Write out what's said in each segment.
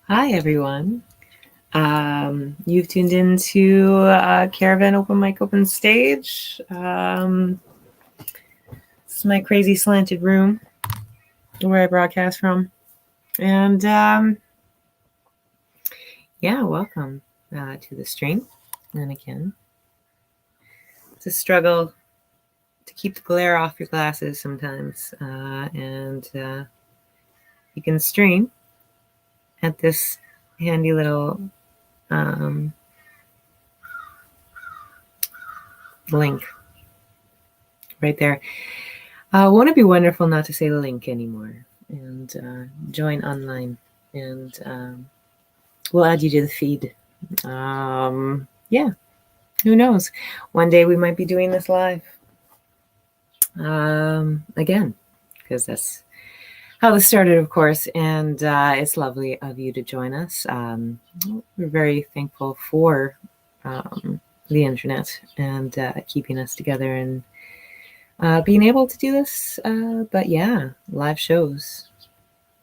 Hi, everyone. You've tuned into CaRaVaN Open Mic Open Stage. This is my crazy slanted room where I broadcast from. And welcome to the stream. And again, it's a struggle to keep the glare off your glasses sometimes. And you can stream at this handy little link right there. Won't it be wonderful not to say the link anymore and join online, and we'll add you to the feed. Who knows? One day we might be doing this live again, because that's how this started, of course, and it's lovely of you to join us. We're very thankful for the internet and keeping us together and being able to do this. But yeah, live shows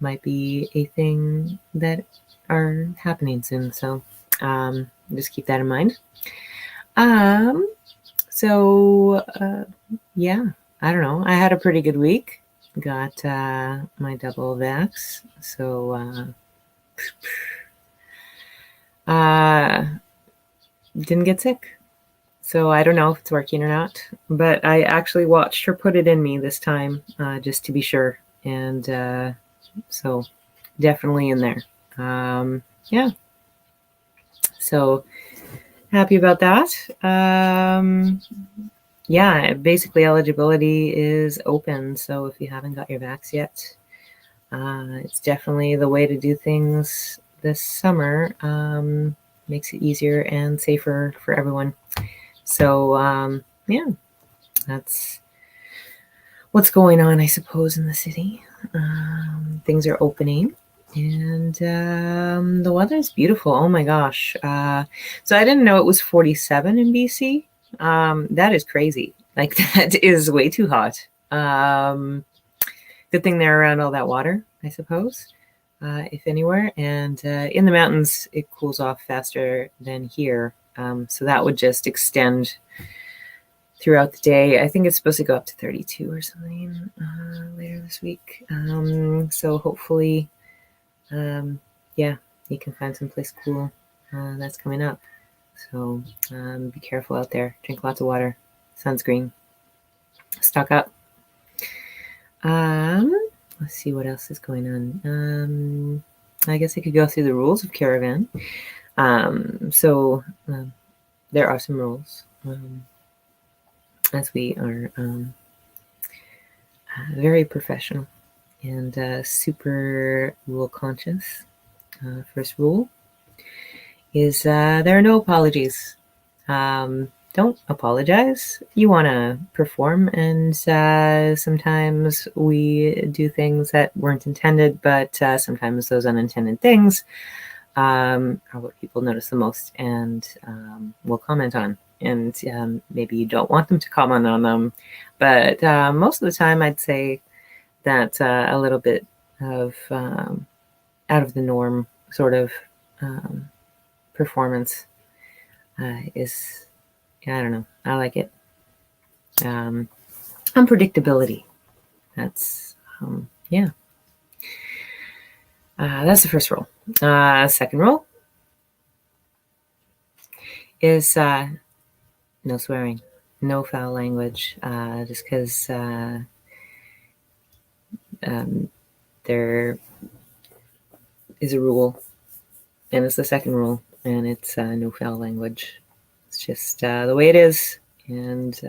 might be a thing that are happening soon. So just keep that in mind. I don't know. I had a pretty good week. Got my double vax. So didn't get sick. So I don't know if it's working or not, but I actually watched her put it in me this time, just to be sure. And so definitely in there. So happy about that. Basically eligibility is open. So if you haven't got your vax yet, it's definitely the way to do things this summer. Makes it easier and safer for everyone. So, that's what's going on, I suppose, in the city. Things are opening, and the weather is beautiful. Oh my gosh. So I didn't know it was 47 in BC. That is crazy. Like, that is way too hot. Good thing they're around all that water, I suppose, if anywhere. And in the mountains, it cools off faster than here. So that would just extend throughout the day. I think it's supposed to go up to 32 or something later this week. So hopefully, you can find someplace cool that's coming up. So be careful out there. Drink lots of water, sunscreen, stock up. Let's see what else is going on. I guess I could go through the rules of CaRaVaN. There are some rules, as we are very professional and super rule conscious. First rule is there are no apologies. Don't apologize. You want to perform, and sometimes we do things that weren't intended, but sometimes those unintended things are what people notice the most and will comment on. And maybe you don't want them to comment on them, but most of the time I'd say that a little bit of out of the norm sort of performance is, I don't know, I like it. Unpredictability. That's that's the first rule. Second rule is no swearing, no foul language, just because there is a rule, and it's the second rule, and it's no foul language. It's just the way it is, and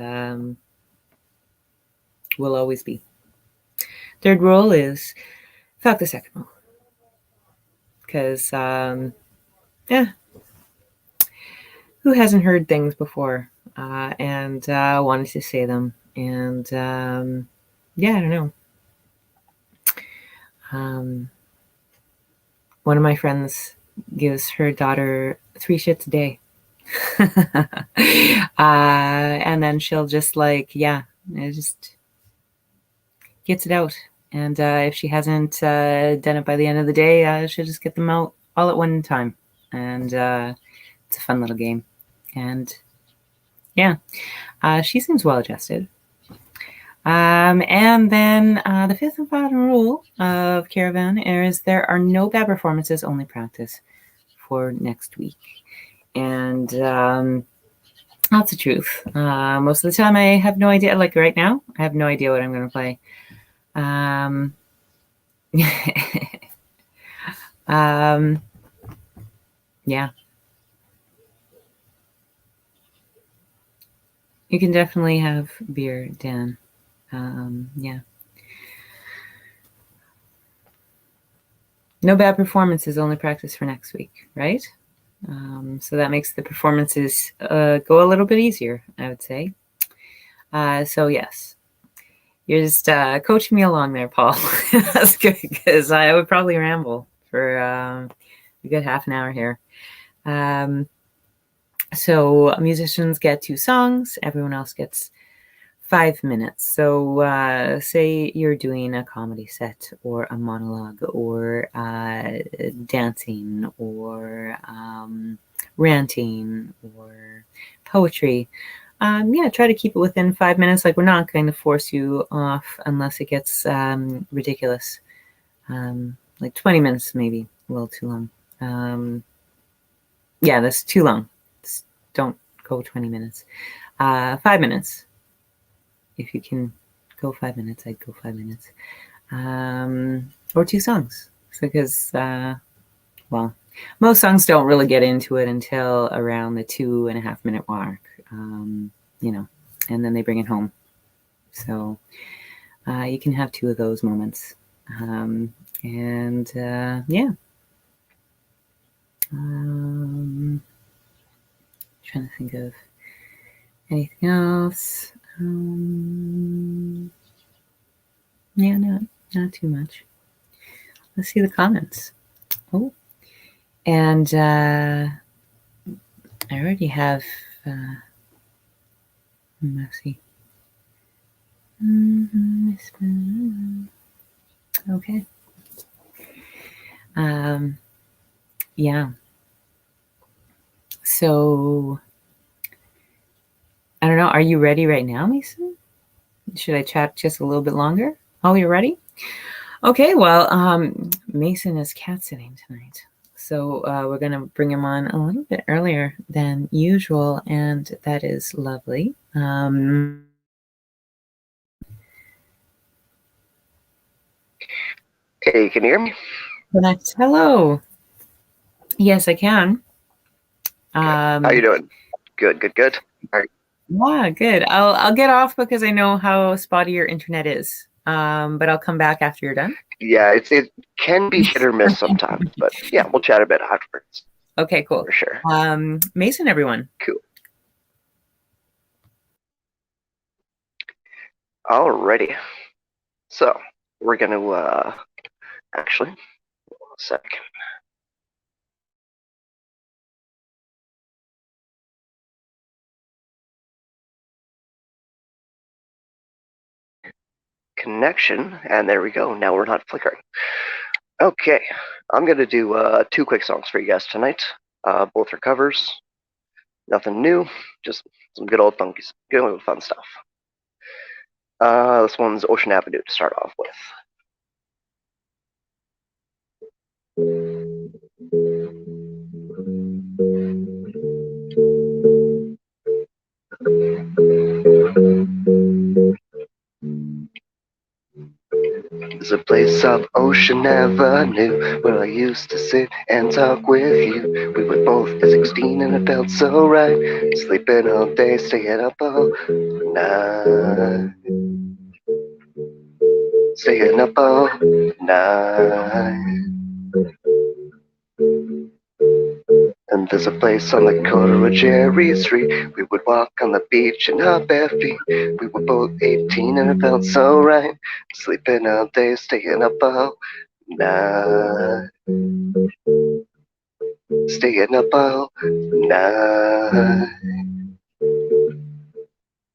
will always be. Third rule is fuck the second rule, because who hasn't heard things before and wanted to say them, and I don't know. One of my friends gives her daughter 3 shits a day. And then she'll just it just gets it out. And if she hasn't done it by the end of the day, she'll just get them out all at one time, and it's a fun little game. And yeah, she seems well adjusted. And then the fifth and final rule of CaRaVaN is there are no bad performances, only practice for next week. And that's the truth. Most of the time I have no idea. Like right now, I have no idea what I'm going to play. Yeah. You can definitely have beer, Dan. Yeah. No bad performances, only practice for next week, right? So that makes the performances go a little bit easier, I would say. So yes, you're just coaching me along there, Paul. That's good because I would probably ramble for a good half an hour here. So musicians get 2 songs. Everyone else gets 5 minutes. So say you're doing a comedy set or a monologue or dancing or ranting or poetry. Yeah, try to keep it within 5 minutes. Like we're not going to force you off unless it gets ridiculous. Like 20 minutes, maybe a little too long. Yeah, that's too long. Just don't go 20 minutes. 5 minutes. If you can go 5 minutes, I'd go 5 minutes. Or 2 songs. Because, well, most songs don't really get into it until around the 2.5 minute mark, you know, and then they bring it home. So you can have 2 of those moments. And yeah. Trying to think of anything else. Yeah, not too much. Let's see the comments. Oh, and I already have Messi. Okay. Yeah. So I don't know. Are you ready right now, Mason? Should I chat just a little bit longer? Oh, you're ready? Okay. Well, Mason is cat sitting tonight. So we're going to bring him on a little bit earlier than usual, and that is lovely. Hey, can you hear me? Connect. Hello. Yes, I can. Okay. How you doing? Good. All right. Yeah, good. I'll get off because I know how spotty your internet is. But I'll come back after you're done. Yeah, it can be hit or miss sometimes, but yeah, we'll chat a bit afterwards Okay, cool. for sure. Mason, everyone. Cool. Alrighty. So we're gonna actually a second. Connection, and there we go. Now we're not flickering. Okay, I'm gonna do 2 quick songs for you guys tonight. Both are covers. Nothing new, just some good old fun stuff. This one's Ocean Avenue to start off with. There's a place up Ocean Avenue where I used to sit and talk with you. We were both 16 and it felt so right. Sleeping all day, staying up all night. Staying up all night. And there's a place on the corner of Cherry Street. We would walk on the beach in our bare feet. We were both 18 and it felt so right. Sleeping all day, staying up all night. Staying up all night.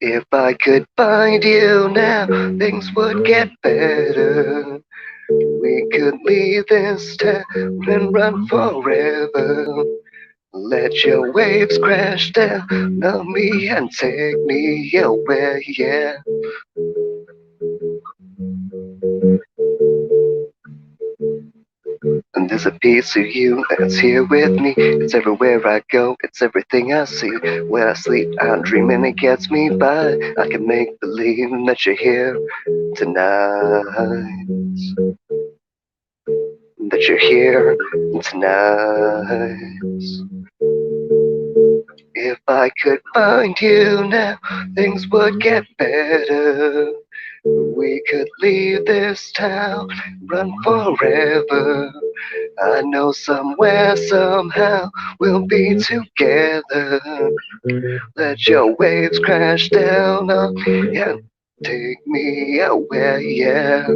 If I could find you now, things would get better. we could leave this town and run forever. Let your waves crash down on me and take me away, yeah. And there's a piece of you that's here with me. It's everywhere I go, it's everything I see. When I sleep, I dream and it gets me by. I can make believe that you're here tonight. That you're here tonight. If I could find you now, things would get better. We could leave this town, run forever. I know somewhere, somehow, we'll be together. Let your waves crash down on me and take me away, yeah.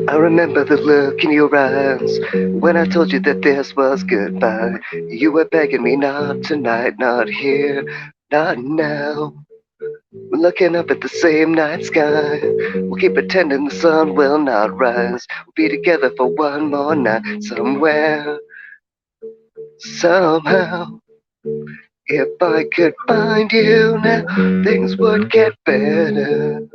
I remember the look in your eyes when I told you that this was goodbye. You were begging me not tonight, not here, not now. We're looking up at the same night sky. We'll keep pretending the sun will not rise. We'll be together for one more night somewhere, somehow. If I could find you now, things would get better.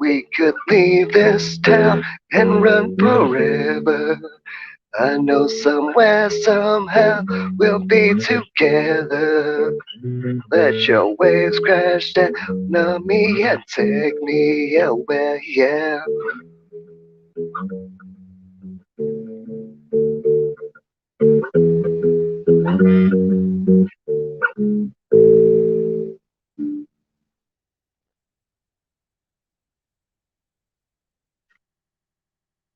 We could leave this town and run forever. I know somewhere, somehow, we'll be together. Let your waves crash down on me and take me away, yeah.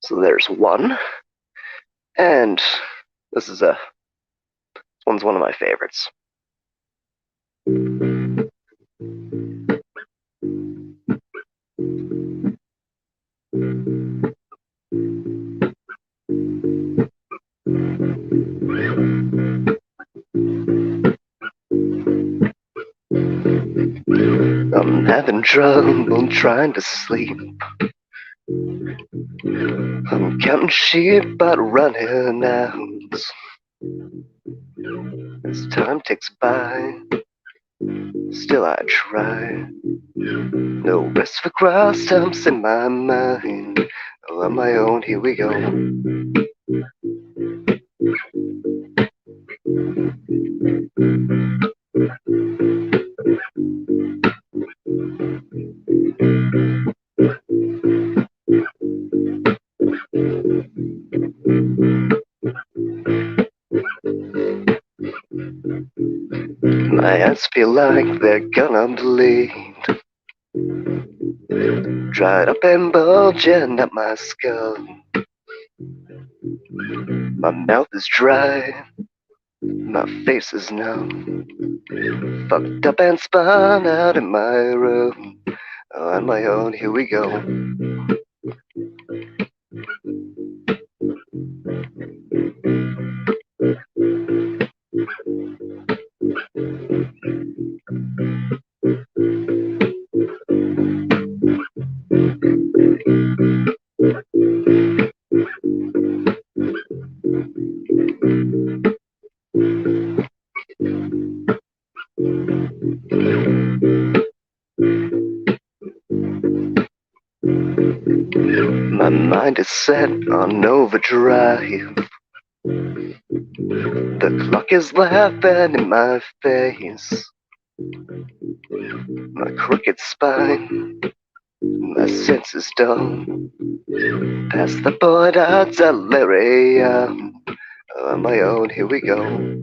So there's one, and this one's one of my favorites. I'm having trouble trying to sleep. I'm counting sheep but running out. As time ticks by, still I try. No rest for cross times in my mind. Oh, on my own, here we go. My eyes feel like they're gonna bleed. Dried up and bulging at my skull. My mouth is dry, my face is numb. Fucked up and spun out in my room. On my own, here we go. My mind is set on overdrive. The clock is laughing in my face. My crooked spine, my senses dumb. Past the border, delirium. On my own, here we go.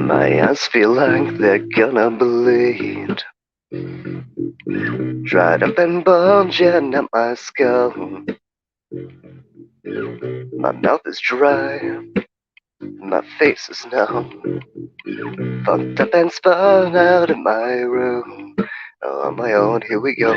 My eyes feel like they're gonna bleed. Dried up and bulging at my skull. My mouth is dry, my face is numb. Fucked up and spun out of my room. On my own, here we go.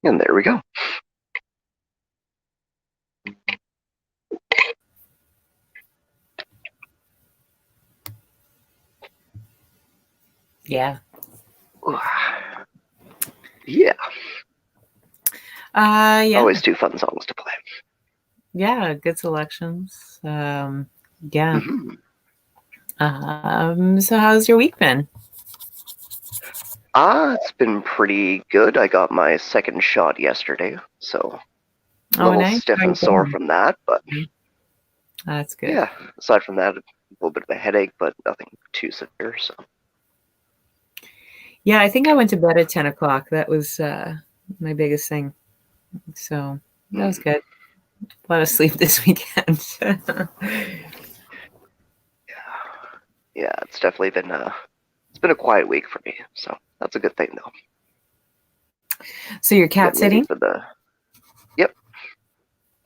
And there we go. Yeah. Yeah. Yeah. Always two fun songs to play. Yeah, good selections. Yeah. Mm-hmm. So how's your week been? It's been pretty good. I got my second shot yesterday, so a Oh, little nice. stiff How you and sore feeling? from that, but That's good. yeah, aside from that, a little bit of a headache, but nothing too severe, so. Yeah, I think I went to bed at 10 o'clock. That was my biggest thing. So that was good. A lot of sleep this weekend. Yeah, it's definitely been a quiet week for me, so that's a good thing though. So you're cat Getting ready sitting? for the. Yep.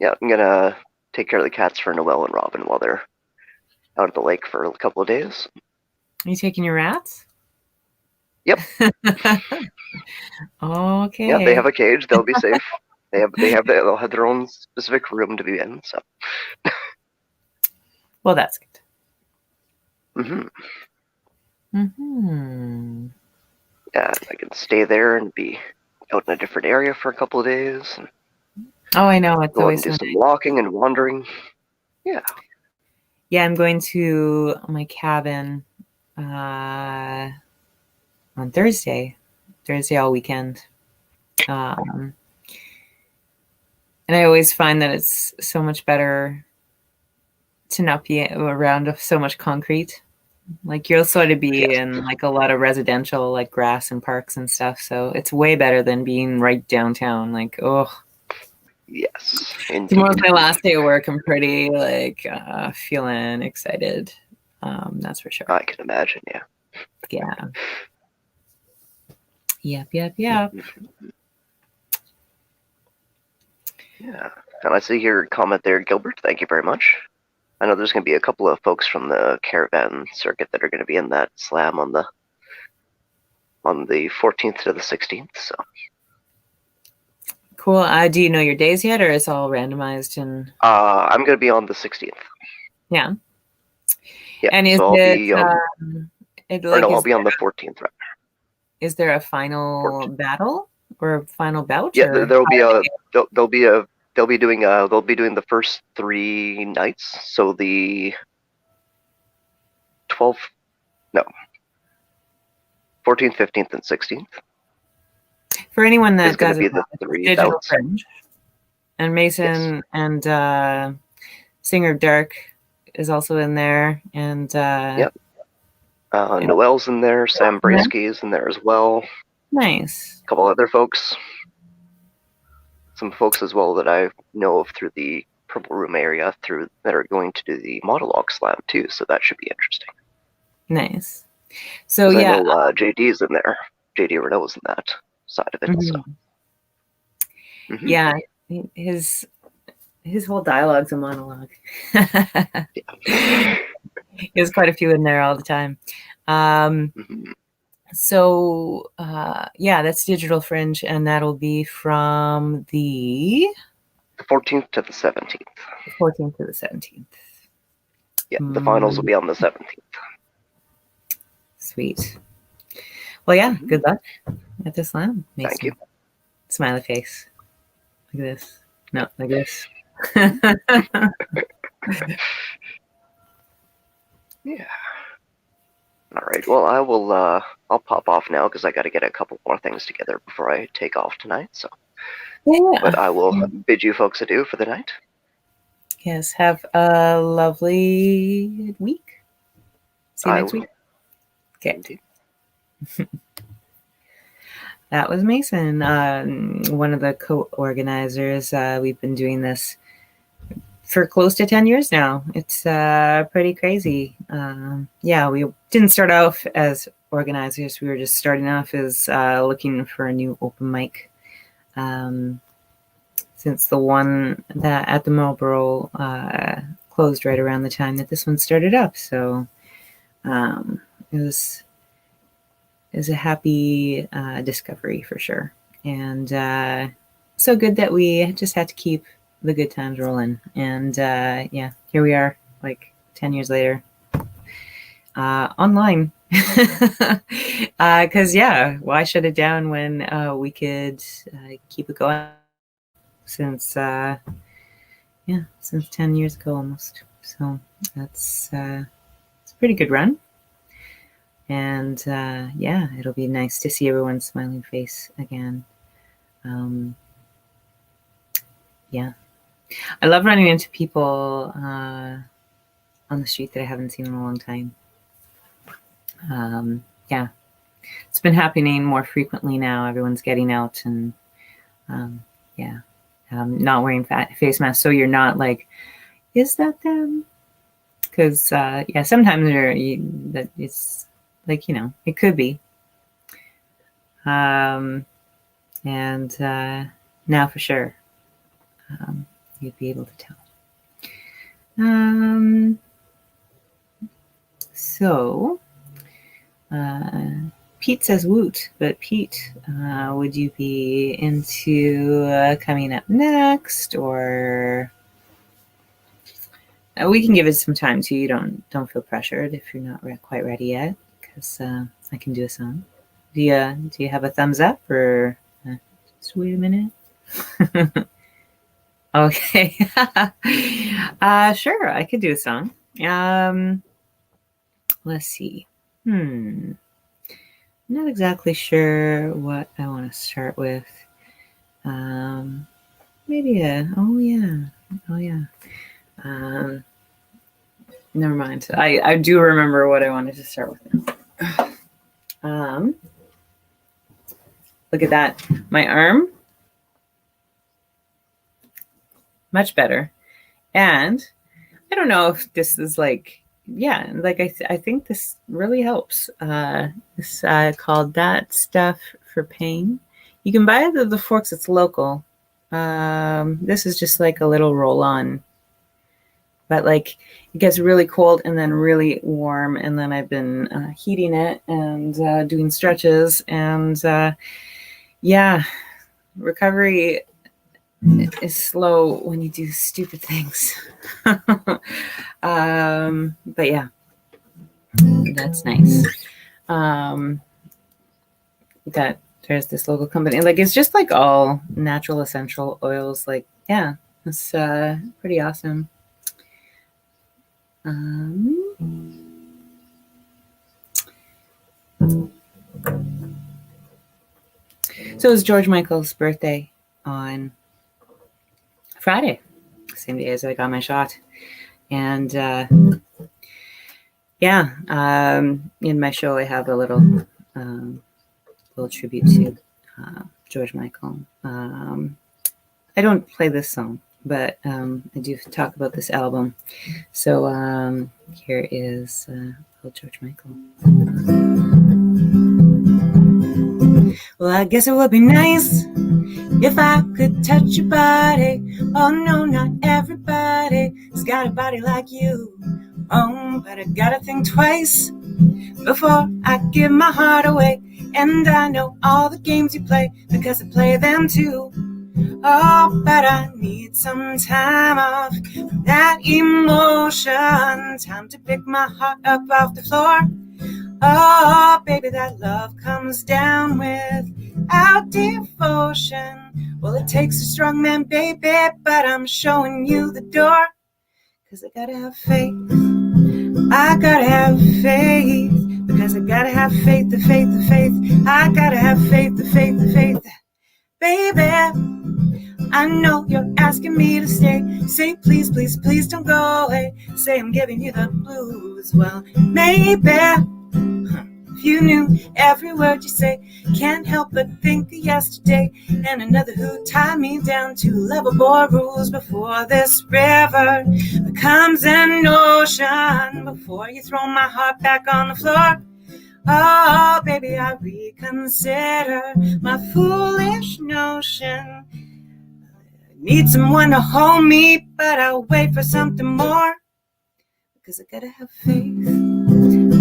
Yeah, I'm gonna take care of the cats for Noelle and Robin while they're out at the lake for a couple of days. Are you taking your rats? Yep. Yeah, they Okay. have a cage. They'll be safe. They'll have their own specific room to be in. So. Well, that's good. Mm-hmm. Mm-hmm. Yeah, I can stay there and be out in a different area for a couple of days and Oh, I know. It's go out and always do so some nice. walking and wandering. Yeah. Yeah, I'm going to my cabin on Thursday. Thursday all weekend. Um, and I always find that it's so much better to not be around so much concrete. Like you'll sort of be Yes. in like a lot of residential, like grass and parks and stuff. So it's way better than being right downtown. Like, oh, Yes. tomorrow's Indeed. my last day of work. I'm pretty like feeling excited. That's for sure. I can imagine. Yeah. Yeah. Yep. Yeah. And I see your comment there, Gilbert. Thank you very much. I know there's going to be a couple of folks from the CaRaVaN circuit that are going to be in that slam on the 14th to the 16th. So. Cool. Do you know your days yet, or is all randomized? And I'm going to be on the 16th. yeah. Yeah. And is So I'll it? be on. It Or like no, I'll be on the 14th. Right? is there a final 14th. battle or a final bout, Yeah, or there'll be a there'll be a they'll be doing the first 3 nights. So the 12th, no, 14th, 15th, and 16th for anyone is that going to doesn't be know, the it's three Digital bouts. Fringe, and Yes. Mason and Singer of Dark is also in there, and Yep. Noelle's in there. Sam Brasky is in there as well. Nice. A couple other folks. Some folks as well that I know of through the Purple Room area that are going to do the Monologue Slam too. So that should be interesting. Nice. So I yeah, know JD's in there. JD Renault's in that side of it. mm-hmm. So. Mm-hmm. Yeah, his whole dialogue's a monologue. Yeah. There's quite a few in there all the time. Mm-hmm. So yeah, that's Digital Fringe, and that'll be from the 14th to the 17th. 14th to the 17th. Yeah, the finals will be on the 17th. Sweet. Well, yeah, Mm-hmm. good luck at the slam. Thank you. Smiley face. Like this. No, like this. Yeah. All right. Well, I will. I'll pop off now because I got to get a couple more things together before I take off tonight. So, but Yeah. I will bid you folks adieu for the night. Yes. Have a lovely week. See you I next will. week. Okay. Indeed. That was Mason, one of the co-organizers. We've been doing this for close to 10 years now. It's pretty crazy. Yeah, we didn't start off as organizers. We were just starting off as looking for a new open mic. Since the one that at the Marlboro closed right around the time that this one started up. So it was a happy discovery for sure. And so good that we just had to keep the good times rolling. And yeah, here we are, like 10 years later, online. Because yeah, why shut it down when we could keep it going since since 10 years ago almost. So that's it's a pretty good run. And yeah, it'll be nice to see everyone's smiling face again. Yeah, I love running into people on the street that I haven't seen in a long time. Yeah, it's been happening more frequently now. Everyone's getting out and yeah, not wearing face masks, so you're not like, is that them? Because yeah, sometimes that it's like, you know, it could be. And now for sure, you'd be able to tell. So Pete says woot, but Pete, would you be into coming up next, or we can give it some time too. You don't feel pressured if you're not quite ready yet, because I can do a song. Do you have a thumbs up, or just wait a minute? Okay. Sure, I could do a song. Let's see. I'm not exactly sure what I want to start with. Maybe oh yeah. Never mind. I do remember what I wanted to start with now. Look at that. My arm, much better. And I don't know if this is like, yeah, like I think this really helps. This called That Stuff for Pain. You can buy it at the Forks. It's local. This is just like a little roll-on, but like it gets really cold and then really warm, and then I've been heating it and doing stretches, and yeah, recovery is slow when you do stupid things. But yeah, that's nice. That there's this local company, like it's just like all natural essential oils. Like yeah, it's pretty awesome. So it was George Michael's birthday on Friday, same day as I got my shot. And yeah, in my show I have a little tribute to George Michael. I don't play this song, but I do talk about this album. So here is little George Michael. Well, I guess it would be nice if I could touch your body. Oh no, not everybody has got a body like you. Oh, but I gotta think twice before I give my heart away. And I know all the games you play because I play them too. Oh, but I need some time off from that emotion. Time to pick my heart up off the floor. Oh, baby, that love comes down without devotion. Well, it takes a strong man, baby, but I'm showing you the door. 'Cause I gotta have faith. I gotta have faith. Because Because I gotta have faith, the faith, the faith. I gotta have faith, the faith, the faith. Baby, I know you're asking me to stay. Say please, please, please don't go away. Say I'm giving you the blues. Well, maybe if you knew every word you say, can't help but think of yesterday and another who tied me down to level boy rules before this river becomes an ocean. Before you throw my heart back on the floor, oh baby, I reconsider my foolish notion. Need someone to hold me, but I'll wait for something more. Because I gotta have faith.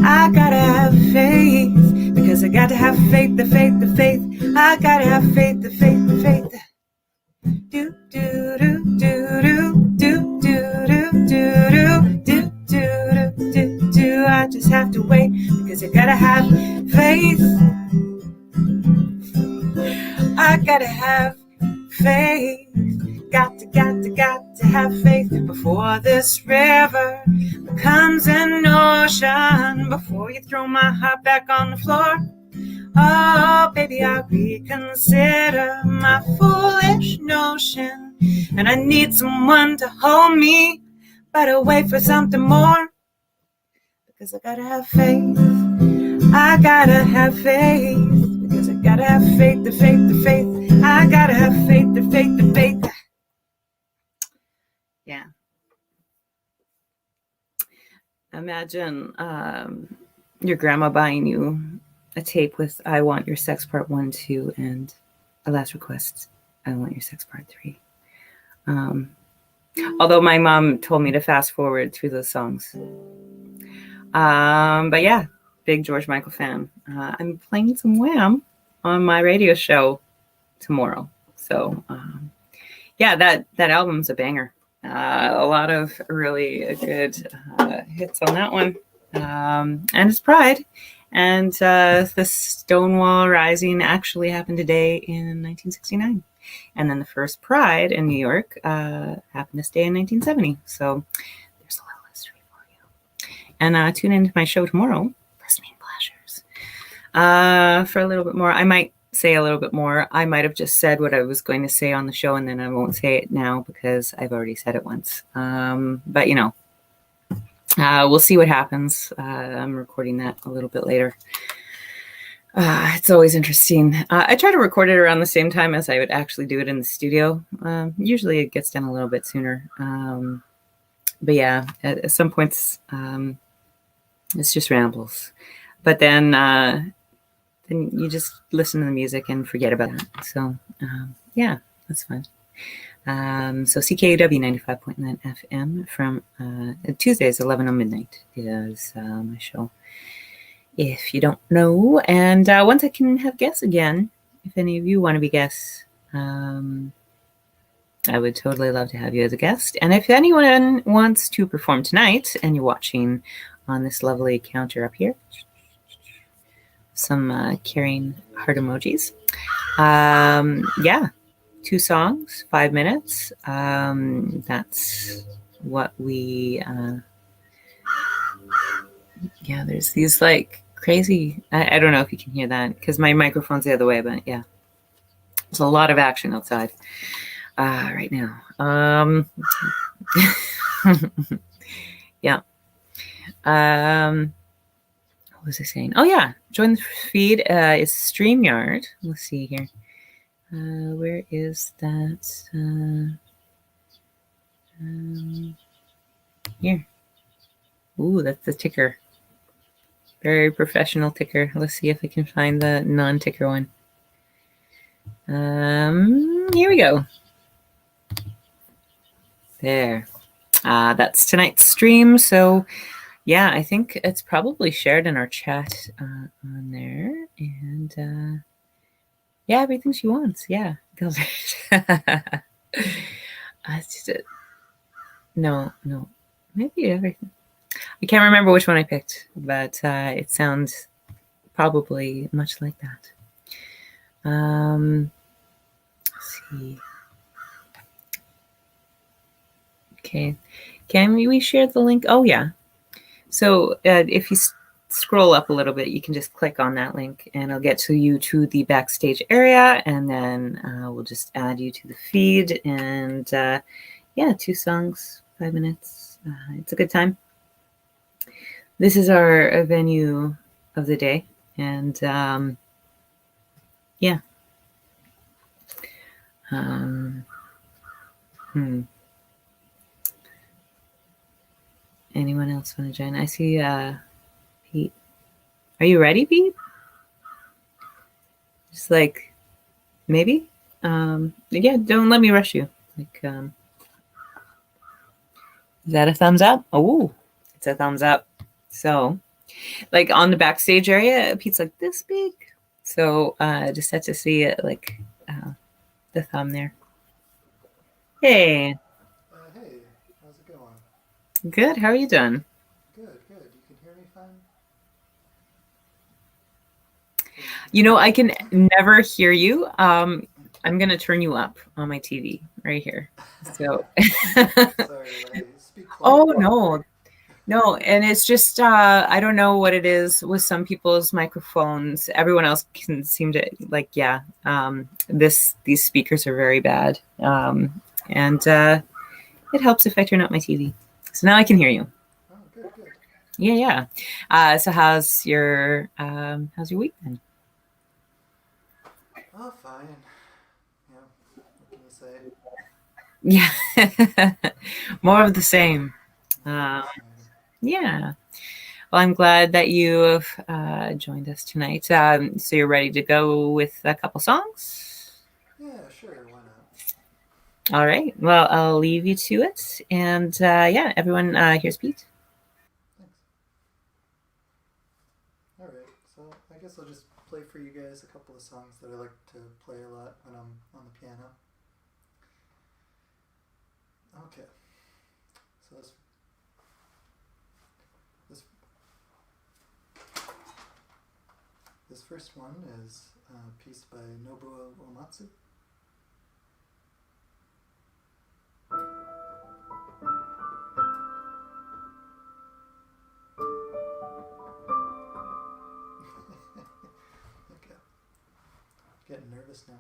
I gotta have faith. Because I gotta have faith, the faith, the faith. I gotta have faith, the faith, the faith. Do do do do do do do do do do do do do. I just have to wait because I gotta have faith. I gotta have faith. Got to have faith before this river becomes an ocean. Before you throw my heart back on the floor, oh baby, I reconsider my foolish notion. And I need someone to hold me, but I'll wait for something more. Because I gotta have faith. I gotta have faith. Because I gotta have faith, the faith, the faith. I gotta have faith, the faith, the faith. Yeah. Imagine your grandma buying you a tape with I Want Your Sex Part 1, 2, and a last request, I Want Your Sex Part 3. Although my mom told me to fast forward through those songs. But yeah, big George Michael fan. I'm playing some Wham on my radio show tomorrow. So yeah, that album's a banger. A lot of really good hits on that one. And it's Pride. And the Stonewall Rising actually happened today in 1969. And then the first Pride in New York happened this day in 1970. So there's a little history for you. And tune into my show tomorrow, Listening Pleasures, for a little bit more. I might say a little bit more. I might have just said what I was going to say on the show, and then I won't say it now because I've already said it once. But you know, we'll see what happens. I'm recording that a little bit later. It's always interesting. I try to record it around the same time as I would actually do it in the studio. Usually it gets done a little bit sooner. But yeah, at some points, it's just rambles. But then you just listen to the music and forget about it. So yeah, that's fun. So CKUW 95.9 FM from Tuesdays 11 on midnight is my show. If you don't know, and once I can have guests again, if any of you want to be guests, I would totally love to have you as a guest. And if anyone wants to perform tonight and you're watching on this lovely counter up here, some carrying heart emojis. Yeah, 2 songs, 5 minutes. That's what we, yeah, there's these like crazy, I don't know if you can hear that because my microphone's the other way, but yeah, there's a lot of action outside right now. Yeah. What was I saying? Oh yeah, join the feed. It's StreamYard. Let's see here. Where is that? Here. Ooh, that's the ticker. Very professional ticker. Let's see if I can find the non-ticker one. Here we go. There. That's tonight's stream. So yeah, I think it's probably shared in our chat on there. And yeah, everything she wants. Yeah. No. Maybe everything. I can't remember which one I picked, but it sounds probably much like that. Let's see. Okay. Can we share the link? Oh, yeah. So if you scroll up a little bit, you can just click on that link and it'll get to you to the backstage area, and then we'll just add you to the feed. And yeah, 2 songs, 5 minutes. It's a good time. This is our venue of the day, and yeah. Anyone else want to join? I see Pete. Are you ready, Pete? Just like maybe. Yeah, don't let me rush you. Like, is that a thumbs up? Oh, it's a thumbs up. So, like on the backstage area, Pete's like this big. So, just had to see it, like the thumb there. Hey, Hey, how's it going? good. How are you doing? Good, good. You can hear me fine? I can never hear you. I'm gonna turn you up on my TV right here. So. Sorry, will I speak Oh quietly? no, and it's just I don't know what it is with some people's microphones. Everyone else can seem to like, yeah. These speakers are very bad, and it helps if I turn up my TV. So now I can hear you. Oh, good, good. Yeah, yeah. So how's your week been? Oh, fine. Yeah, what can you say? Yeah, more of the same. More of Uh, the same. yeah. Well, I'm glad that you have joined us tonight. So you're ready to go with a couple songs? Yeah, sure, why not? All right. Well, I'll leave you to it. And yeah, everyone, here's Pete. Thanks. Alright, so I guess I'll just play for you guys a couple of songs that I like to play a lot when I'm on the piano. Okay, so this, this first one is a piece by Nobuo Uematsu. Okay, getting nervous now.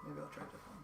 Maybe I'll try a different one.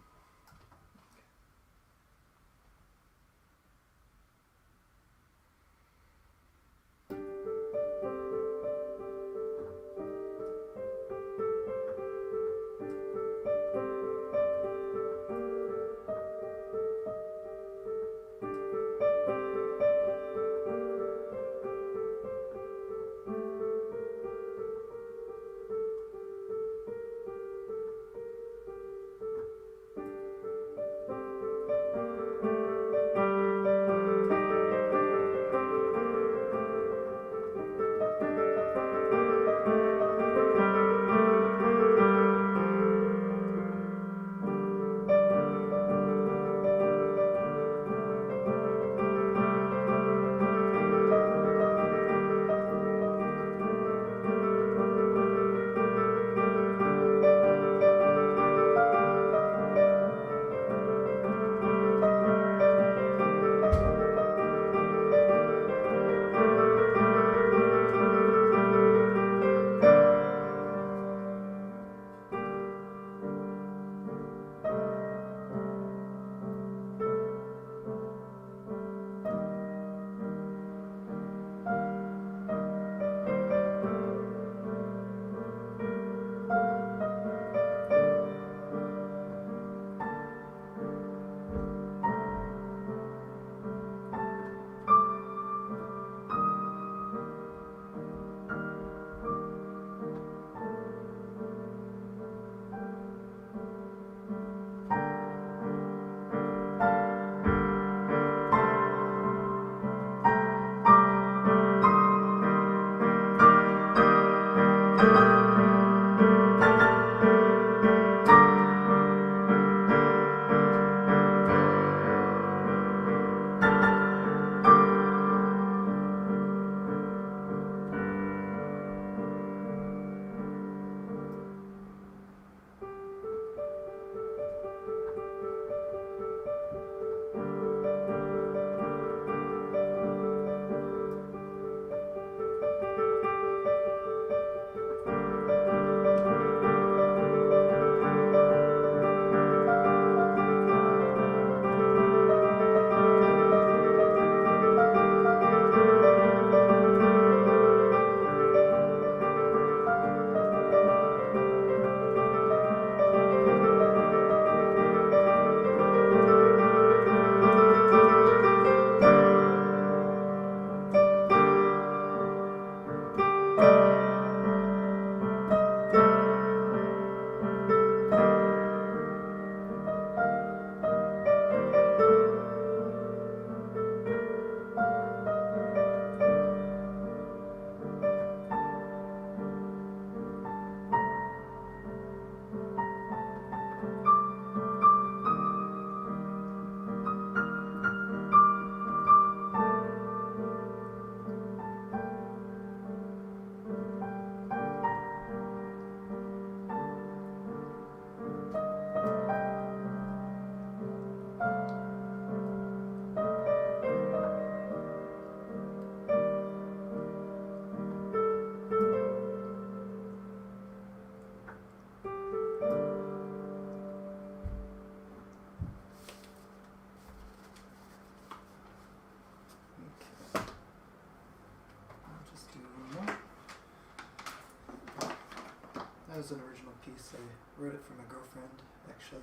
was an original piece. I wrote it for my girlfriend, actually.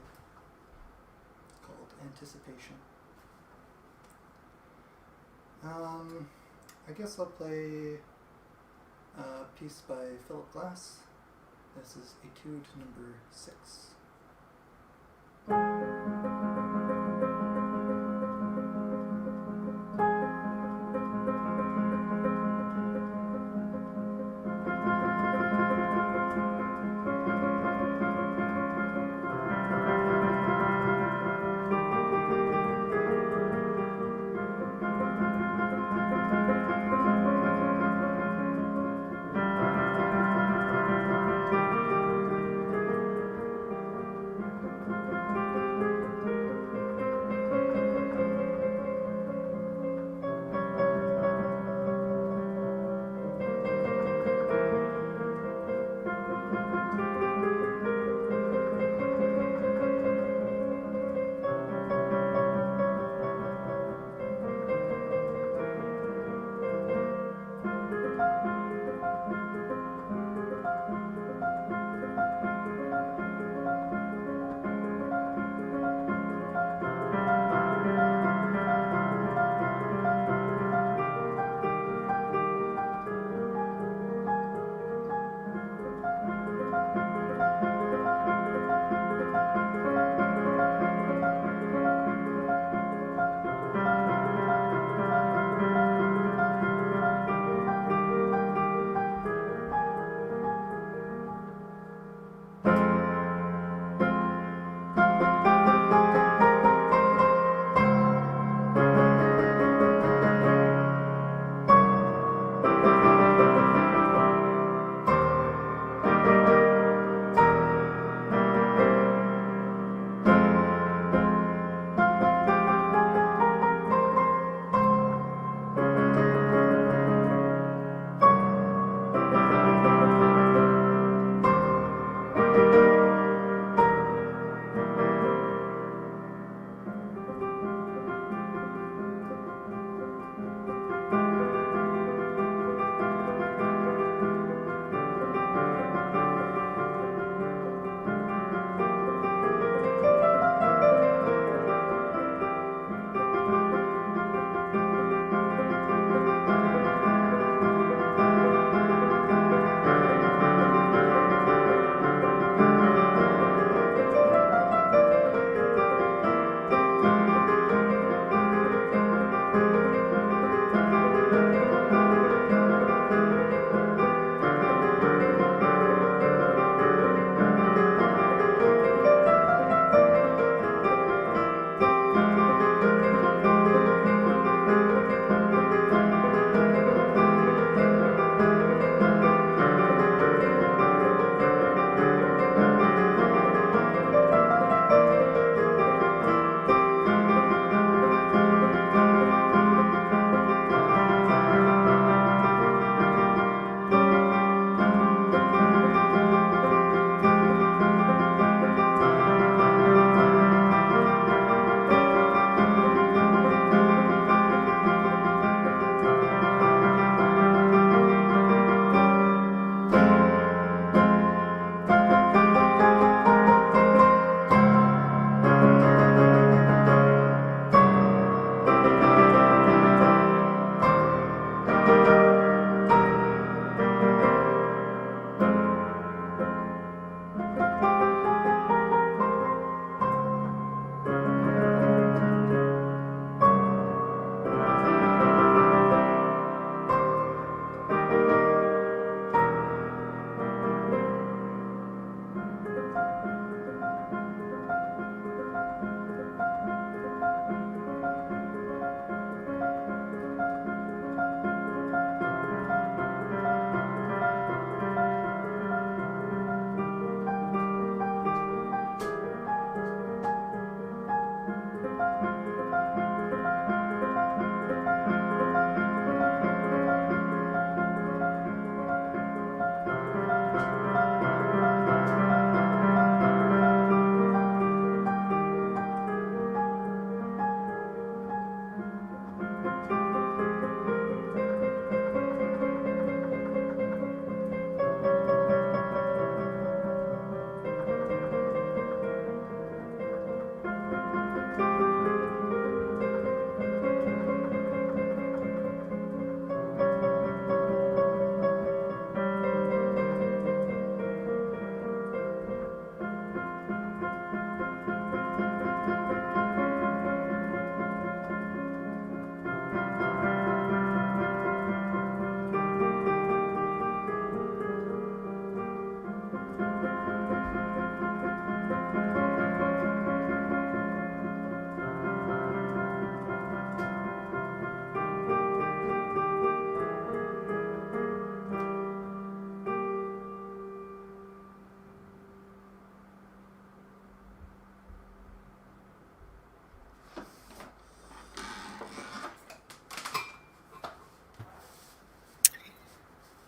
It's called Anticipation. I guess I'll play a piece by Philip Glass. This is Etude number 6.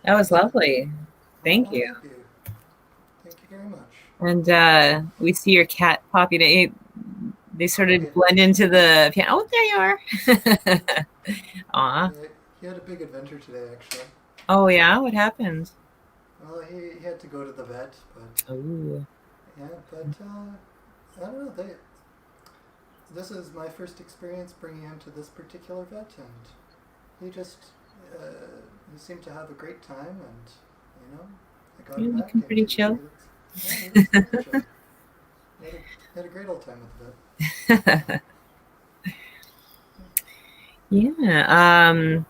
That was lovely. Thank Oh, you. thank you. Thank you very much. And we see your cat Poppy. They sort Oh, of blend into the piano. Oh, there you are. Aw. yeah, he had a big adventure today, actually. Oh yeah. What happened? Well, he had to go to the vet, but Oh. yeah, but I don't know. This is my first experience bringing him to this particular vet, and he just he seemed to have a great time, and I got You're him back, looking and pretty chill. he looks very chill. He had a great old time with the vet. Yeah.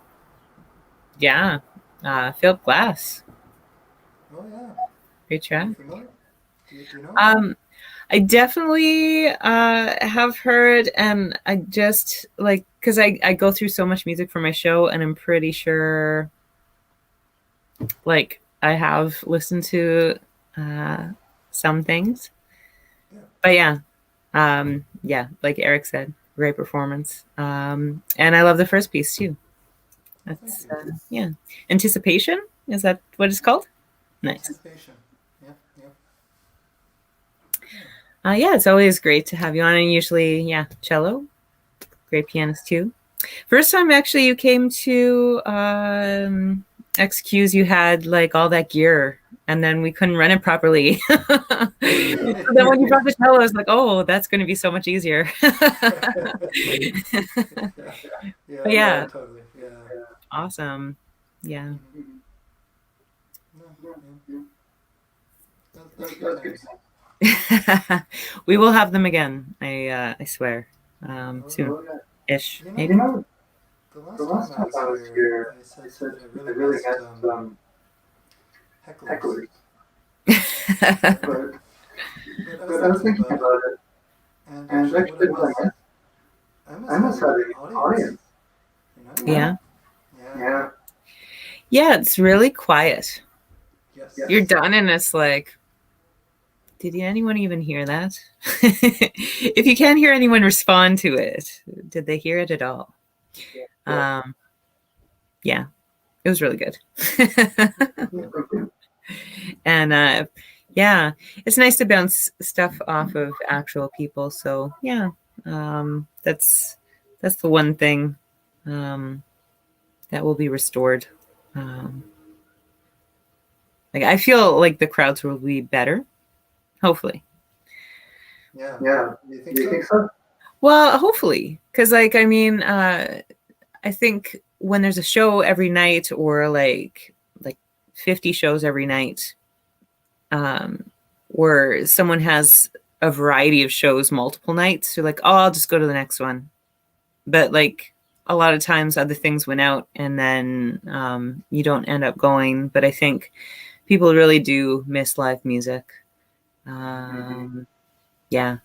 Yeah. Philip Glass. Oh yeah, Great are you track. familiar? Do you know him? Um, I definitely have heard, and I just like because I go through so much music for my show, and I'm pretty sure like I have listened to uh, some things, Yeah. but yeah, like Eric said, great performance, and I love the first piece too. Oh, thank That's you. yeah, Anticipation, is that what it's called? Nice. Anticipation. Yeah, yeah. Yeah. Yeah, it's always great to have you on, and usually, yeah, cello, great pianist too. First time actually you came to XQs, you had like all that gear, and then we couldn't run it properly. So then when you brought the cello, I was like, oh, that's going to be so much easier. Yeah, But yeah, yeah, totally. Yeah. awesome. Yeah. Mm-hmm. No, yeah. That's good times. We will have them again. I swear. Oh Soon yeah. ish, You maybe. know, the last time I was here, I said that I really missed hecklers. But but I was thinking about it, and actually, what I miss having an audience. You know? Yeah. Yeah. Yeah, it's really quiet. Yes. You're done, and it's like, did anyone even hear that? If you can't hear anyone respond to it, did they hear it at all? Um, yeah, it was really good. Yeah. And yeah, it's nice to bounce stuff off of actual people. So yeah, that's the one thing um, that will be restored. Um, like I feel like the crowds will be better, hopefully. Yeah. Do you think so? Well, hopefully, because like I mean, I think when there's a show every night or like 50 shows every night, where someone has a variety of shows multiple nights, you're like, oh, I'll just go to the next one. But like a lot of times other things went out and then you don't end up going. But I think people really do miss live music. Yeah,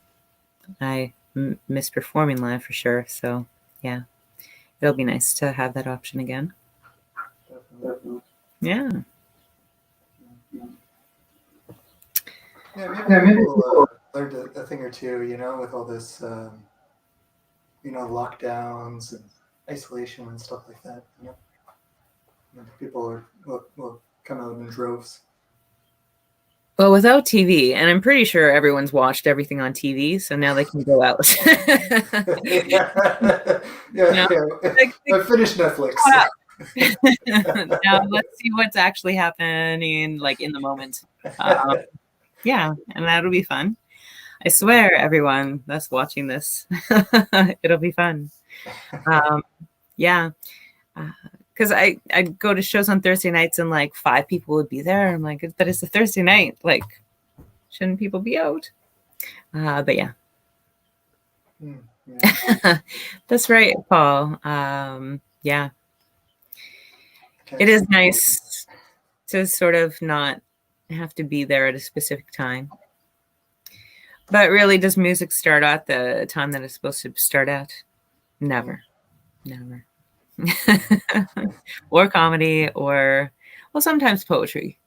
miss performing live for sure. So yeah, it'll be nice to have that option again. Definitely. Yeah. Yeah, maybe people learned a thing or two, with all this, lockdowns and isolation and stuff like that. People will come out in droves. Well, without TV, and I'm pretty sure everyone's watched everything on TV, so now they can go out. Yeah, No, yeah. like, I finished Netflix. now let's see what's actually happening, like in the moment. Um, yeah, and that'll be fun. I swear, everyone that's watching this, it'll be fun. Um, yeah, because I'd go to shows on Thursday nights and like 5 people would be there. I'm like, but it's a Thursday night. Like, shouldn't people be out? But yeah. Yeah. That's right, Paul. Yeah, it is nice to sort of not have to be there at a specific time. But really, does music start at the time that it's supposed to start at? Never. Never. Or comedy, or, well, sometimes poetry.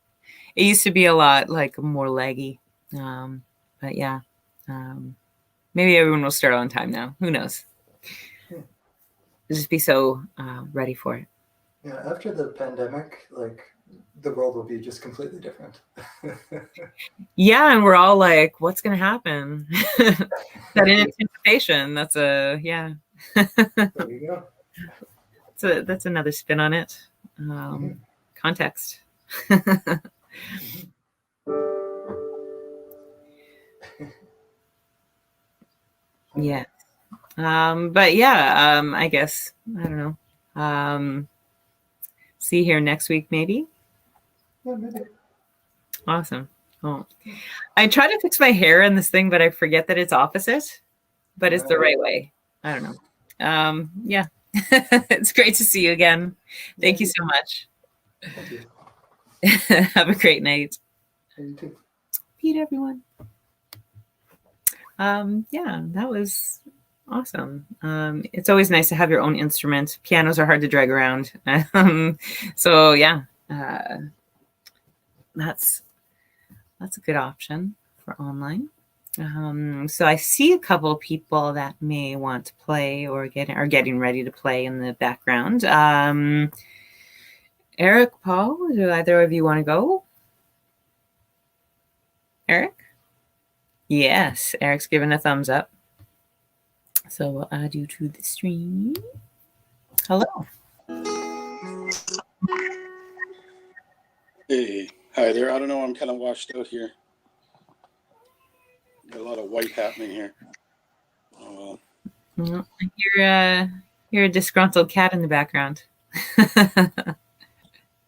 It used to be a lot like more leggy. But yeah, maybe everyone will start on time now. Who knows? Just be so ready for it. Yeah, after the pandemic, like the world will be just completely different. Yeah, and we're all like, what's going to happen? That in anticipation, that's a, yeah. There you go. So that's another spin on it. Context. Yeah. But yeah, I guess, I don't know. See you here next week, maybe. Yeah, maybe. Awesome. Oh, I try to fix my hair in this thing, but I forget that it's opposite, but it's the right way. I don't know. Yeah. It's great to see you again. Thank you so much. Thank you. Have a great night. And you too. Pete, everyone. Yeah, that was awesome. It's always nice to have your own instrument. Pianos are hard to drag around. So yeah, that's a good option for online. So I see a couple of people that may want to play or are getting ready to play in the background. Eric, Paul, do either of you want to go? Eric? Yes, Eric's giving a thumbs up. So we'll add you to the stream. Hello. Hey, hi there. I don't know. I'm kind of washed out here. Got a lot of white happening here. Oh, well. You're a disgruntled cat in the background.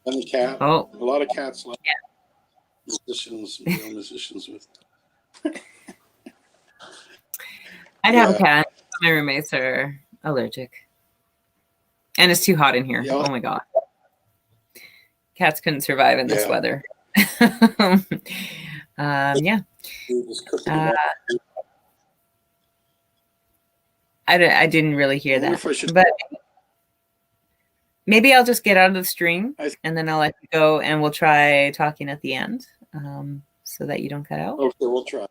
And the cat. Oh, a lot of cats. Like yeah. musicians with. I'd have a cat. My roommates are allergic, and it's too hot in here. Yeah. Oh my god, cats couldn't survive in this weather. Yeah. I didn't really hear that, but maybe I'll just get out of the stream and then I'll let you go, and we'll try talking at the end, so that you don't cut out. Okay, we'll try.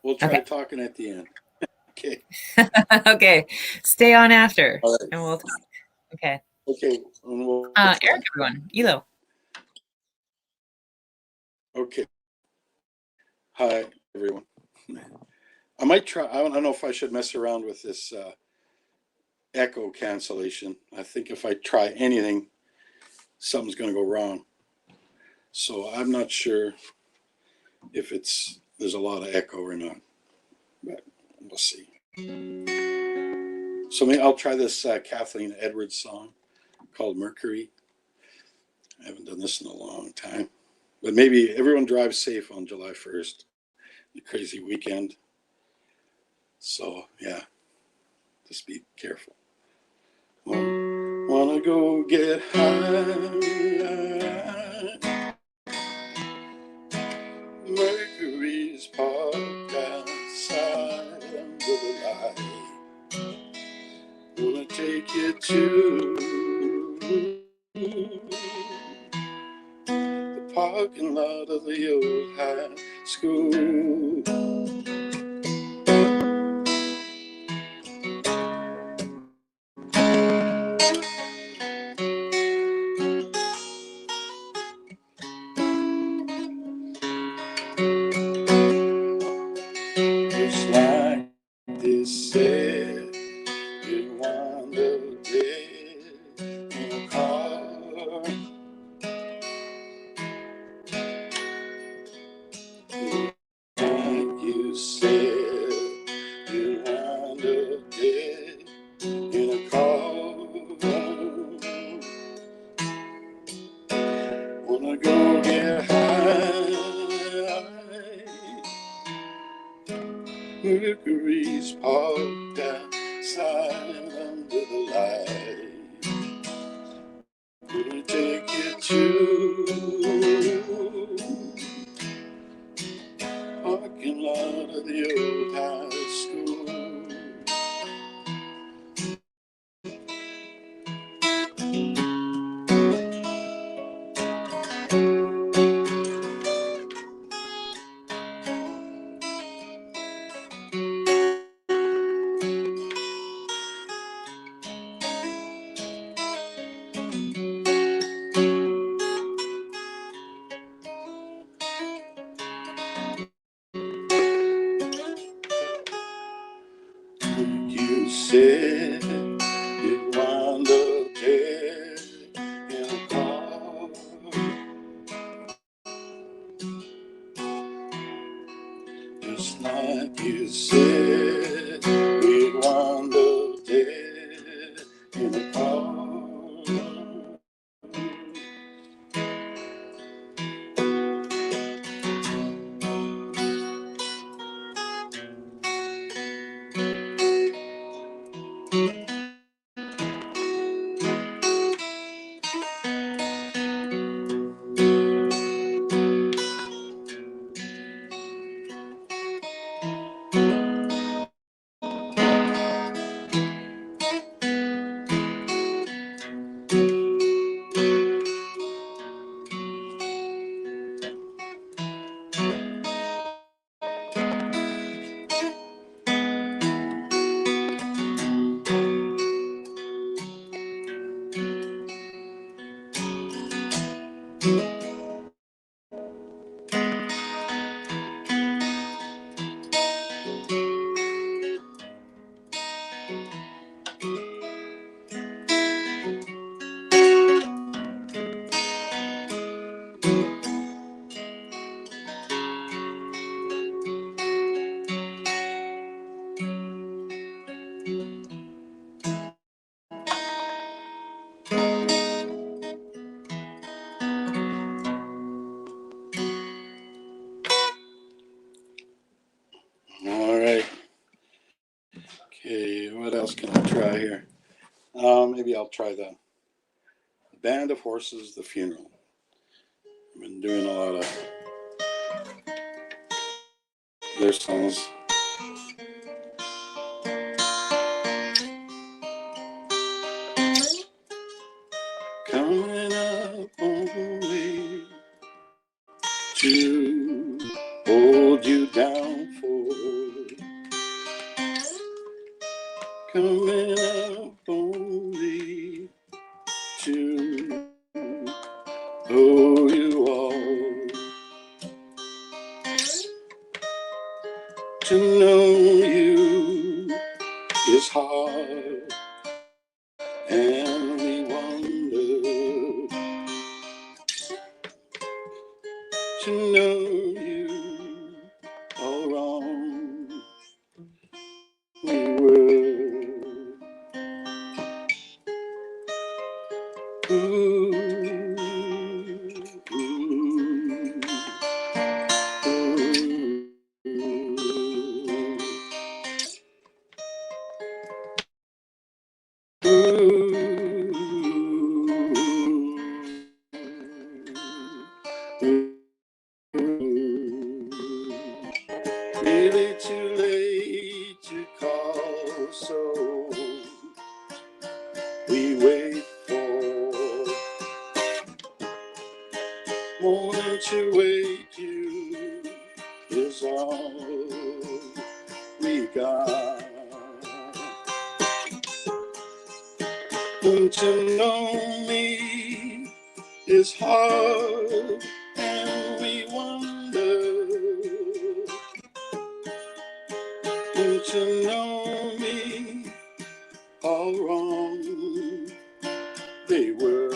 We'll try talking at the end. Okay. Okay. Stay on after, and we'll talk. Okay. Okay. Eric, everyone. Elo. Okay. Hi, everyone. I might try. I don't know if I should mess around with this echo cancellation. I think if I try anything, something's going to go wrong. So I'm not sure if there's a lot of echo or not, but we'll see. So maybe I'll try this Kathleen Edwards song called Mercury. I haven't done this in a long time, but maybe everyone drives safe on July 1st, the crazy weekend. So yeah, just be careful. Wanna go get high. Mercury's parked outside under the light. Wanna take you to the parking lot of the old high school. Just like they said, you wind up dead in a car. Like you said, you wind up dead in a car. Wanna go get high. Mercury's parked outside under the light. Gonna take you to parking lot of the old high school. All right. Okay, what else can I try here? Maybe I'll try the Band of Horses, The Funeral. I've been doing a lot of their songs. Coming up only to hold you down for. Coming up only to owe you all. To know you is hard, and we wonder. To know you all wrong we were. Ooh, ooh, really too late to call, so we wait for morning to wake you is all we got. And to know me is hard, and we wonder. And to know me all wrong they were.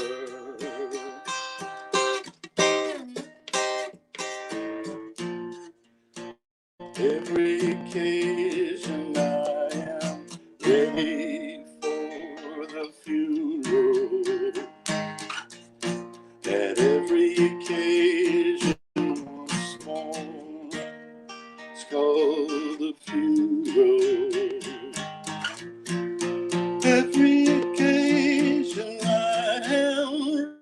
Every occasion I am ready for the funeral. At every occasion small, it's called the funeral. Every occasion I am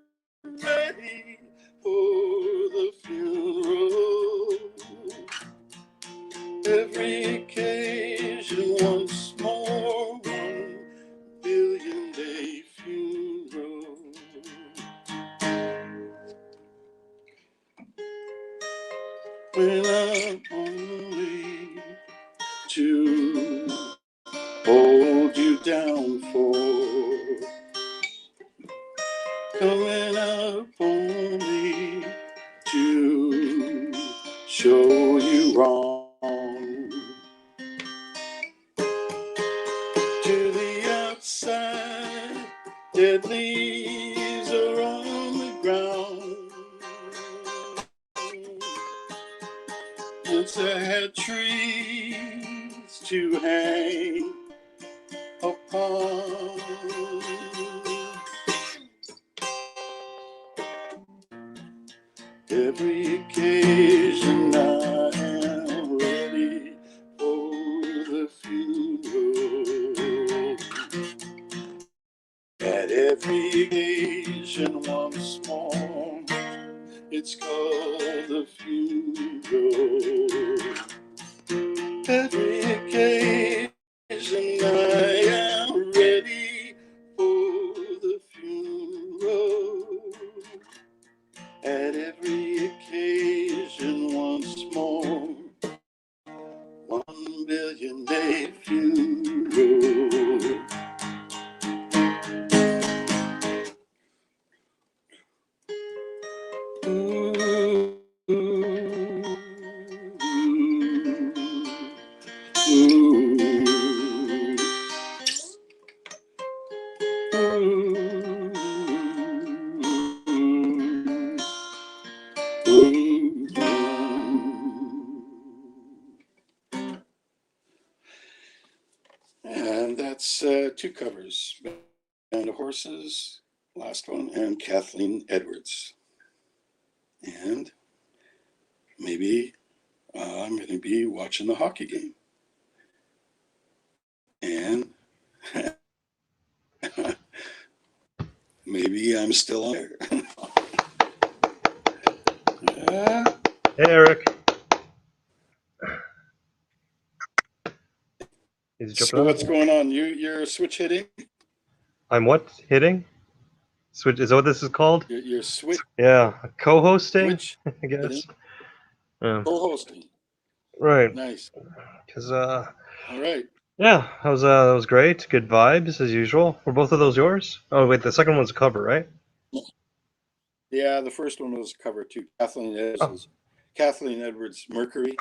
ready for the funeral. Every occasion once more, 1,000,000,000 day funeral. When I'm only to hold you down for. Coming up only to show you wrong. To the outside, dead leaves are on the ground. Once I had trees to hang upon. Every occasion I am ready for the funeral. At every occasion once more, it's called the funeral. Every occasion I am ready for the funeral. At every occasion once more, 1,000,000,000 day funeral. got two covers: Band of Horses, last one, and Kathleen Edwards. And maybe I'm going to be watching the hockey game. And maybe I'm still on there. Hey, Eric. So what's going on? You're switch hitting? I'm what hitting? Switch is that what this is called? You're switch. Yeah, co-hosting. Switch I guess. hitting? Co-hosting. Right. Nice. Because all right. Yeah, that was great. Good vibes as usual. Were both of those yours? Oh wait, the second one's a cover, right? Yeah, the first one was cover too. Kathleen Edwards. Kathleen Edwards Mercury.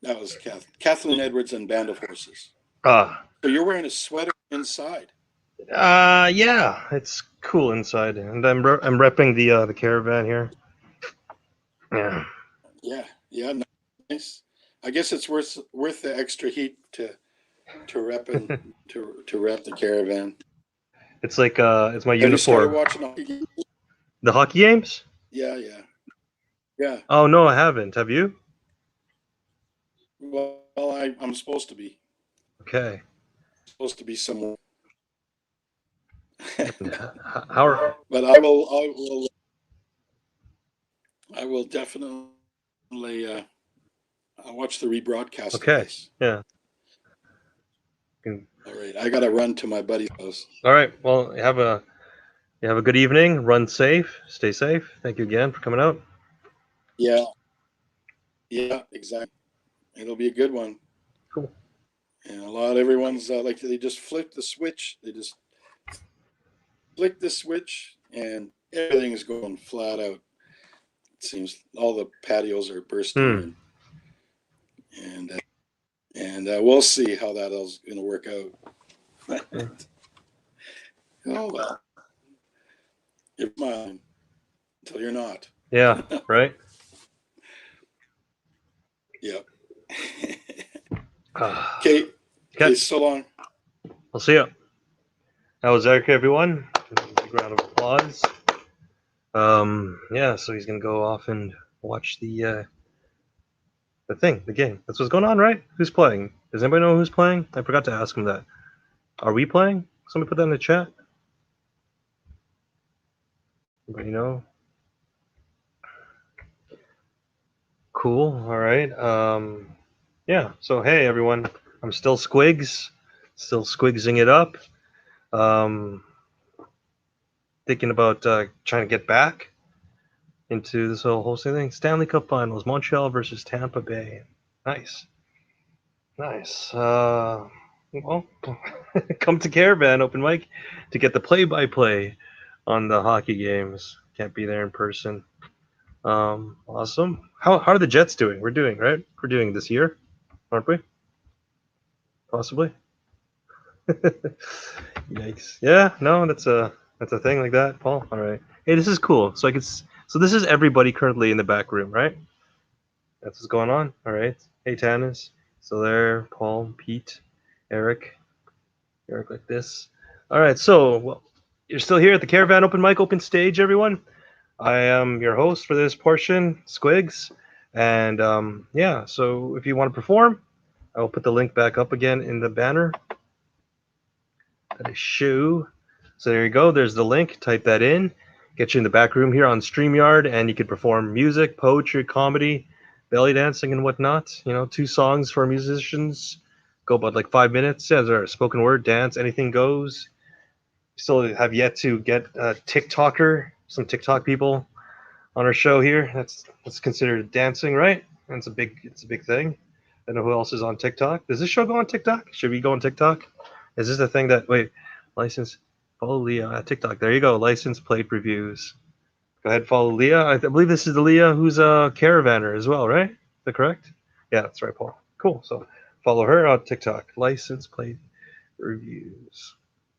That was Kathleen Edwards and Band of Horses. So you're wearing a sweater inside. Yeah, it's cool inside, and I'm repping the CaRaVaN here. Yeah, nice. I guess it's worth the extra heat to rep and to rep the CaRaVaN. It's like it's my uniform. Have you started watching hockey games? The hockey games? Yeah. Oh no, I haven't. Have you? Well, I'm supposed to be. Okay. I'm supposed to be somewhere. How? But I will definitely I'll watch the rebroadcast. Okay. Yeah. All right. I gotta run to my buddy's house. All right. Well, have a good evening. Run safe. Stay safe. Thank you again for coming out. Yeah, exactly. It'll be a good one. Cool. And everyone's like they just flip the switch. They just flick the switch, and everything is going flat out. It seems all the patios are bursting, and we'll see how that is going to work out. Oh well, you're mine until you're not. Yeah. Right. Yep. Okay. So long. I'll see you. That was Eric, everyone. Big round of applause. Yeah, so he's gonna go off and watch the game. That's what's going on, right? Who's playing? Does anybody know who's playing? I forgot to ask him that. Are we playing? Somebody put that in the chat. Anybody know? Cool. All right. Yeah. So hey, everyone. I'm still Squigs. Still squigsing it up. Thinking about trying to get back into this whole hosting thing. Stanley Cup Finals, Montreal versus Tampa Bay. Nice. Well, come to CaRaVaN open mic to get the play-by-play on the hockey games. Can't be there in person. Awesome. How are the Jets doing? We're doing, right? We're doing this year, aren't we? Possibly. Yikes. Yeah, no, that's a thing like that, Paul. All right. Hey, this is cool. So this is everybody currently in the back room, right? That's what's going on. All right. Hey, Tanis. So there, Paul, Pete, Eric like this. All right. So, well, you're still here at the CaRaVaN open mic, open stage, everyone. I am your host for this portion, Squigs. And yeah, so if you want to perform, I will put the link back up again in the banner. That is shoe. So there you go. There's the link. Type that in. Get you in the back room here on StreamYard, and you can perform music, poetry, comedy, belly dancing, and whatnot. 2 songs for musicians. Go about like 5 minutes. Yeah, there's a spoken word, dance, anything goes. Still have yet to get a TikToker, some TikTok people on our show here. That's considered dancing, right? And it's a big thing. I don't know who else is on TikTok. Does this show go on TikTok? Should we go on TikTok? Is this the thing that license? Follow Leah at TikTok. There you go. License plate reviews. Go ahead, follow Leah. I believe this is the Leah who's a CaRaVaner as well, right? Is that correct? Yeah, that's right, Paul. Cool. So follow her on TikTok. License plate reviews.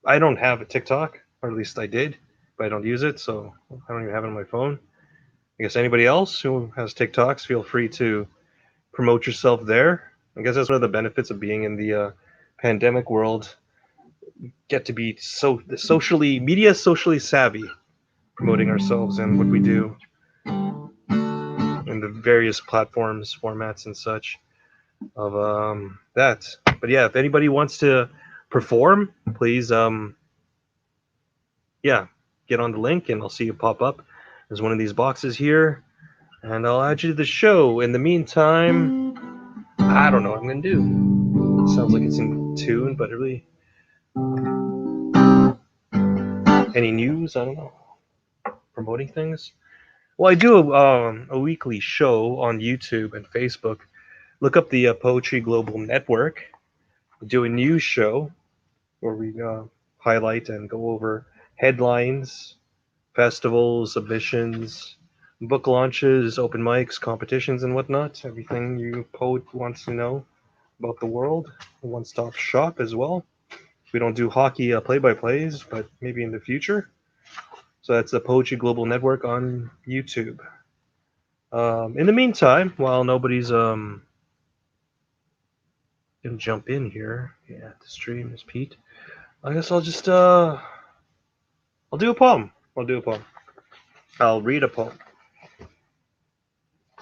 I don't have a TikTok, or at least I did, but I don't use it, so I don't even have it on my phone. I guess anybody else who has TikToks, feel free to promote yourself there. I guess that's one of the benefits of being in the pandemic world. get to be socially savvy, promoting ourselves and what we do in the various platforms, formats, and such of that. But yeah, if anybody wants to perform, please yeah, get on the link and I'll see you pop up. There's one of these boxes here, and I'll add you to the show. In the meantime, I don't know what I'm gonna do. It sounds like it's in tune, but really, any news? I don't know. Promoting things. Well, I do a weekly show on YouTube and Facebook. Look up the Poetry Global Network. We do a news show where we highlight and go over headlines, festivals, submissions, book launches, open mics, competitions, and whatnot. Everything you poet wants to know about the world. A one-stop shop as well. We don't do hockey play-by-plays, but maybe in the future. So that's the Poetry Global Network on YouTube. In the meantime, while nobody's gonna jump in here, yeah, the stream is Pete. I guess I'll just I'll do a poem. I'll do a poem. I'll read a poem.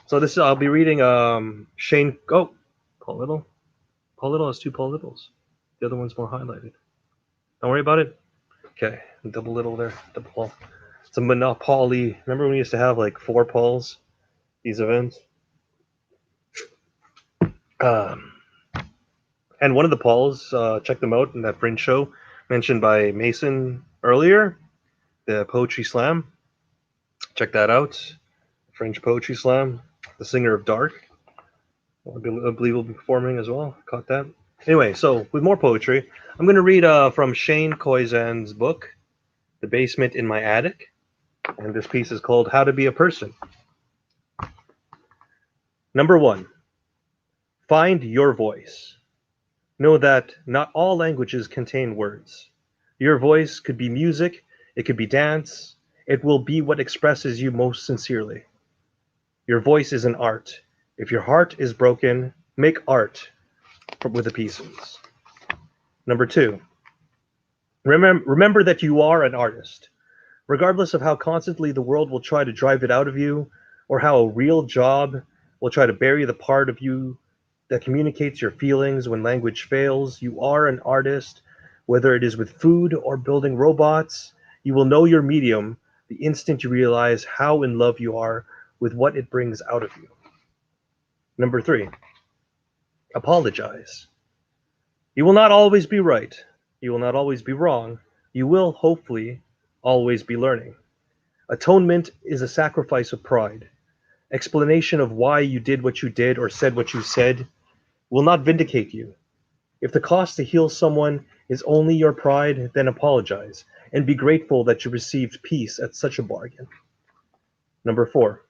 So this I'll be reading Shane. Oh, Paul Little. Paul Little has two Paul Littles. The other one's more highlighted. Don't worry about it. Okay, double Little there. Double Paul. It's a monopoly. Remember when we used to have like 4 Pauls? These events. Um, and one of the Pauls, check them out in that Fringe show mentioned by Mason earlier, the Poetry Slam. Check that out. Fringe Poetry Slam. The Singer of Dark. I believe will be performing as well. Caught that. Anyway, so with more poetry, I'm going to read from Shane Koizan's book, The Basement in My Attic. And this piece is called How to Be a Person. Number 1, find your voice. Know that not all languages contain words. Your voice could be music, it could be dance, it will be what expresses you most sincerely. Your voice is an art. If your heart is broken, make art with the pieces. Number 2, remember that you are an artist. Regardless of how constantly the world will try to drive it out of you, or how a real job will try to bury the part of you that communicates your feelings when language fails, you are an artist. Whether it is with food or building robots, you will know your medium the instant you realize how in love you are with what it brings out of you. Number 3, apologize. You will not always be right. You will not always be wrong. You will, hopefully, always be learning. Atonement is a sacrifice of pride. Explanation of why you did what you did or said what you said will not vindicate you. If the cost to heal someone is only your pride, then apologize and be grateful that you received peace at such a bargain. Number 4,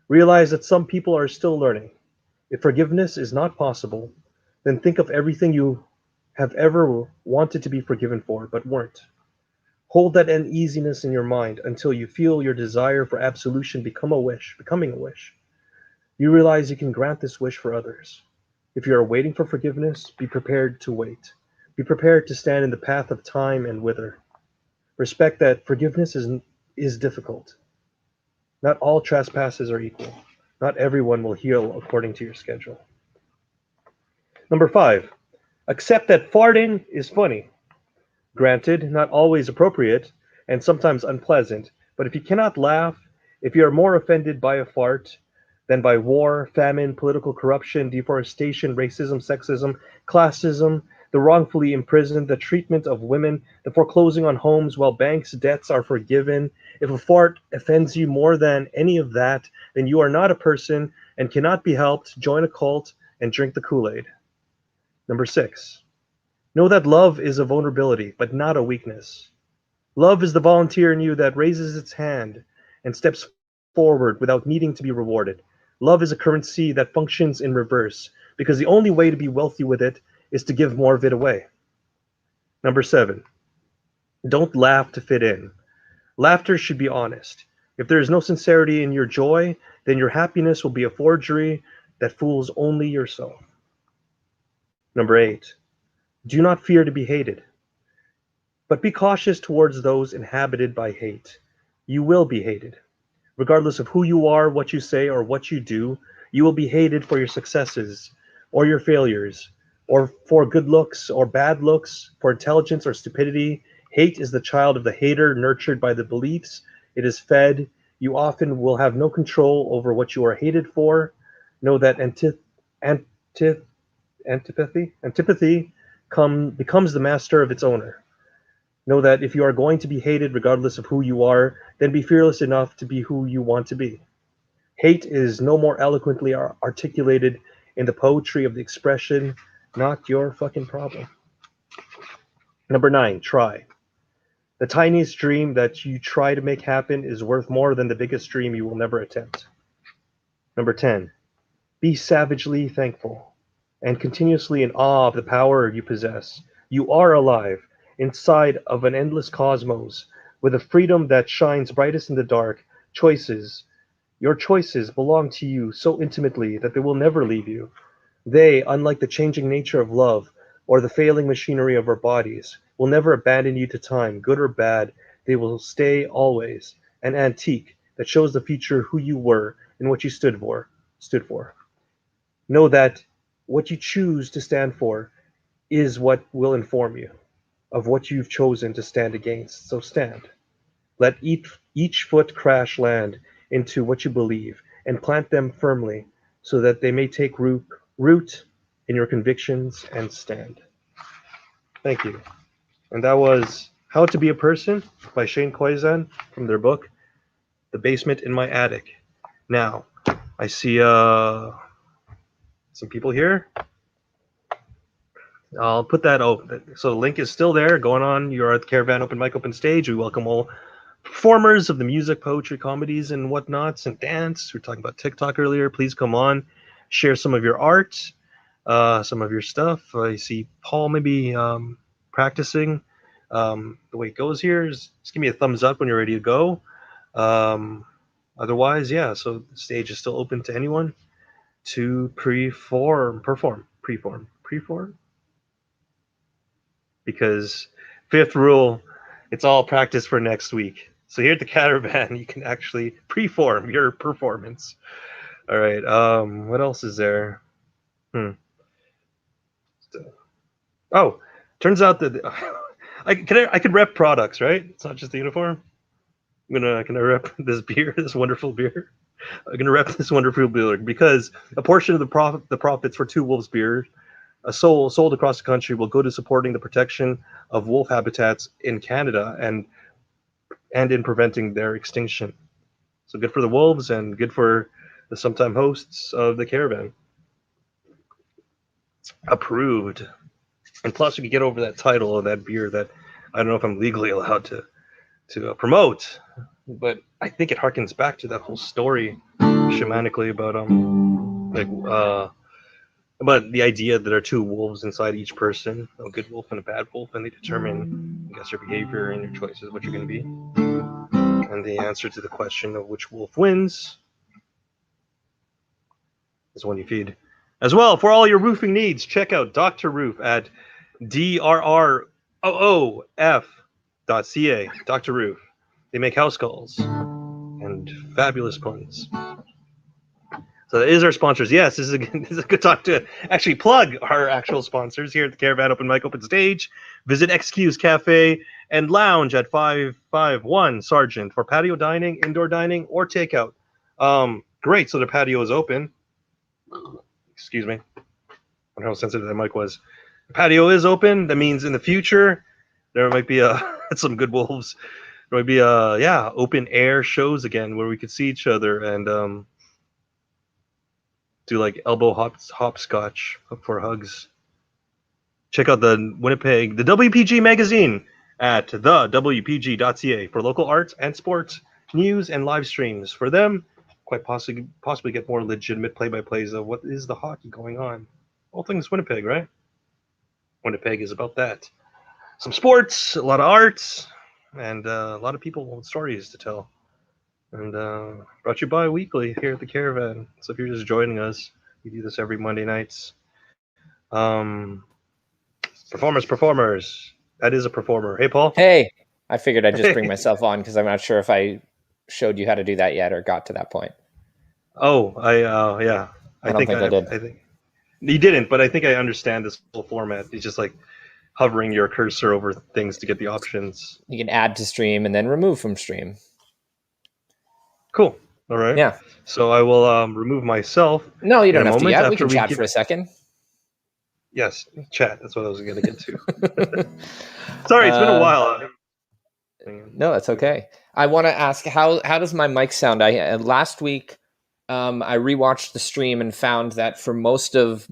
realize that some people are still learning. If forgiveness is not possible, then think of everything you have ever wanted to be forgiven for but weren't. Hold that uneasiness in your mind until you feel your desire for absolution becoming a wish. You realize you can grant this wish for others. If you are waiting for forgiveness, be prepared to wait. Be prepared to stand in the path of time and wither. Respect that forgiveness is difficult. Not all trespasses are equal. Not everyone will heal according to your schedule. Number 5, accept that farting is funny. Granted, not always appropriate, and sometimes unpleasant, but if you cannot laugh, if you are more offended by a fart than by war, famine, political corruption, deforestation, racism, sexism, classism, the wrongfully imprisoned, the treatment of women, the foreclosing on homes while banks' debts are forgiven, if a fart offends you more than any of that, then you are not a person and cannot be helped. Join a cult and drink the Kool-Aid. Number 6, know that love is a vulnerability, but not a weakness. Love is the volunteer in you that raises its hand and steps forward without needing to be rewarded. Love is a currency that functions in reverse, because the only way to be wealthy with it is to give more of it away. Number 7, don't laugh to fit in. Laughter should be honest. If there is no sincerity in your joy, then your happiness will be a forgery that fools only yourself. Number 8, do not fear to be hated. But be cautious towards those inhabited by hate. You will be hated. Regardless of who you are, what you say, or what you do, you will be hated for your successes or your failures, or for good looks or bad looks, for intelligence or stupidity. Hate is the child of the hater, nurtured by the beliefs it is fed. You often will have no control over what you are hated for. Know that anti- antipathy becomes the master of its owner. Know that if you are going to be hated regardless of who you are, then be fearless enough to be who you want to be. Hate is no more eloquently articulated in the poetry of the expression, not your fucking problem. Number 9, try. The tiniest dream that you try to make happen is worth more than the biggest dream you will never attempt. Number 10, be savagely thankful and continuously in awe of the power you possess. You are alive inside of an endless cosmos with a freedom that shines brightest in the dark. Your choices belong to you so intimately that they will never leave you. They, unlike the changing nature of love or the failing machinery of our bodies, will never abandon you to time, good or bad. They will stay always an antique that shows the future who you were and what you stood for. Know that what you choose to stand for is what will inform you of what you've chosen to stand against. So stand. Let each foot crash land into what you believe and plant them firmly so that they may take root in your convictions and stand. Thank you. And that was How to Be a Person by Shane Koizan from their book, The Basement in My Attic. Now, I see some people here. I'll put that. Oh, so the link is still there. Going on. You're at the CaRaVaN Open Mic Open Stage. We welcome all performers of the music, poetry, comedies, and whatnots, and dance. We were talking about TikTok earlier. Please come on, share some of your art, some of your stuff. I see Paul maybe practicing. The way it goes here is just give me a thumbs up when you're ready to go. Otherwise, yeah. So the stage is still open to anyone to preform, because fifth rule, it's all practice for next week. So here at the CaRaVaN, you can actually preform your performance. All right. What else is there? Oh, turns out that I could rep products, right? It's not just the uniform. Can I rep this beer, this wonderful beer? I'm gonna rep this wonderful beer because a portion of the profits for Two Wolves beer, sold across the country, will go to supporting the protection of wolf habitats in Canada and in preventing their extinction. So good for the wolves and good for the sometime hosts of the CaRaVaN. Approved. And plus, we could get over that title of that beer that I don't know if I'm legally allowed to promote, but I think it harkens back to that whole story shamanically about the idea that there are two wolves inside each person, a good wolf and a bad wolf, and they determine, I guess, your behavior and your choices, what you're going to be. And the answer to the question of which wolf wins is one you feed. As well, for all your roofing needs, check out Dr. Roof at drroof.ca. Dr. Roof. They make house calls and fabulous puns. So that is our sponsors. Yes, this is a good time to actually plug our actual sponsors here at the CaRaVaN Open Mic Open Stage. Visit XQ's Cafe and Lounge at 551 Sargent for patio dining, indoor dining, or takeout. Great, so the patio is open. Excuse me. I wonder how sensitive that mic was. The patio is open. That means in the future there might be some good wolves. There might be open air shows again where we could see each other and do like elbow hopscotch for hugs. Check out the WPG magazine at thewpg.ca for local arts and sports news and live streams. For them, quite possibly get more legitimate play-by-plays of what is the hockey going on. All things Winnipeg, right? Winnipeg is about that. Some sports, a lot of arts, and a lot of people with stories to tell. And brought to you bi-weekly here at the CaRaVaN. So if you're just joining us, we do this every Monday nights. Performers. That is a performer. Hey, Paul. Hey, I figured I'd just bring Hey. myself on because I'm not sure if I showed you how to do that yet or got to that point. Oh, yeah. I don't think I did. I think you didn't, but I think I understand this whole format. It's just like hovering your cursor over things to get the options. You can add to stream and then remove from stream. Cool. All right. Yeah. So I will remove myself. No, you in don't a have to moment yet. We after can chat give- for a second. Yes, chat. That's what I was going to get to. Sorry, it's been a while. No, that's okay. I want to ask how does my mic sound? I last week I rewatched the stream and found that for most of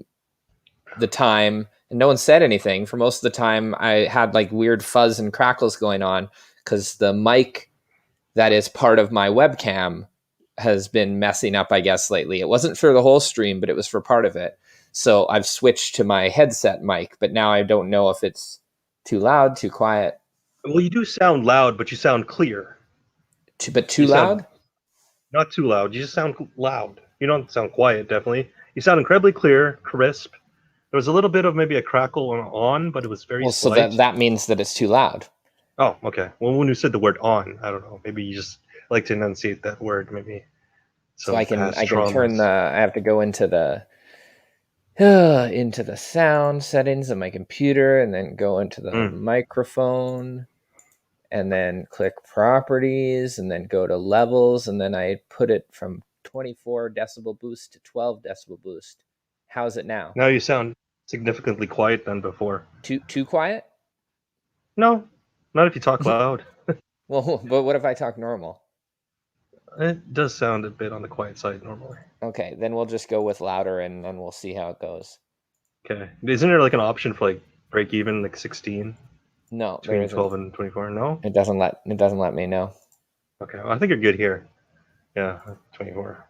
the time, and no one said anything. For most of the time, I had like weird fuzz and crackles going on because the mic that is part of my webcam has been messing up, I guess, lately. It wasn't for the whole stream, but it was for part of it. So I've switched to my headset mic, but now I don't know if it's too loud, too quiet. Well, you do sound loud, but you sound clear. But too You sound- loud? Not too loud. You just sound loud. You don't sound quiet, definitely. You sound incredibly clear, crisp. There was a little bit of maybe a crackle on, but it was very Well, so slight. that means that it's too loud. Oh, okay. Well, when you said the word on, I don't know. Maybe you just like to enunciate that word. Maybe. So I can past turn traumas. the. I have to go into the sound settings of my computer, and then go into the microphone, and then click properties, and then go to levels, and then I put it from 24 decibel boost to 12 decibel boost. How's it now? Now you sound significantly quiet than before. Too quiet? No, not if you talk loud. Well, but what if I talk normal? It does sound a bit on the quiet side normally. Okay, then we'll just go with louder, and then we'll see how it goes. Okay. Isn't there like an option for like break even, like 16? No, there Between isn't. 12 and 24? No? It doesn't let me know. Okay. Well, I think you're good here. Yeah, 24.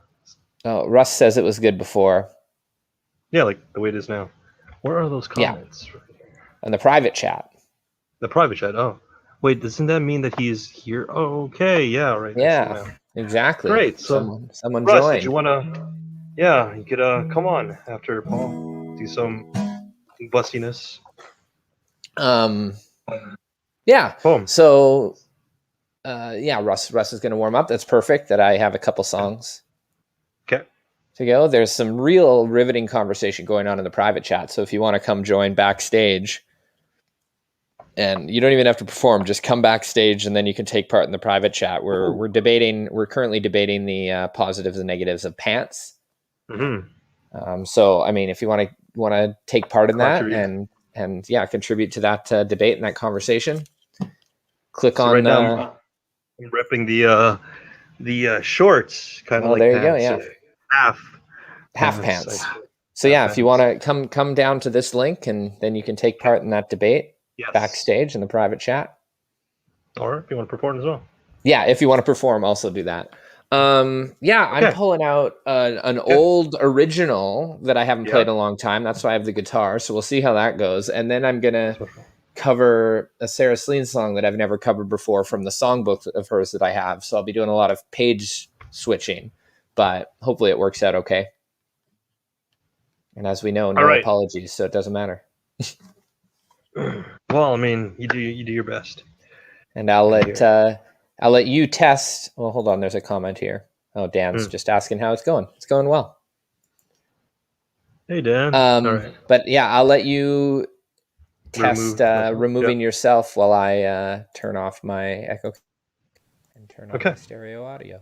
Oh, Russ says it was good before. Yeah, like the way it is now. Where are those Yeah. comments? In the private chat. The private chat. Oh. Wait, doesn't that mean that he's here? Oh, okay. Yeah, right. I see Yeah, now. exactly. Great. So, someone Russ, joined. did you want to... Yeah, you could come on after Paul. Do some bustiness. Yeah. Boom. So, yeah, Russ is going to warm up. That's perfect. That I have a couple songs Okay. to go. There's some real riveting conversation going on in the private chat. So if you want to come join backstage, and you don't even have to perform, just come backstage, and then you can take part in the private chat. We're currently debating the positives and negatives of pants. Mm-hmm. So I mean, if you want to take part in that Contribute. and yeah, contribute to that debate and that conversation, click So on. right now I'm repping the shorts, kind of Oh, like there you go, pants, yeah. half Pants. I- So half yeah, if you want pants. to come down to this link, and then you can take part in that debate Yes. backstage in the private chat. Or if you want to perform as well. Yeah, if you want to perform, also do that. Yeah, I'm Okay. pulling out an old original that I haven't Yeah. played in a long time. That's why I have the guitar. So we'll see how that goes. And then I'm gonna cover a Sarah Slean song that I've never covered before from the songbook of hers that I have. So I'll be doing a lot of page switching, but hopefully it works out okay. And as we know, no right. apologies, so it doesn't matter. Well, I mean, you do your best. And I'll let you test. Well, hold on. There's a comment here. Oh, Dan's just asking how it's going. It's going well. Hey, Dan. All right. But yeah, I'll let you test removing yourself while I turn off my echo and turn on my stereo audio.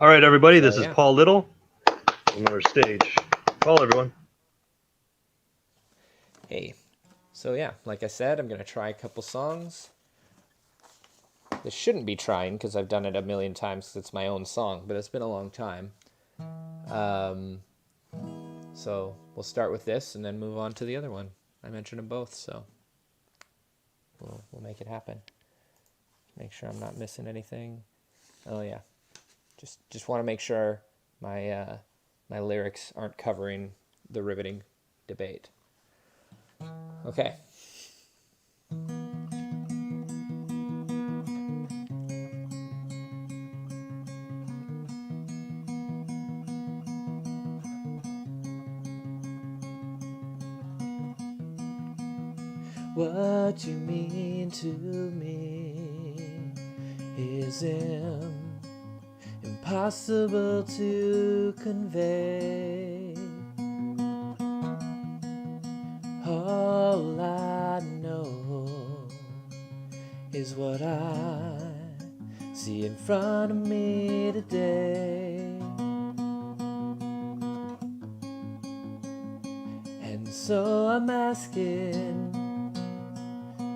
All right, everybody. This is Paul Little on our stage. Paul, everyone. Hey. So yeah, like I said, I'm gonna try a couple songs. This shouldn't be trying because I've done it a million times because it's my own song, but it's been a long time. So we'll start with this and then move on to the other one. I mentioned them both, so we'll make it happen. Make sure I'm not missing anything. Oh yeah, just want to make sure my my lyrics aren't covering the riveting debate. Okay. what you mean to me is impossible to convey. All I know is what I see in front of me today. And so I'm asking,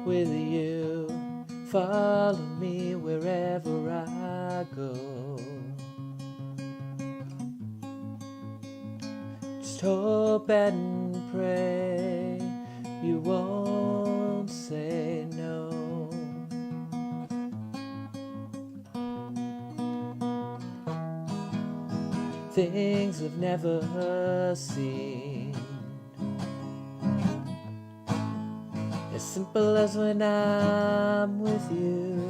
will you follow me wherever I go? Just hope and pray you won't say no. Things I've never seen, as simple as when I'm with you.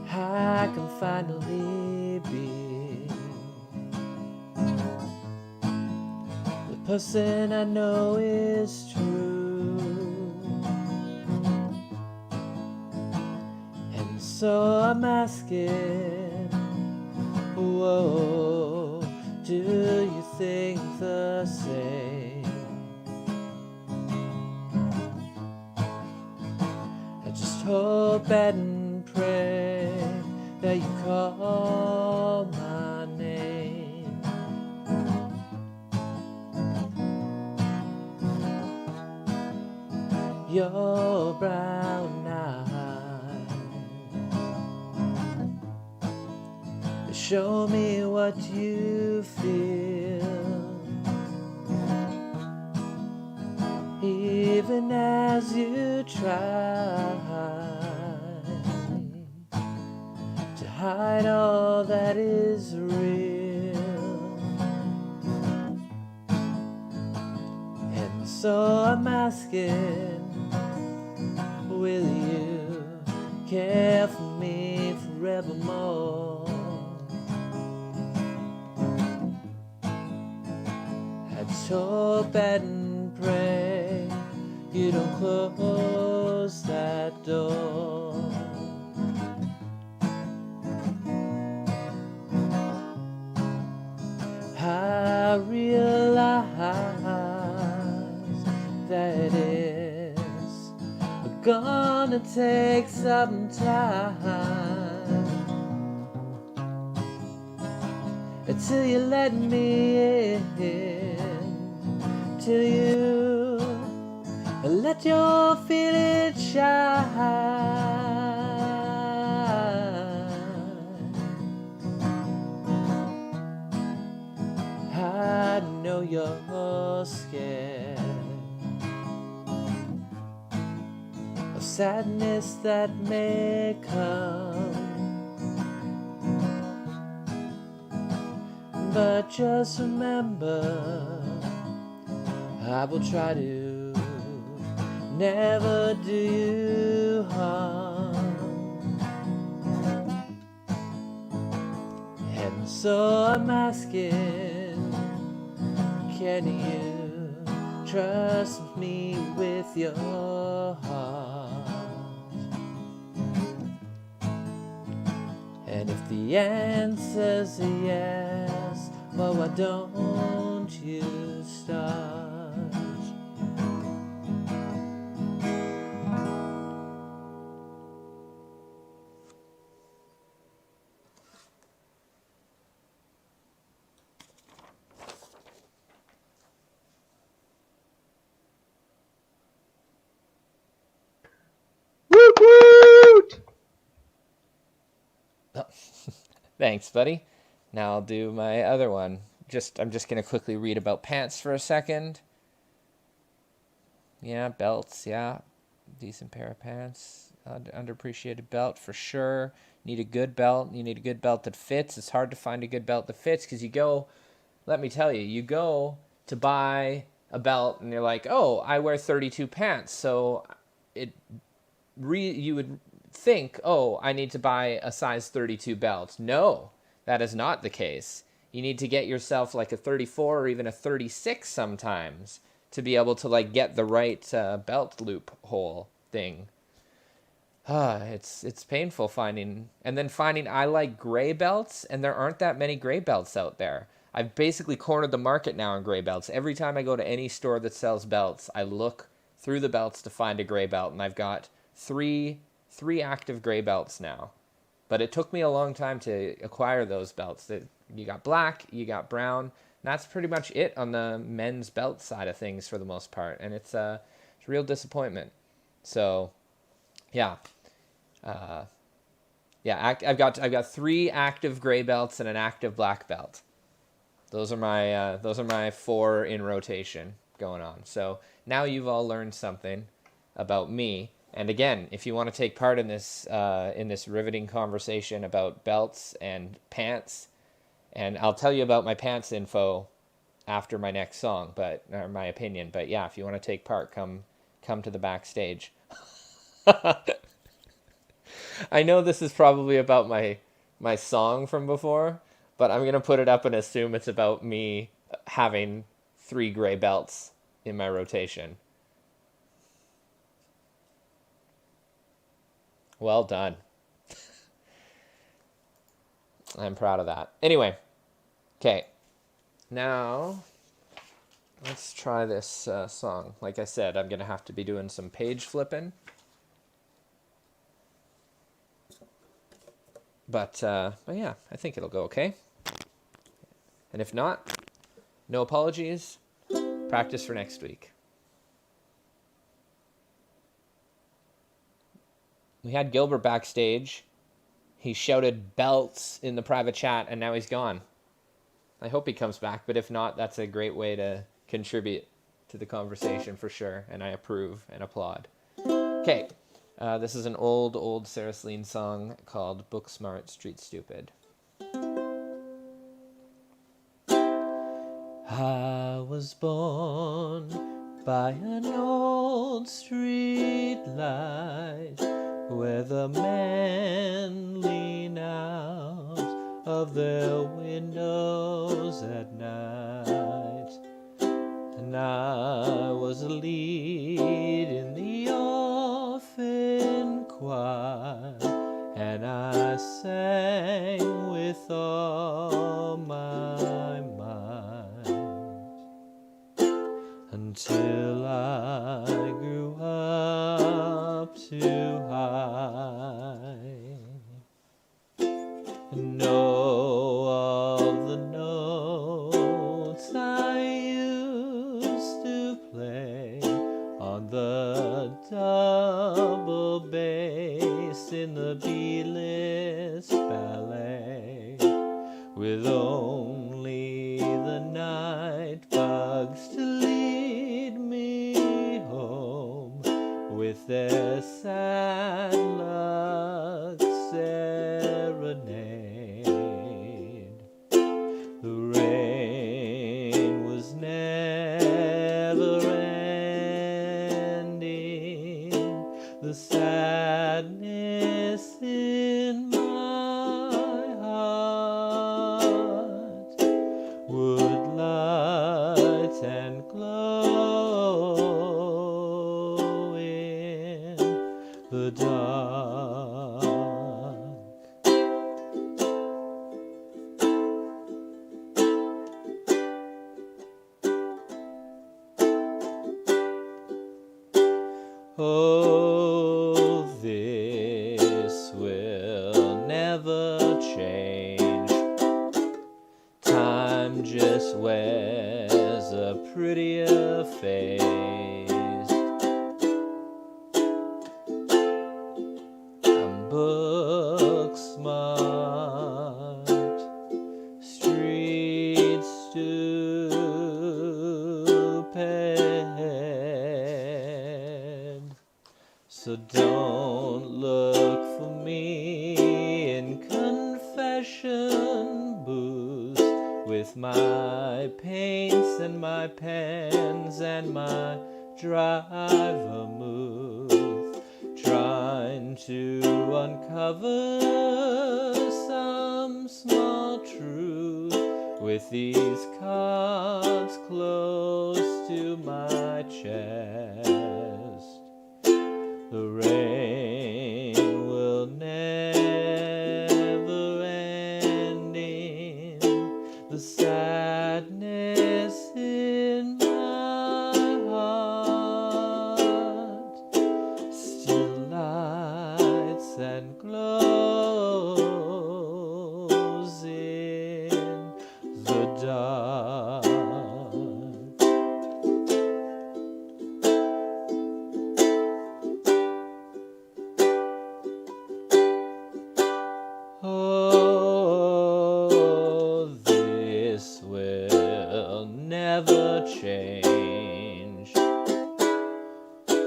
I can finally be the person I know is true. And so I'm asking, whoa, do you think the same? I just hope and pray that you call my name. Your brown eyes show me what you feel, even as you try to hide all that is real. And so I'm asking, will you care for me forevermore? I just hope and pray you don't close that door. I realize that it's gonna take some time until you let me in, till you let your feelings shine. I know you're scared of sadness that may come, but just remember, I will try to never do you harm. And so I'm asking, can you trust me with your heart? And if the answer's a yes, well, why don't you start? Woot woot! Thanks, buddy. Now I'll do my other one. I'm just gonna quickly read about pants for a second. Yeah, belts. Yeah, decent pair of pants. Underappreciated belt for sure. Need a good belt. You need a good belt that fits. It's hard to find a good belt that fits because you go. Let me tell you, you go to buy a belt and you're like, oh, I wear 32 pants, so you would think, oh, I need to buy a size 32 belt. No, that is not the case. You need to get yourself like a 34 or even a 36 sometimes to be able to like get the right belt loop hole thing. It's painful finding, and then finding I like gray belts, and there aren't that many gray belts out there. I've basically cornered the market now in gray belts. Every time I go to any store that sells belts, I look through the belts to find a gray belt, and I've got three active gray belts now. But it took me a long time to acquire those belts. You got black, you got brown. And that's pretty much it on the men's belt side of things for the most part, and it's a real disappointment. So, yeah, I've got 3 active gray belts and an active black belt. Those are my 4 in rotation going on. So now you've all learned something about me. And again, if you want to take part in this riveting conversation about belts and pants, and I'll tell you about my pants info after my next song, or my opinion. But yeah, if you want to take part, come to the backstage. I know this is probably about my song from before, but I'm gonna put it up and assume it's about me having 3 gray belts in my rotation. Well done. I'm proud of that. Anyway, okay. Now, let's try this song. Like I said, I'm going to have to be doing some page flipping. But yeah, I think it'll go okay. And if not, no apologies. Practice for next week. We had Gilbert backstage. He shouted belts in the private chat, and now he's gone. I hope he comes back, but if not, that's a great way to contribute to the conversation for sure, and I approve and applaud. Okay, this is an old Sarah Celine song called Book Smart, Street Stupid. I was born by an old street light where the men lean out of their windows at night, and I was a lead in the orphan choir, and I sang with all my mind until I grew up too high and know of the notes I used to play on the double bass in the B-list ballet, with only the night bugs to lead me home with their sad luck serenade. The rain was never ending, the sadness in my heart would light and glow in the dark. Oh, this will never change. Time just wears a prettier face. I'm book smart, street stupid. So don't look for me in confession booths with my paints and my pens and my driver muth, trying to uncover some small truth with these cards close to my chest. The rain will never ending. The sadness in my heart still lights and glows in the dark. Oh, this will never change.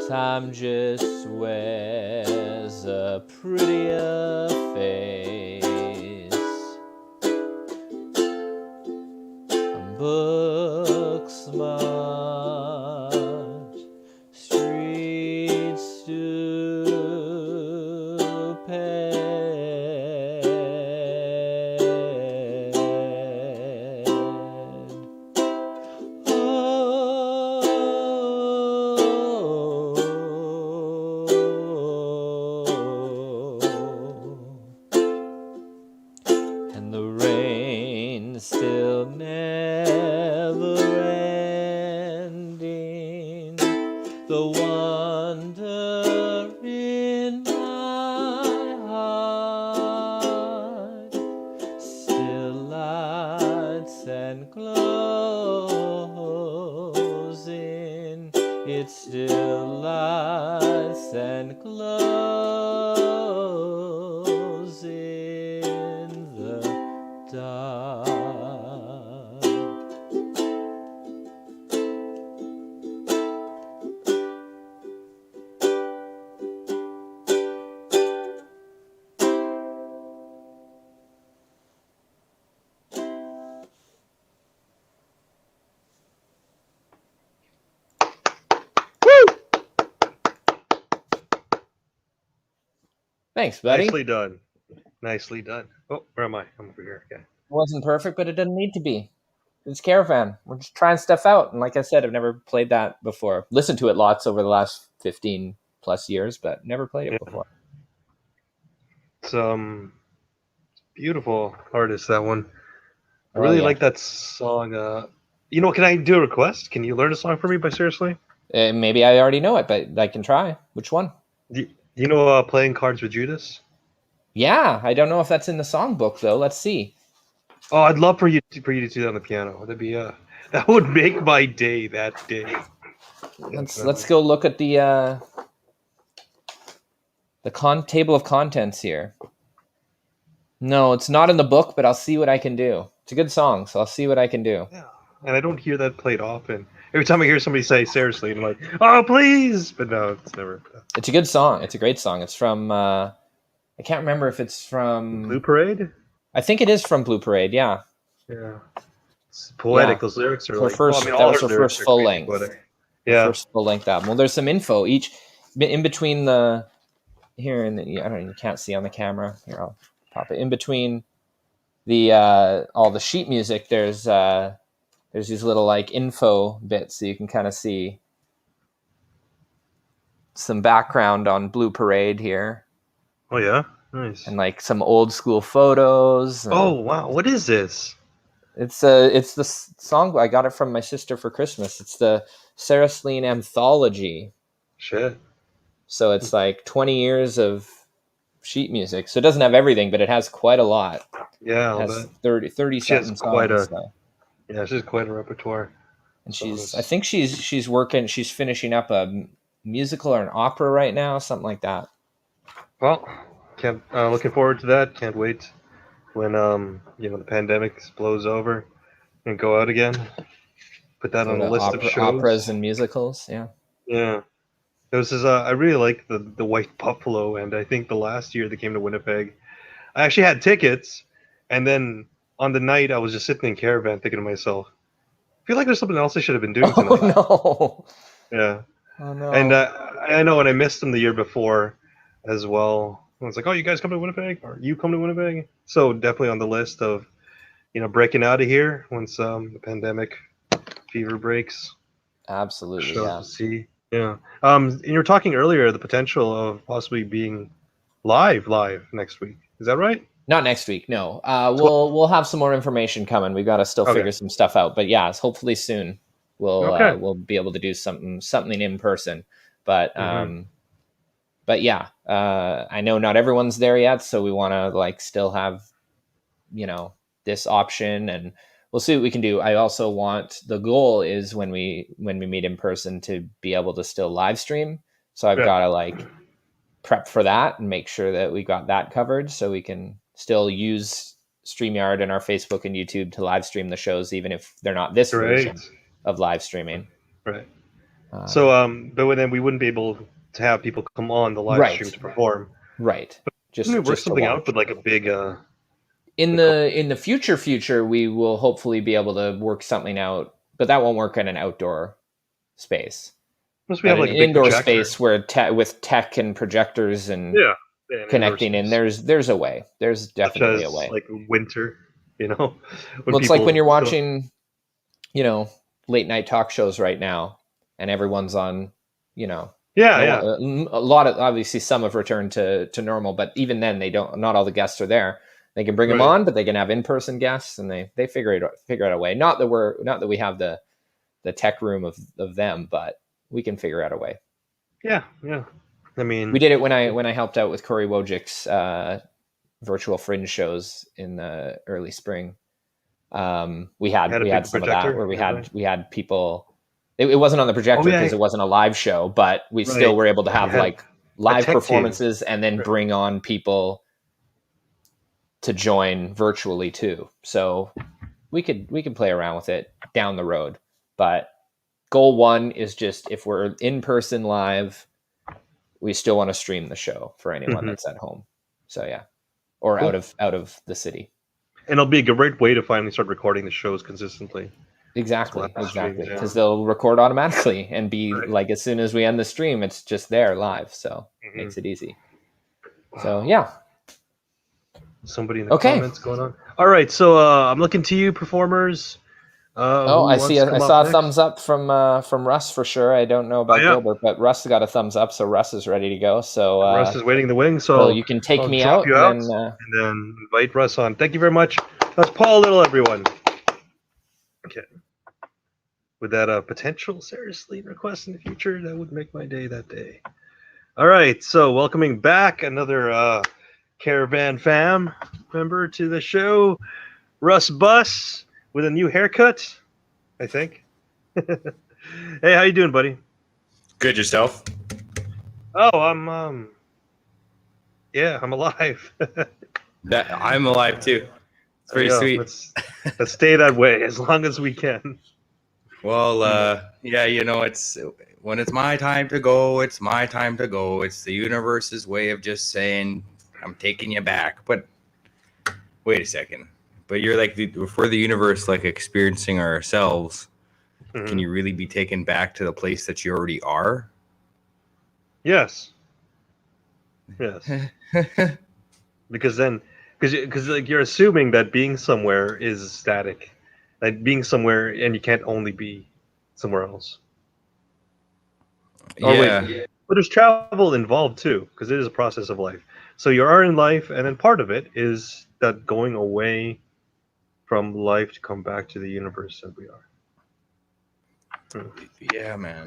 Time just wears a prettier face. I'm book smart, street stupid. And the rain still never ending. The wonder in my heart still lights and glows in. It still lights and glows in the dark. Thanks, buddy. Nicely done. Nicely done. Oh, where am I? I'm over here. Okay. It wasn't perfect, but it doesn't need to be. It's CaRaVaN. We're just trying stuff out. And like I said, I've never played that before. Listened to it lots over the last 15 plus years, but never played it Yeah. before. It's beautiful artist, that one. I Oh, really yeah. like that song. You know, can I do a request? Can you learn a song for me by Seriously? Maybe I already know it, but I can try. Which one? Do you know Playing Cards with Judas? Yeah, I don't know if that's in the songbook though. Let's see. Oh, I'd love for you to do that on the piano. That'd be that would make my day that day. Let's go look at the table of contents here. No, it's not in the book, but I'll see what I can do. It's a good song, so I'll see what I can do. Yeah, and I don't hear that played often. Every time I hear somebody say Seriously, I'm like, oh, please! But no, it's never. It's a good song. It's a great song. It's from, I can't remember if it's from... Blue Parade? I think it is from Blue Parade, yeah. Yeah. It's poetic. Yeah. Those lyrics are Her like... first, all that was her her lyrics first are full crazy length. poetic. Yeah. First full length album. Well, there's some info in between the... Here, I don't know, you can't see on the camera. Here, I'll pop it. In between the all the sheet music, there's these little like info bits, so you can kind of see some background on Blue Parade here. Oh, yeah? Nice. And like some old school photos. Oh, wow. What is this? It's the song, I got it from my sister for Christmas. It's the Sarah Slean Anthology. Shit. So it's like 20 years of sheet music. So it doesn't have everything, but it has quite a lot. Yeah, It has I'll bet. 30 She has something quite songs. a... So. Yeah, she's quite a repertoire. And So I think she's finishing up a musical or an opera right now, something like that. Well, looking forward to that. Can't wait when the pandemic blows over and go out again. Put that on the list of shows. Operas and musicals, yeah. Yeah. I really like the White Buffalo, and I think the last year they came to Winnipeg, I actually had tickets, and then on the night I was just sitting in CaRaVaN thinking to myself, I feel like there's something else I should have been doing tonight. Oh no. Yeah. Oh no. And I know, and I missed them the year before as well. I was like, oh, you guys come to Winnipeg? Or you come to Winnipeg? So definitely on the list of, breaking out of here once the pandemic fever breaks. Absolutely, shows yeah. to see. Yeah. And you were talking earlier the potential of possibly being live next week. Is that right? Not next week, no. 12. We'll have some more information coming. We've got to still Okay. figure some stuff out, but yeah, hopefully soon Okay. we'll be able to do something in person. But Mm-hmm. yeah, I know not everyone's there yet, so we want to like still have this option, and we'll see what we can do. I also want, the goal is when we meet in person to be able to still live stream. So I've Yeah. got to like prep for that and make sure that we got that covered so we can still use StreamYard and our Facebook and YouTube to live stream the shows, even if they're not this Great. version of live streaming. Right. So, Um, but then we wouldn't be able to have people come on the live stream right, to perform. right. Couldn't we work Just to something out watch. with like a big In like, the future, we will hopefully be able to work something out, but that won't work in an outdoor space. unless we But have an like a big indoor projector? space where with tech and projectors and Yeah. An indoor connecting in, space, there's a way. There's such definitely a as way. like winter, you know, when Well, it's like when people you're still. watching, late night talk shows right now, and everyone's on, Yeah, no, yeah. a lot of, obviously some have returned to normal, but even then not all the guests are there. They can bring them Right. on, but they can have in-person guests, and they figure out a way. Not that we have the tech room of them, but we can figure out a way. Yeah, yeah. I mean, We did it when I helped out with Corey Wojcik's virtual fringe shows in the early spring. We had a big some of that projector. where Right? we had people. It wasn't on the projector Oh yeah, because it wasn't a live show, but we still right. were able to You have had like a live tech team. performances and then Right. bring on people to join virtually too. So we could play around with it down the road. But goal one is just, if we're in person live, we still want to stream the show for anyone Mhm. that's at home. So yeah, or Cool. out of the city. And it'll be a great way to finally start recording the shows consistently. Exactly, Live streams, yeah. because they'll record automatically and be Right. like, as soon as we end the stream, it's just there live. So Mhm. makes it easy. So yeah. Somebody in the Okay. comments going on. All right, so I'm looking to you, performers. Oh, Who I wants see. to I come saw up a next? thumbs up from Russ for sure. I don't know about yeah. Gilbert, but Russ got a thumbs up, so Russ is ready to go. So Russ is waiting in the wing, so so you can take I'll me drop out, you and out then and then invite Russ on. Thank you very much. That's Paul Little, everyone. Okay. With that potential seriously request in the future, that would make my day that day. All right, so welcoming back another CaRaVaN fam member to the show, Russ Buss, with a new haircut, I think. Hey, how you doing, buddy? Good, yourself? Oh, I'm I'm alive. I'm alive too. It's pretty sweet. Let's stay that way as long as we can. Well, yeah, it's when it's my time to go, it's my time to go. It's the universe's way of just saying, I'm taking you back. But wait a second. But you're like, if we're the universe, like experiencing ourselves, can you really be taken back to the place that you already are? Yes. Because like you're assuming that being somewhere is static, like being somewhere and you can't only be somewhere else. Yeah. But there's travel involved too, because it is a process of life. So you are in life, and then part of it is that going away from life to come back to the universe that we are. Yeah, man.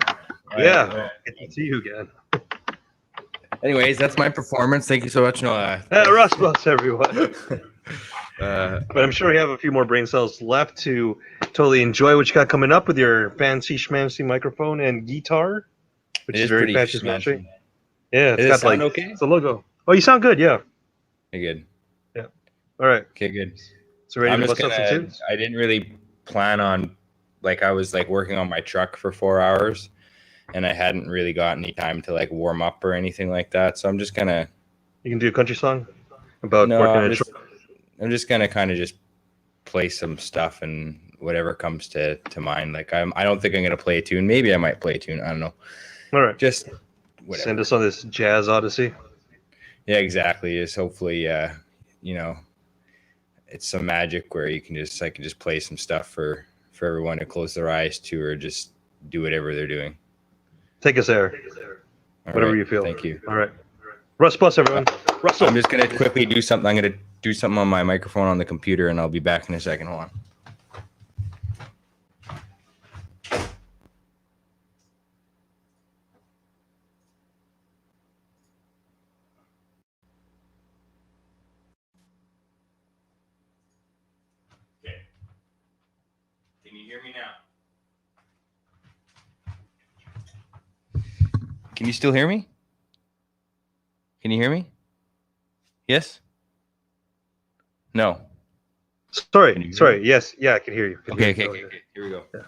Yeah, good to see you again. Anyways, that's my performance. Thank you so much, Noah. Russ Buss, everyone. But I'm sure you have a few more brain cells left to totally enjoy what you got coming up with your fancy schmancy microphone and guitar, which is very fancy schmancy. Yeah, it's got like okay? It's a logo. Oh, you sound good. Yeah. Okay, good. Yeah. All right. Okay, good. So ready I'm to just bust out some tunes? I didn't really plan on, like, I was like working on my truck for 4 hours, and I hadn't really got any time to like warm up or anything like that. So I'm just gonna. You can do a country song about working on a truck. I'm just gonna kind of just play some stuff and whatever comes to mind. Like I don't think I'm gonna play a tune. Maybe I might play a tune. I don't know. All right. Just whatever. Send us on this jazz odyssey. Yeah, exactly. Just hopefully, it's some magic where I can just play some stuff for everyone to close their eyes to, or just do whatever they're doing. Take us there. All Whatever right, you feel. Thank you. All right. Russ Plus, everyone. Russell. I'm just gonna quickly do something. I'm gonna do something on my microphone on the computer, and I'll be back in a second. Hold on. Okay. Can you hear me now? Can you still hear me? Can you hear me? Yes? No. Sorry. Yes. Yeah, I can hear you. Okay. Here we go. Yeah.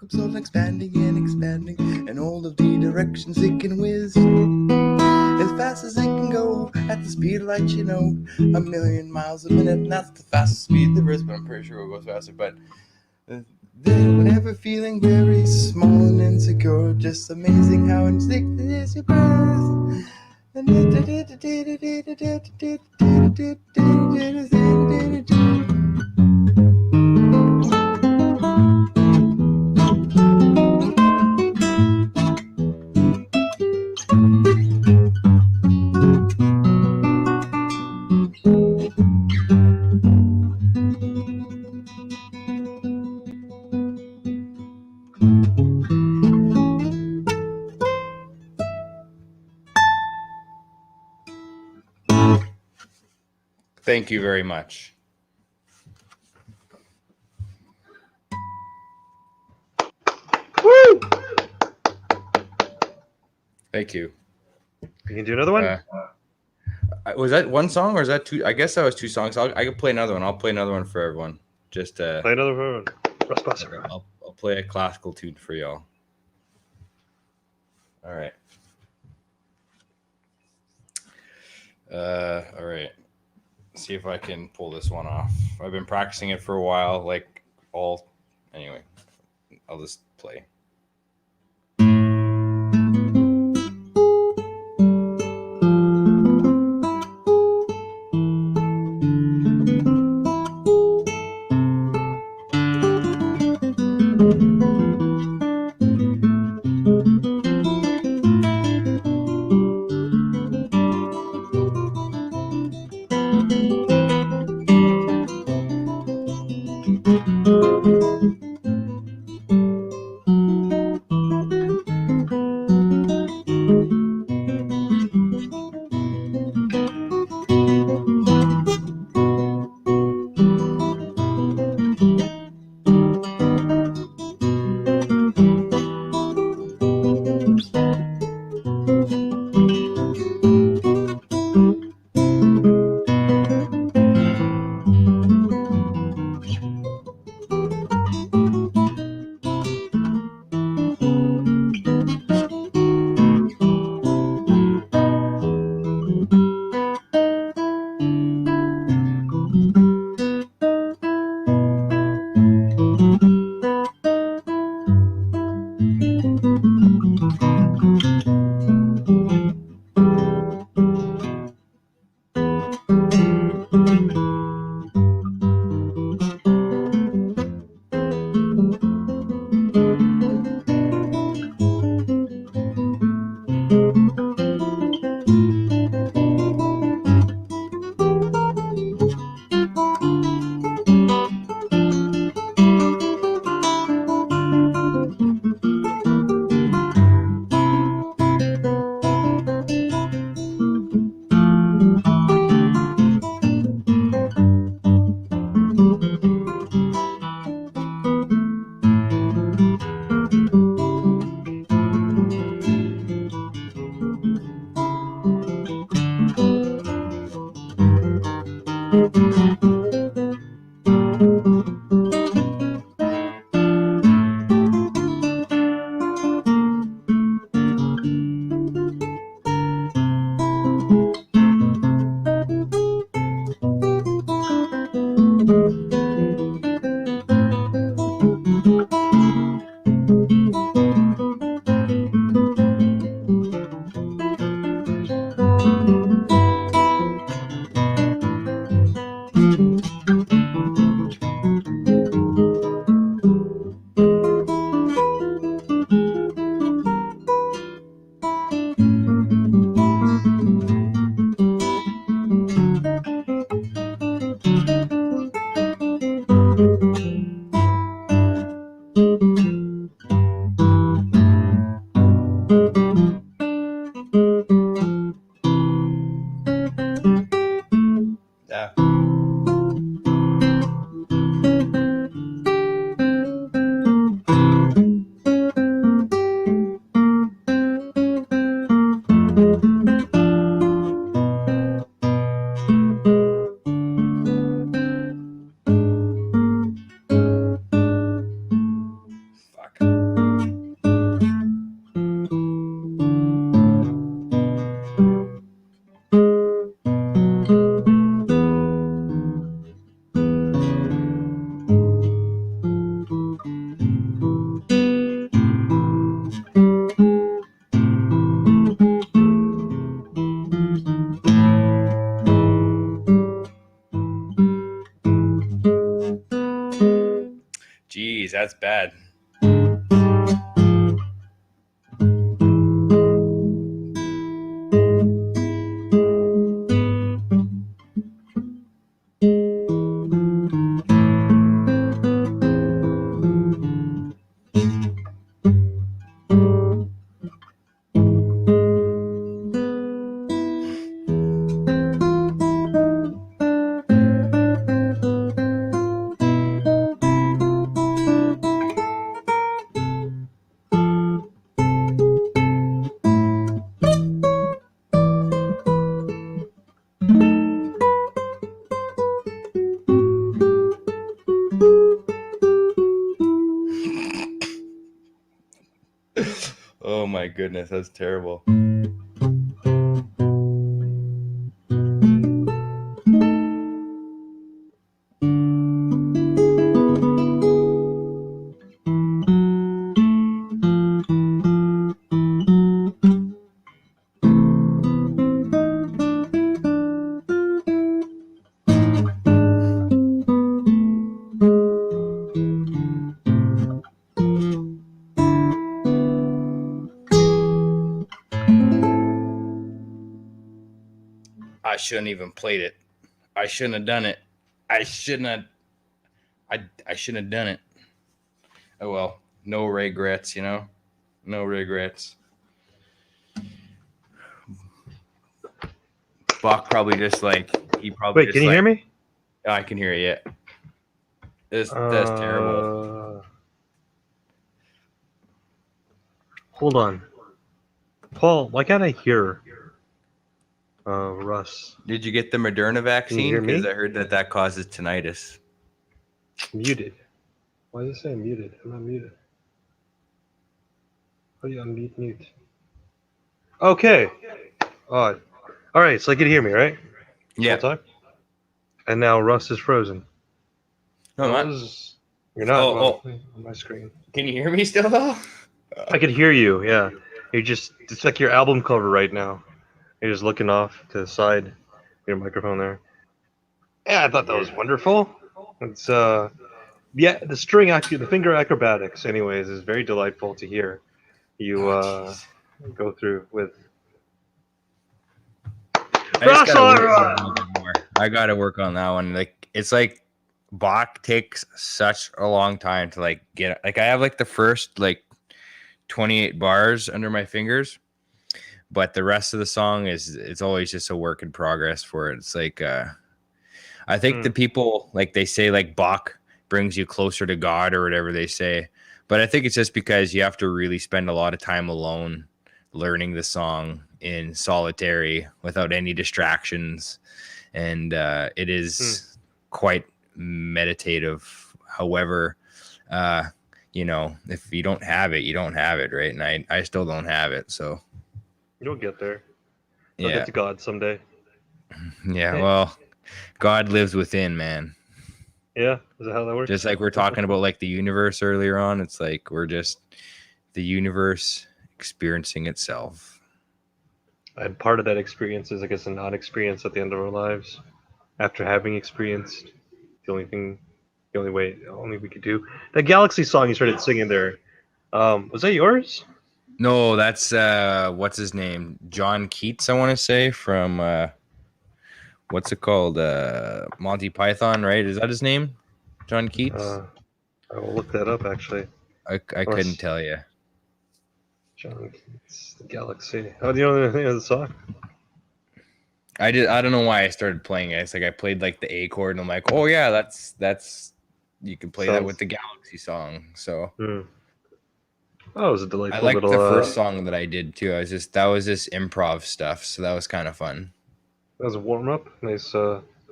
keeps on expanding and expanding, and all of the directions it can whiz as fast as it can go at the speed of light, you know, 1,000,000 miles a minute. And that's the fastest speed there is, but I'm pretty sure it goes faster. But whenever feeling very small and insecure, just amazing how instinct it is your birth. Thank you very much. Woo! Thank you. You can do another one. Was that one song or is that two? I guess that was two songs. I can play another one. I'll play another one for everyone. Just Play another one. I'll play a classical tune for y'all. All right. All right. See if I can pull this one off. I've been practicing it for a while. Anyway, I'll just play. Jeez, that's bad. Oh my goodness, that's terrible. I shouldn't even played it. I shouldn't have done it. I shouldn't have. I shouldn't have done it. Oh well, no regrets, you know. No regrets. Bach probably just like he probably. Wait, just can you like, hear me? Oh, I can hear you. That's terrible. Hold on, Paul. Why can't I hear Russ? Did you get the Moderna Can you vaccine? hear Because me? I heard that causes tinnitus. Muted. Why does it say I'm muted? I'm not muted. How do you unmute mute? Okay. Odd. All right, so I can hear me, right? Yeah. Whole time? And now Russ is frozen. No, I'm not. You're not Oh. on my screen. Can you hear me still though? I can hear you, yeah. It's like your album cover right now. You're just looking off to the side, your microphone there. Yeah, I thought that was wonderful. It's yeah, the finger acrobatics, anyways, is very delightful to hear. You go through with. I just gotta work on it a little bit more. I gotta work on that one. Like it's like Bach takes such a long time to like get. Like I have like the first like 28 bars under my fingers, but the rest of the song it's always just a work in progress for it. It's like I think the people like they say like Bach brings you closer to God or whatever they say, but I think it's just because you have to really spend a lot of time alone learning the song in solitary without any distractions, and it is quite meditative. However, you know, if you don't have it, you don't have it, right? And I still don't have it, so You'll get there. You'll yeah, get to God someday. yeah. Hey. Well, God lives within, man. Yeah, is that how that works? Just like we're talking about like the universe earlier on, it's like we're just the universe experiencing itself. And part of that experience is, I guess, a non-experience at the end of our lives. After having experienced, the only way we could do. That Galaxy song you started singing there, was that yours? No, that's what's his name? John Keats, I want to say, from what's it called? Monty Python, right? Is that his name? John Keats? I will look that up, actually. I couldn't tell you. John Keats, The Galaxy. Oh, do you know the name of the song? I don't know why I started playing it. It's like I played like the A chord, and I'm like, oh yeah, that's you can play that with the Galaxy song. So Oh, it was a delightful I liked little. the first song that I did too. That was just improv stuff, so that was kind of fun. That was a warm up. Nice.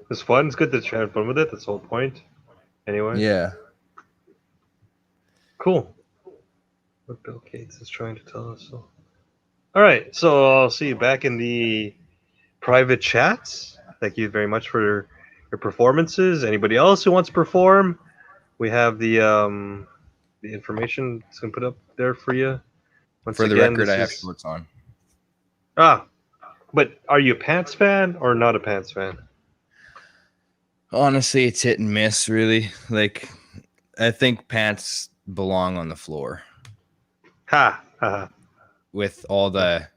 It's fun. It's good to try and have fun with it. That's the whole point. Anyway. Yeah. Cool. What Bill Gates is trying to tell us. So. All right. So I'll see you back in the private chats. Thank you very much for your performances. Anybody else who wants to perform, we have the information it's gonna put up there for you. Once For the again, record, I have shorts on. But are you a Pants fan or not a Pants fan? Honestly, it's hit and miss, really. Like, I think pants belong on the floor Ha! Ha! with all the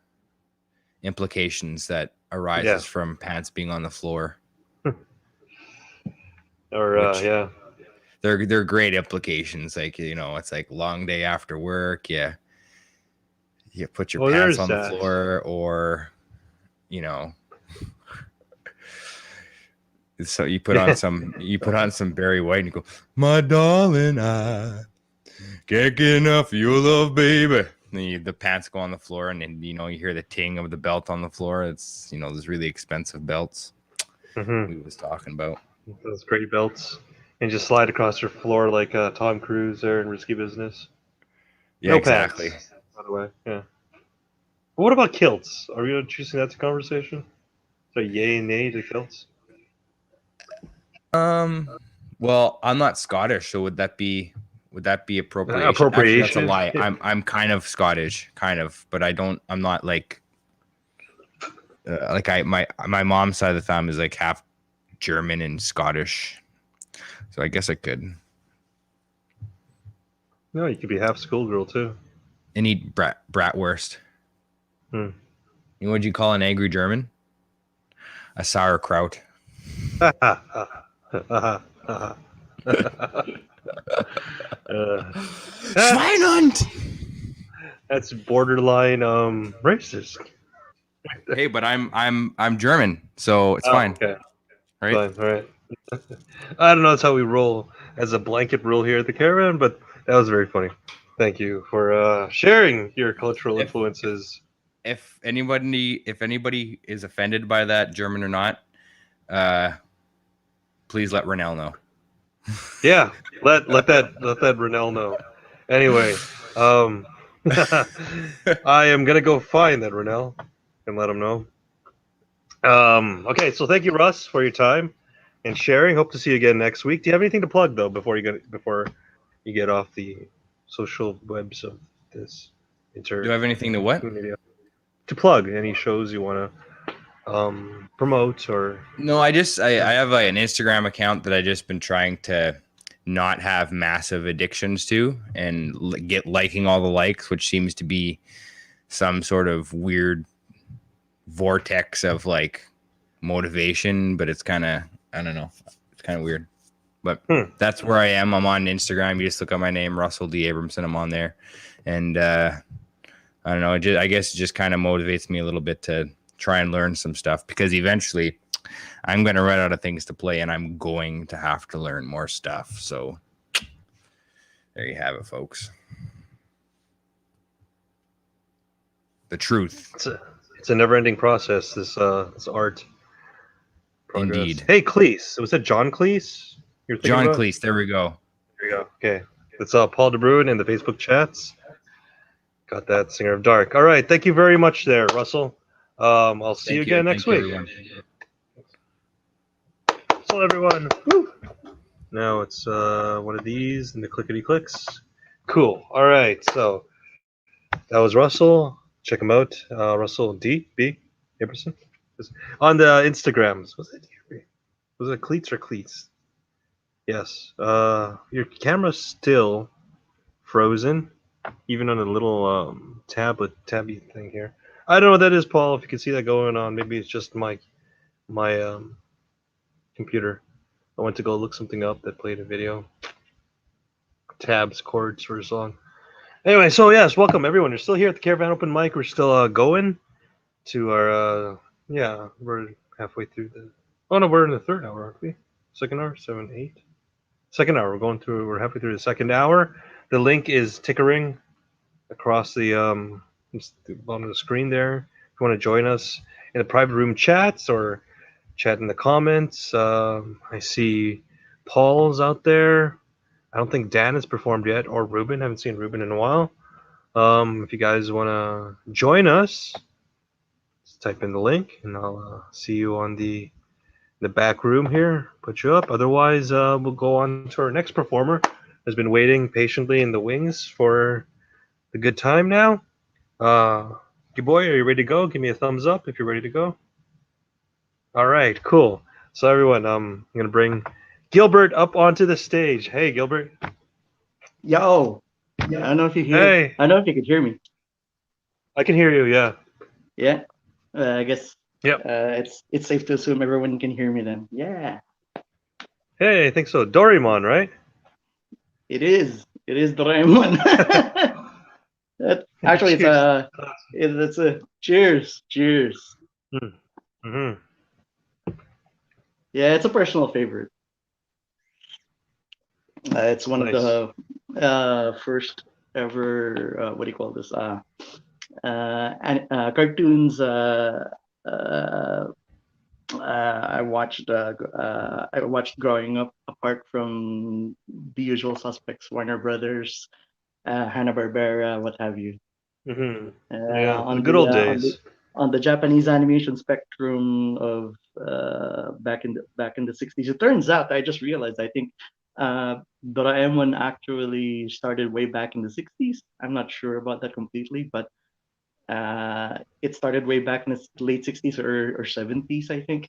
implications that arises Yeah. from pants being on the floor. Or Which- yeah. They're great implications. Like, you know, it's like long day after work. Yeah. You put your Well, pants there's on the that. floor, or, you know, so you put on some Barry White and you go, my darling, I can't get enough of your love, baby. And the pants go on the floor, and then, you know, you hear the ting of the belt on the floor. It's, you know, those really expensive belts Mm-hmm. we was talking about. Those great belts, and just slide across your floor like Tom Cruise there in Risky Business. Yeah, No exactly. pants, by the way. Yeah. But what about kilts? Are we introducing that to conversation? So yay and nay to kilts? Well, I'm not Scottish, so would that be appropriation? Actually, that's a Appropriation. lie. I'm kind of Scottish, kind of, but I'm not like my mom's side of the family is like half German and Scottish, so I guess I could. No, you could be half schoolgirl too. And eat bratwurst. Hmm. You know what you call an angry German? A sauerkraut. Schweinhund. That's borderline racist. Hey, but I'm German, so it's fine, Okay. right? Fine. All right. I don't know. That's how we roll as a blanket rule here at the CaRaVaN, but that was very funny. Thank you for sharing your cultural influences. If anybody is offended by that, German or not, please let Renell know. Yeah, let that Renell know. Anyway, I am gonna go find that Renell and let him know. Okay, so thank you, Russ, for your time and sharing. Hope to see you again next week. Do you have anything to plug though before you get off the social webs of this Do I have anything to what? to plug? Any shows you want to promote or? No, I have an Instagram account that I just been trying to not have massive addictions to and get liking all the likes, which seems to be some sort of weird vortex of like motivation, but it's kind of, I don't know, it's kind of weird. But that's where I am. I'm on Instagram. You just look up my name, Russell D. Abramson. I'm on there, and I don't know. I guess it just kind of motivates me a little bit to try and learn some stuff, because eventually I'm going to run out of things to play, and I'm going to have to learn more stuff. So there you have it, folks. The truth. It's a never-ending process. This art. Progress. Indeed. Hey, Cleese. Was it John Cleese? You're thinking John about? Cleese. There we go. There you go. Okay. It's Paul DeBruin in the Facebook chats. Got that, Singer of Dark. All right. Thank you very much there, Russell. I'll see you again next week. So everyone. Woo. Now it's one of these and the clickety clicks. Cool. All right. So that was Russell. Check him out. Russell D. B. Aberson. On the Instagrams. Was it Cleats or Cleats? Yes. Your camera's still frozen, even on a little tabby thing here. I don't know what that is, Paul. If you can see that going on, maybe it's just my computer. I went to go look something up that played a video. Tabs, chords for a song. Anyway, so yes, welcome everyone. You're still here at the CaRaVaN Open Mic. We're still going to our we're halfway through the. Oh no, we're in the third hour, aren't we? Second hour, 7, 8. Second hour. We're halfway through the second hour. The link is tickering across the bottom of the screen there. If you want to join us in the private room chats or chat in the comments. I see Paul's out there. I don't think Dan has performed yet, or Ruben. I haven't seen Ruben in a while. If you guys want to join us, just type in the link, and I'll see you on the back room here. Put you up. Otherwise, we'll go on to our next performer. Has been waiting patiently in the wings for a good time now. You boy, are you ready to go? Give me a thumbs up if you're ready to go. All right, cool. So everyone, I'm gonna bring Gilbert up onto the stage. Hey, Gilbert. Yo, I don't know if you hear. Hey, I don't know if you could hear me. I can hear you. Yeah. Yeah. I guess Yep. it's safe to assume everyone can hear me then. Yeah, Hey, I think so. Doraemon, right? it is. It is Doraemon. Actually, it's Cheers. it's a cheers, cheers. Mm-hmm. Yeah, it's a personal favorite. It's one of Nice. the first ever what do you call this? Cartoons. Uh, I watched growing up. Apart from the usual suspects, Warner Brothers, Hanna Barbera, what have you. Mm-hmm. Uh, Yeah, the on good the old uh, on the days. on the Japanese animation spectrum of back in the 60s. It turns out I just realized I think Doraemon actually started way back in the 60s. I'm not sure about that completely, but it started way back in the late 60s or 70s, I think.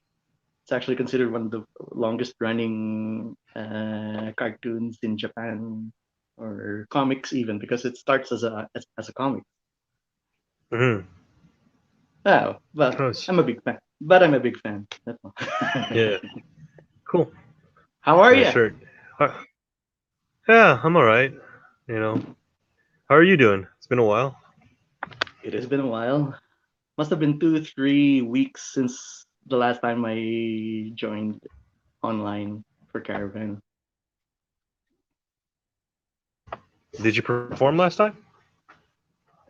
It's actually considered one of the longest running cartoons in Japan or comics even because it starts as a comic. Mm-hmm. Oh, well, Nice. I'm a big fan. But I'm a big fan. That's all. Yeah. Cool. How are Nice you? shirt. Uh, Yeah, I'm all right. You know, how are you doing? It's been a while. It has been a while. Must have been 2 3 weeks since the last time I joined online for CaRaVaN. Did you perform last time?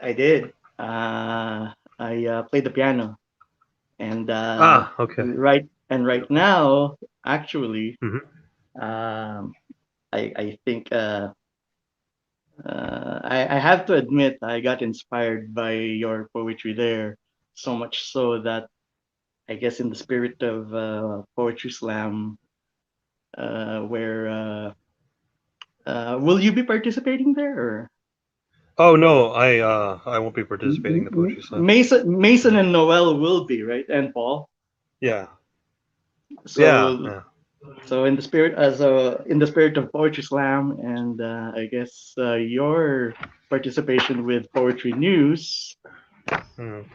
I did. I played the piano, and Ah, okay. right now, actually, Mm-hmm. um, I think I have to admit I got inspired by your poetry there, so much so that I guess in the spirit of poetry slam, where will you be participating there? Or Oh no, I won't be participating in the poetry slam. Mason Yeah. and Noel will be right, and Paul. Yeah. Yeah. So Yeah. in the spirit in the spirit of poetry slam, and I guess your participation with poetry news, Mm.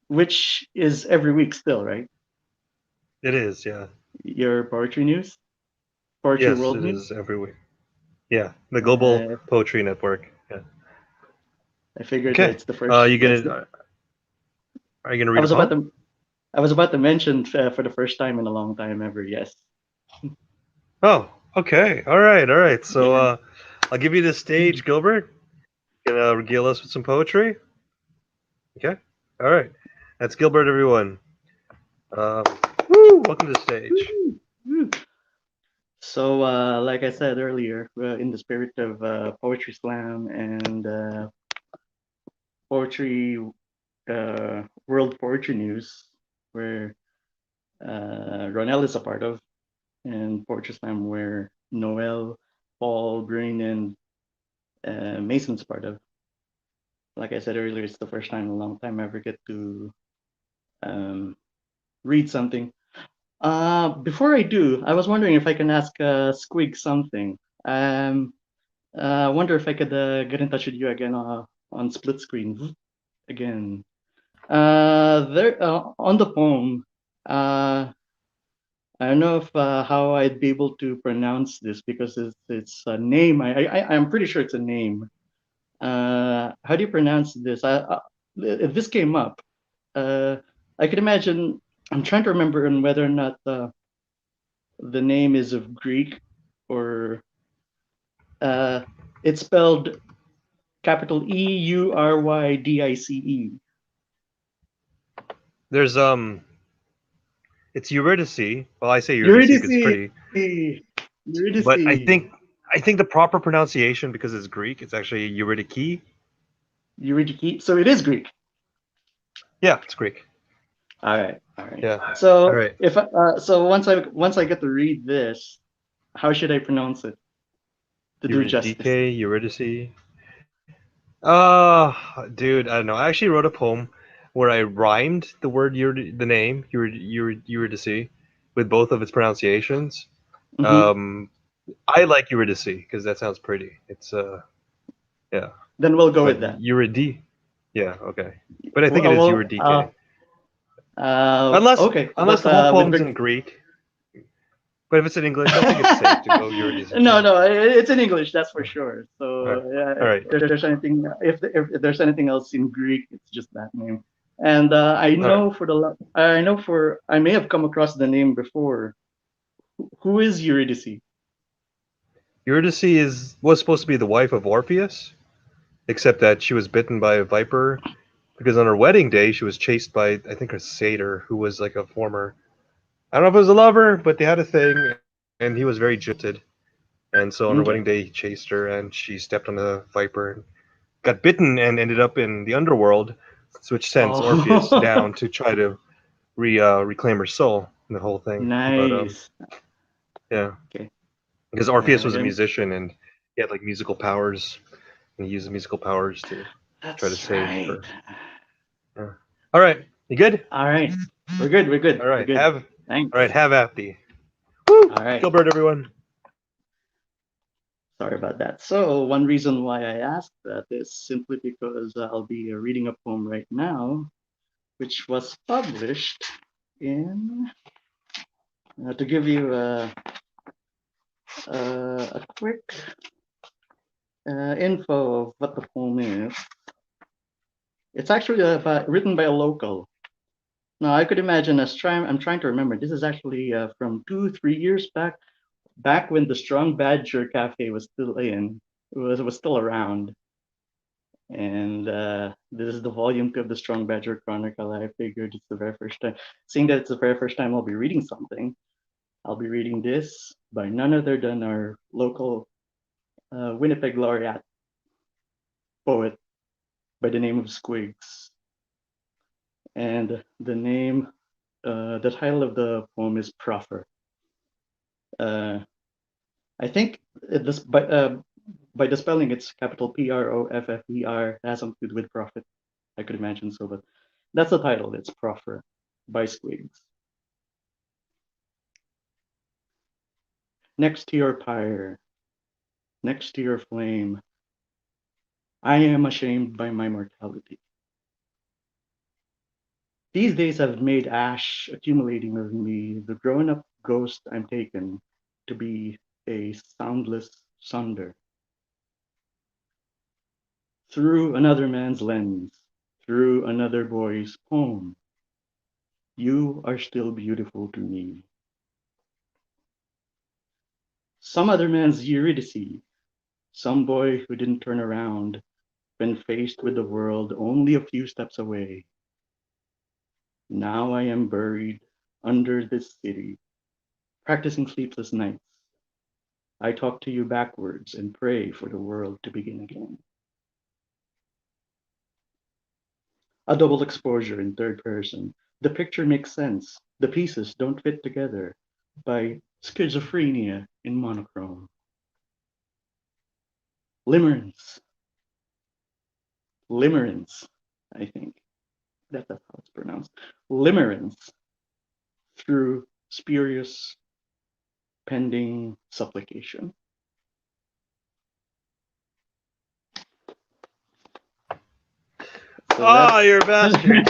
which is every week still, right? It is. Yeah. Your poetry news, poetry Yes, world it news. is every week. Yeah, the Global Uh, Poetry Network. Yeah. I figured that Okay. it's the first. You That's gonna are you gonna I read a was about poem? to I was about to mention for the first time in a long time ever. Yes. Oh, okay. All right. All right. So Yeah. I'll give you the stage, Gilbert. You gonna regale us with some poetry? Okay. All right. That's Gilbert, everyone. Um, woo! Welcome to the stage. Woo, woo. So, like I said earlier, in the spirit of poetry slam and poetry, world poetry news, where Ronel is a part of, and poetry slam, where Noel, Paul, Green, and Mason's part of. Like I said earlier, it's the first time in a long time I ever get to um, read something. Before I do, I was wondering if I can ask Squig something. Um, I wonder if I could get in touch with you again on split screen again. There on the poem. Uh, I don't know if how I'd be able to pronounce this because it's a name. I'm pretty sure it's a name. How do you pronounce this? If this came up, uh, I could imagine. I'm trying to remember on whether or not the name is of Greek or uh, it's spelled capital EURYDICE. There's it's Eurydice. Well, I say Eurydice because it's Eurydice. pretty, but Eurydice. I think the proper pronunciation because it's Greek, it's actually Eurydice. Eurydice. So it is Greek. Yeah, it's Greek. All right. All right. Yeah. All So right. if so once I get to read this, how should I pronounce it to do justice? Eurydice, Eurydice. Dude, I don't know. I actually wrote a poem where I rhymed the word the name Eurydice with both of its pronunciations. Mm-hmm. Um, I like Eurydice because that sounds pretty. It's yeah, Then we'll go but with that. Eurydice, yeah, okay. But I think it is Well, Eurydice. okay, Unless but the whole with poem's in Greek. But if it's in English, I think it's safe to go Eurydice. no, it's in English, that's for sure. All So right. All right. if there's anything, if there's anything else in Greek, it's just that name. And I All right. know I may have come across the name before. Who is Eurydice? Eurydice was supposed to be the wife of Orpheus, except that she was bitten by a viper because on her wedding day she was chased by I think a satyr who was like a former I don't know if it was a lover, but they had a thing, and he was very jilted. And so on her Okay, wedding day, he chased her, and she stepped on a viper and got bitten, and ended up in the underworld, which sends Orpheus oh, down to try to reclaim her soul and the whole thing. But nice. yeah, Okay, because Orpheus was a and musician and he had like musical powers, and he used the musical powers to try to that's save right. her. Yeah. All right, you good? All right, we're good. We're good. All We're right, good. Thanks. have at thee. Woo! All right. Gilbert, everyone. Sorry about that. So one reason why I asked that is simply because I'll be reading a poem right now, which was published in, to give you a quick info of what the poem is. It's actually written by a local. Now I could imagine I'm trying to remember. This is actually from 3 years back when the Strong Badger Cafe was still was still around. And this is the volume 2 of the Strong Badger Chronicle. I figured it's the very first time, seeing that it's the very first time I'll be reading something, I'll be reading this by none other than our local Winnipeg laureate poet by the name of Squigs. And the title of the poem is Proffer. I think this by the spelling, it's capital PROFFER. It has something to do with profit. I could imagine so, but that's the title. It's Proffer by Squigs. Next to your pyre, next to your flame, I am ashamed by my mortality. These days have made ash accumulating of me, the grown-up ghost I'm taken to be a soundless sunder. Through another man's lens, through another boy's poem, you are still beautiful to me. Some other man's Eurydice, some boy who didn't turn around when faced with the world only a few steps away. Now I am buried under this city, practicing sleepless nights. I talk to you backwards and pray for the world to begin again. A double exposure in third person. The picture makes sense. The pieces don't fit together by schizophrenia in monochrome. Limerence. Limerence, I think. That's how it's pronounced. Limerence through spurious pending supplication. So You're a bastard.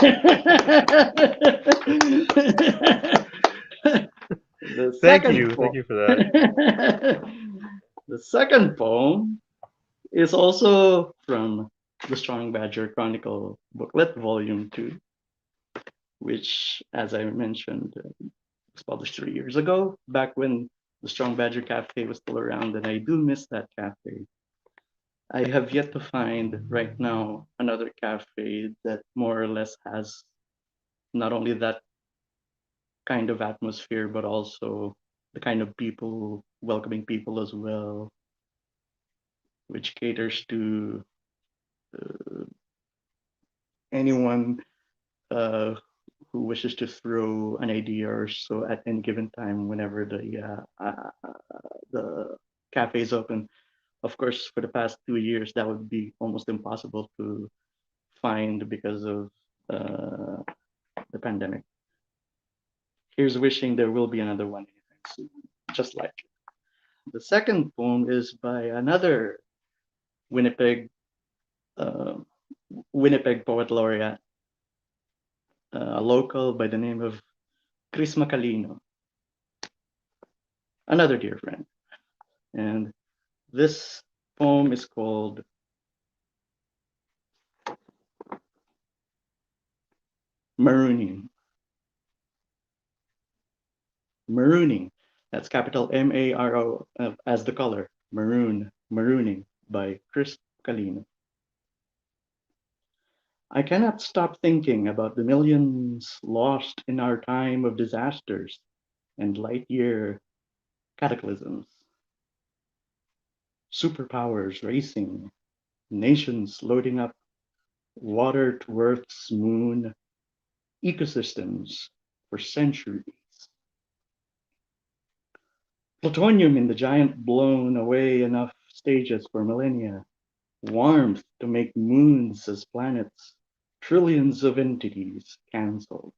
Thank you for that. The second poem is also from the Strong Badger Chronicle booklet, volume 2, which, as I mentioned, was published 3 years ago, back when the Strong Badger Cafe was still around, and I do miss that cafe. I have yet to find right now another cafe that more or less has not only that kind of atmosphere, but also the kind of people, welcoming people as well, which caters to uh, anyone uh, who wishes to throw an idea or so at any given time whenever the cafe is open. Of course, for the past 2 years, that would be almost impossible to find because of uh, the pandemic. Here's wishing there will be another one anytime soon, just like it. The second poem is by another Winnipeg uh, Winnipeg poet laureate, a local by the name of Chris Macalino, another dear friend. And this poem is called Marooning. Marooning. That's capital MARO as the color. Maroon. Marooning by Chris Macalino. I cannot stop thinking about the millions lost in our time of disasters and light year cataclysms. Superpowers racing, nations loading up water to Earth's moon, ecosystems for centuries. Plutonium in the giant blown away enough stages for millennia, warmth to make moons as planets, trillions of entities cancelled.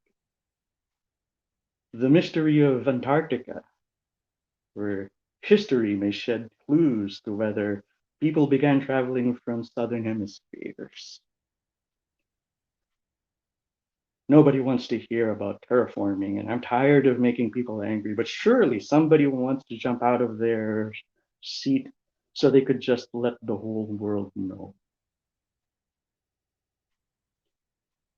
The mystery of Antarctica, where history may shed clues to whether people began traveling from southern hemispheres. Nobody wants to hear about terraforming, and I'm tired of making people angry, but surely somebody wants to jump out of their seat so they could just let the whole world know.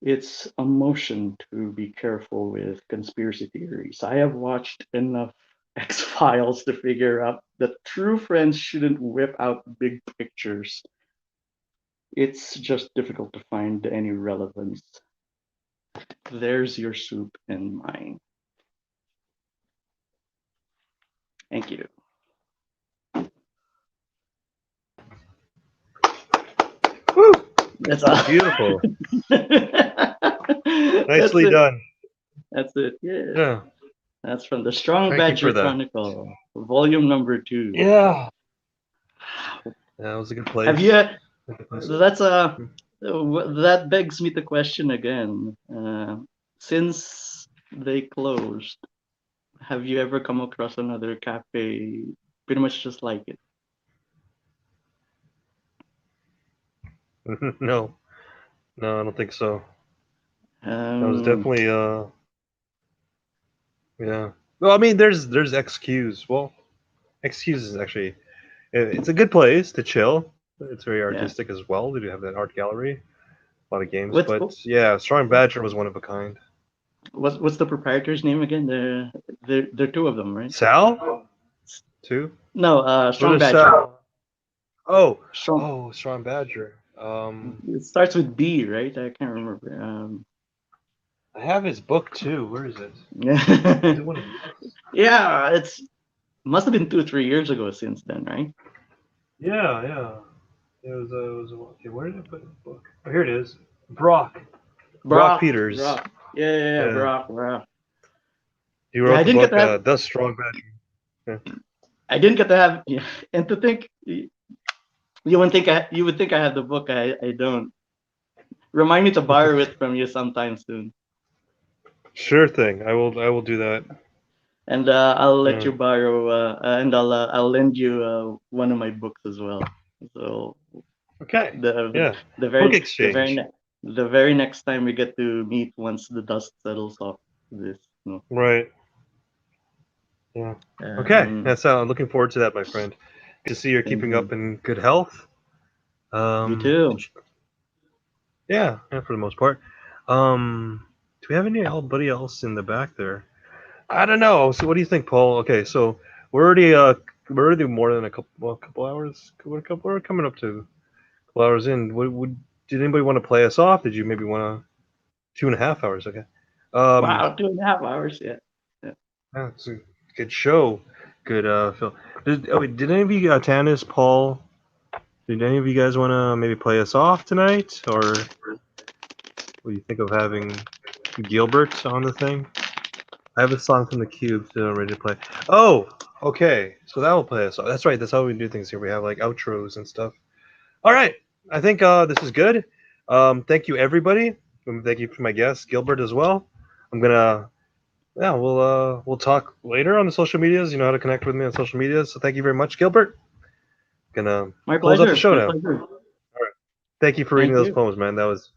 It's a motion to be careful with conspiracy theories. I have watched enough X-Files to figure out that true friends shouldn't whip out big pictures. It's just difficult to find any relevance. There's your soup and mine. Thank you. Woo! That's all. Beautiful. That's Nicely it. done. That's it. Yeah. Yeah. That's from the Strong Thank you Badger for that. Chronicle, volume number 2. Yeah. That was a good place. Have you? Good place. That's that begs me to question again. Since they closed, have you ever come across another cafe pretty much just like it? No, I don't think so. That was Um, definitely yeah. Well, I mean, there's XQs. Well, XQs is actually it's a good place to chill. It's very yeah. artistic as well. They do have that art gallery, a lot of games. What's But yeah, Strong Badger was one of a kind. what's the proprietor's name again? There are two of them, right? Sal, two. No, Strong Brother Badger. Sal. Oh, Strong. Strong Badger. It starts with B, right? I can't remember. I have his book too. Where is it? Yeah. Is it one of these? Yeah, it's must have been 2-3 years ago since then, right? Yeah, yeah. It was okay. Where did I put the book? Oh, here it is. Brock Peters. Brock. Yeah. Brock. He wrote I the didn't get book to have. The Strong Badger. Yeah. I didn't get to have. Yeah, and to think, you would think I have the book. I don't. Remind me to borrow it from you sometime soon. Sure thing. I will do that. And I'll let you borrow. And I'll lend you one of my books as well. So Okay. the Book exchange. the very next time we get to meet, once the dust settles off this. Right. Yeah. Okay. That's looking forward to that, my friend. Good to see you're keeping up in good health. You too. Yeah, for the most part. Do we have anybody else in the back there? I don't know. So, what do you think, Paul? Okay, so we're already more than a couple hours. We're coming up to a couple hours in. Did anybody want to play us off? Did you maybe want to 2.5 hours? Okay. Wow, 2.5 hours. Yeah. Yeah, it's a good show. Good Phil. Did any of you, Tanis, Paul? Did any of you guys want to maybe play us off tonight, or what do you think of having Gilbert on the thing? I have a song from the Cube still ready to play. Oh, okay. So that will play us off. That's right. That's how we do things here. We have like outros and stuff. All right. I think this is good. Thank you, everybody. Thank you for my guest, Gilbert, as well. I'm gonna yeah, we'll talk later on the social medias. You know how to connect with me on social medias. So thank you very much, Gilbert. Gonna My close out the pleasure. show My now. pleasure. Thank you for reading Thank those you. poems, man. That was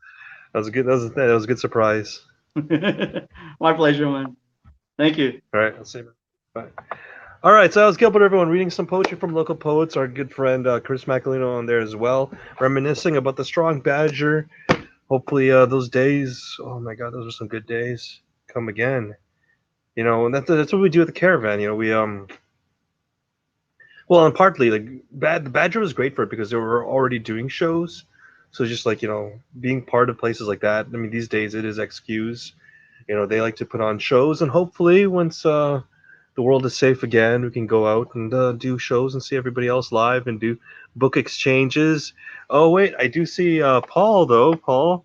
a good that was a good surprise. My pleasure, man. Thank you. All right, I'll see you. Bye. All right, so that was Gilbert, everyone, reading some poetry from local poets. Our good friend Chris Macalino on there as well, reminiscing about the strong badger. Hopefully, those days. Oh my God, those are some good days. Come again. You know, and that's what we do at the CaRaVaN. You know, we well, and partly like the Badger was great for it because they were already doing shows. So just like being part of places like that. I mean, these days it is XQs. You know, they like to put on shows, and hopefully once the world is safe again, we can go out and do shows and see everybody else live and do book exchanges. Oh wait, I do see Paul though. Paul,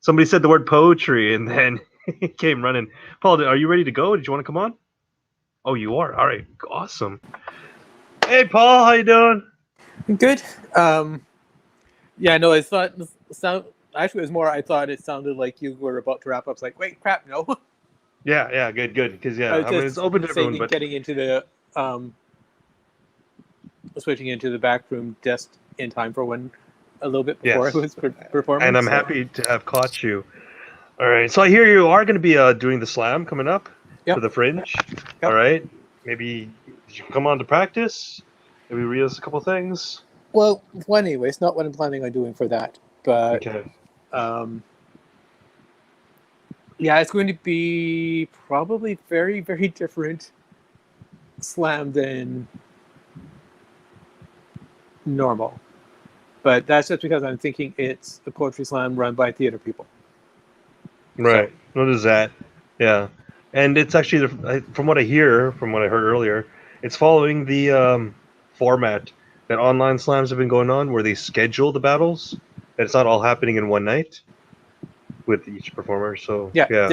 somebody said the word poetry, and then he came running. Paul, are you ready to go? Did you want to come on? Oh, you are. All right, awesome. Hey, Paul, how you doing? Good. Yeah, no, I thought sound. Actually, it was more. I thought it sounded like you were about to wrap up. It's like, wait, crap, no. Yeah, good. Because I was I mean it's just open to everyone, saving, but getting into the switching into the back room just in time for when a little bit before I yes, was performing. and I'm So happy to have caught you. All right, so I hear you are going to be doing the slam coming up for yep, the Fringe. All yep. right, maybe you can come on to practice. Maybe read us a couple things. Well, anyway, it's not what I'm planning on doing for that, but Okay. yeah, it's going to be probably very, very different slam than normal. But that's just because I'm thinking it's a poetry slam run by theater people. So Right. What is that? Yeah, and it's actually from what I hear, from what I heard earlier, it's following the format that online slams have been going on, where they schedule the battles. That it's not all happening in one night with each performer. So yeah, yeah, and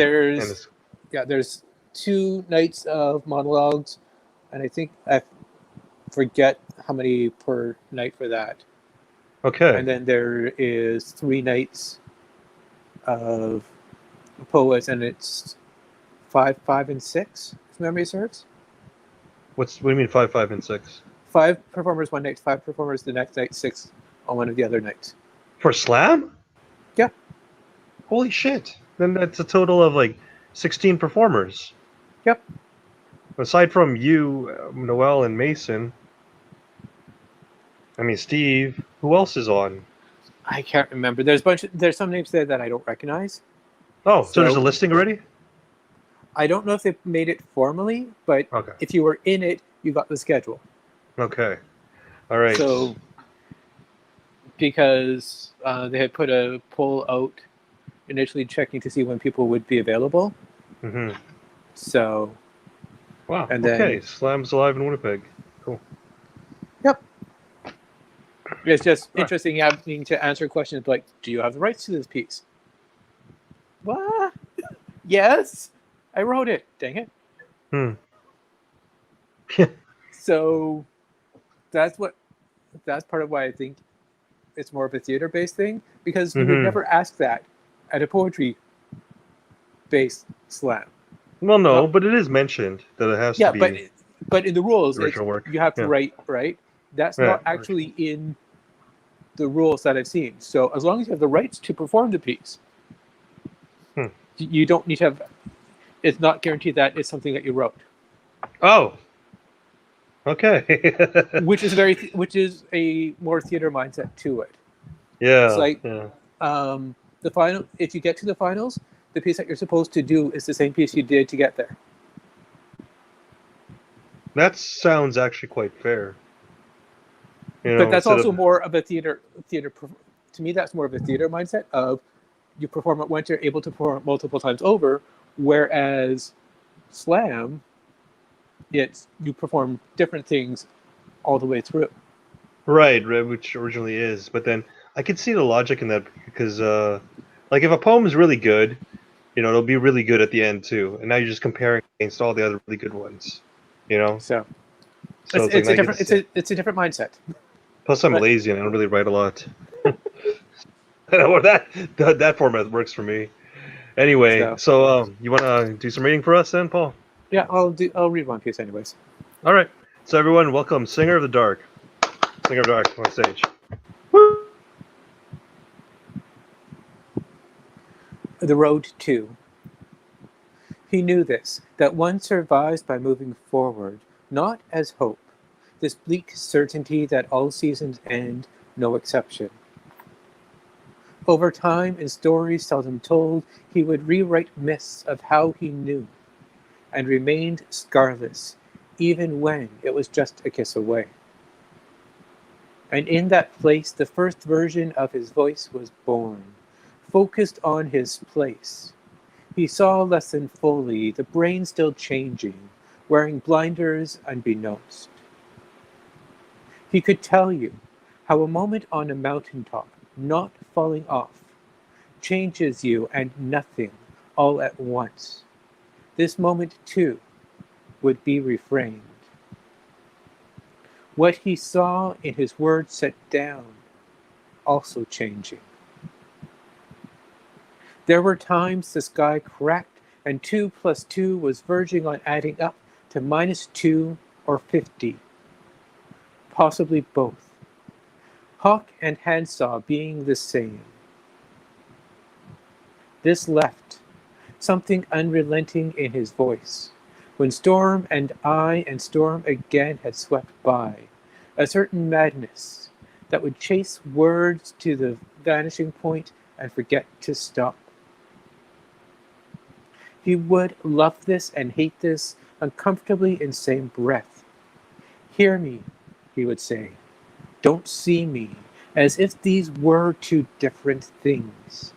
there's it's 2 nights of monologues, and I think I forget how many per night for that. okay. And then there is 3 nights of poets, and it's 5, 5, and 6. If memory serves. What do you mean 5, 5, and 6 5 performers one night, 5 performers the next night, 6 on one of the other nights. for slam? Yeah. Holy shit! Then that's a total of like 16 performers. Yep. Aside from you, Noel, and Mason. I mean, Steve. Who else is on? I can't remember. There's some names there that I don't recognize. Oh, so there's a So listing already? I don't know if they made it formally, but Okay. if you were in it, you got the schedule. Okay. All right. So because they had put a poll out initially checking to see when people would be available. Mm-hmm. So Wow. and Okay. then Slam's alive in Winnipeg. Cool. yep. It's just Right. interesting having to answer questions like, do you have the rights to this piece? What? Yes. I wrote it. Dang it. Hmm. So that's part of why I think it's more of a theater-based thing, because you would Mm-hmm. never ask that at a poetry-based slam. Well, no, but it is mentioned that it has Yeah, to be but in the rules, original work. you have to Yeah. write, right? That's Right. not actually in the rules that I've seen. So as long as you have the rights to perform the piece, you don't need to have. It's not guaranteed that it's something that you wrote. Oh. Okay. which is a more theater mindset to it. Yeah. It's like Yeah. the final. If you get to the finals, the piece that you're supposed to do is the same piece you did to get there. That sounds actually quite fair. But that's instead also of more of a theater. To me, that's more of a theater mindset of you perform it once, you're able to perform it multiple times over. Whereas slam, it's you perform different things all the way through. right, which originally is, but then I could see the logic in that because, like, if a poem is really good, it'll be really good at the end too, and now you're just comparing against all the other really good ones, So So it's like it's now a you get different to see. it's a different mindset. Plus, I'm But lazy and I don't really write a lot. Or that format works for me. Anyway, so you want to do some reading for us then, Paul? Yeah, I'll read one piece anyways. All right. So everyone, welcome Singer of the Dark. Singer of the Dark on stage. The road to. He knew this, that one survives by moving forward, not as hope, this bleak certainty that all seasons end, no exception. Over time, in stories seldom told, he would rewrite myths of how he knew, and remained scarless, even when it was just a kiss away. And in that place, the first version of his voice was born, focused on his place. He saw less than fully, the brain still changing, wearing blinders unbeknownst. He could tell you how a moment on a mountaintop, not falling off, changes you and nothing all at once. This moment, too, would be reframed. What he saw in his words set down, also changing. There were times the sky cracked and 2 plus 2 was verging on adding up to -2 or 50. Possibly both. Hawk and handsaw being the same. This left something unrelenting in his voice. When storm and I and storm again had swept by, a certain madness that would chase words to the vanishing point and forget to stop. He would love this and hate this uncomfortably in same breath. Hear me, he would say. Don't see me, as if these were two different things.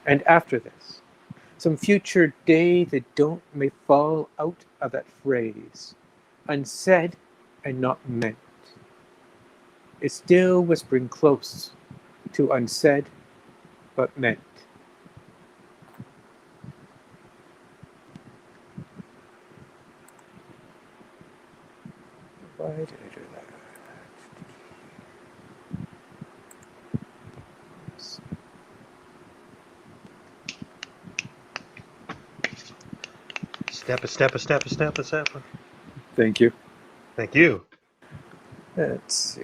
And after this, some future day the don't may fall out of that phrase, unsaid and not meant. It's still whispering close to unsaid but meant. Why did I do that? Step. Thank you. Thank you. Let's see.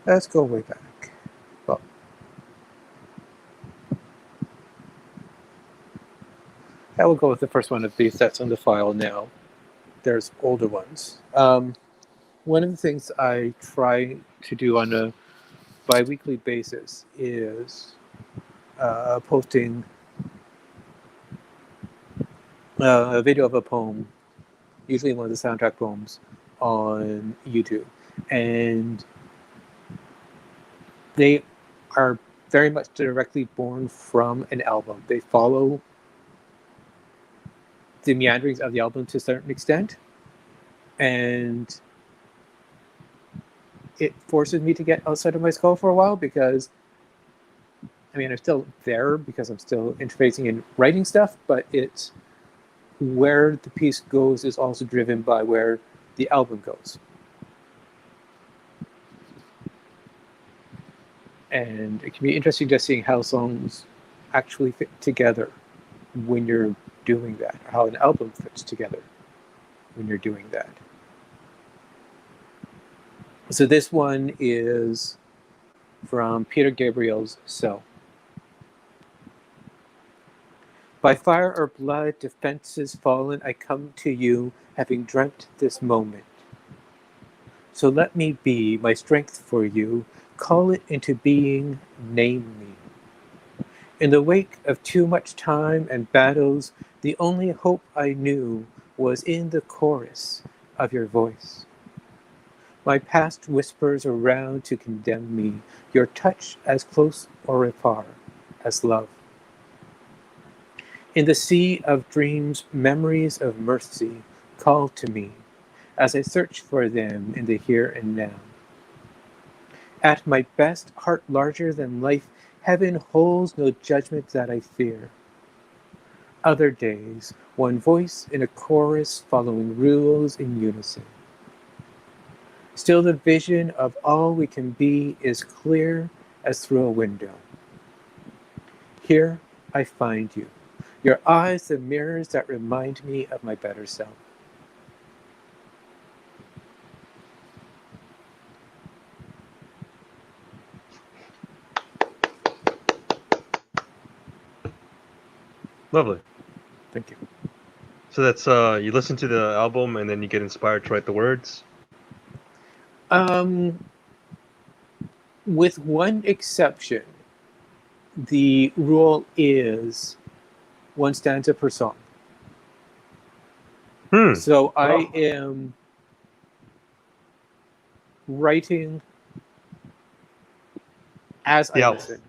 Let's go way back. Well, I will go with the first one of these that's on the file now. There's older ones. One of the things I try to do on a bi-weekly basis is posting a video of a poem, usually one of the soundtrack poems, on YouTube. And they are very much directly born from an album. They follow the meanderings of the album to a certain extent. And it forces me to get outside of my skull for a while because, I mean, I'm still there because I'm still interfacing and writing stuff, but it's where the piece goes is also driven by where the album goes. And it can be interesting just seeing how songs actually fit together when you're doing that, or how an album fits together when you're doing that. So this one is from Peter Gabriel's So. By fire or blood, defenses fallen, I come to you, having dreamt this moment. So let me be my strength for you, call it into being, name me. In the wake of too much time and battles, the only hope I knew was in the chorus of your voice. My past whispers around to condemn me, your touch as close or afar as love. In the sea of dreams, memories of mercy call to me as I search for them in the here and now. At my best, heart larger than life, heaven holds no judgment that I fear. Other days, one voice in a chorus following rules in unison. Still the vision of all we can be is clear as through a window. Here I find you, your eyes the mirrors that remind me of my better self. Lovely. Thank you. So that's you listen to the album and then you get inspired to write the words. With one exception, the rule is one stanza per song. So I am writing as I listen.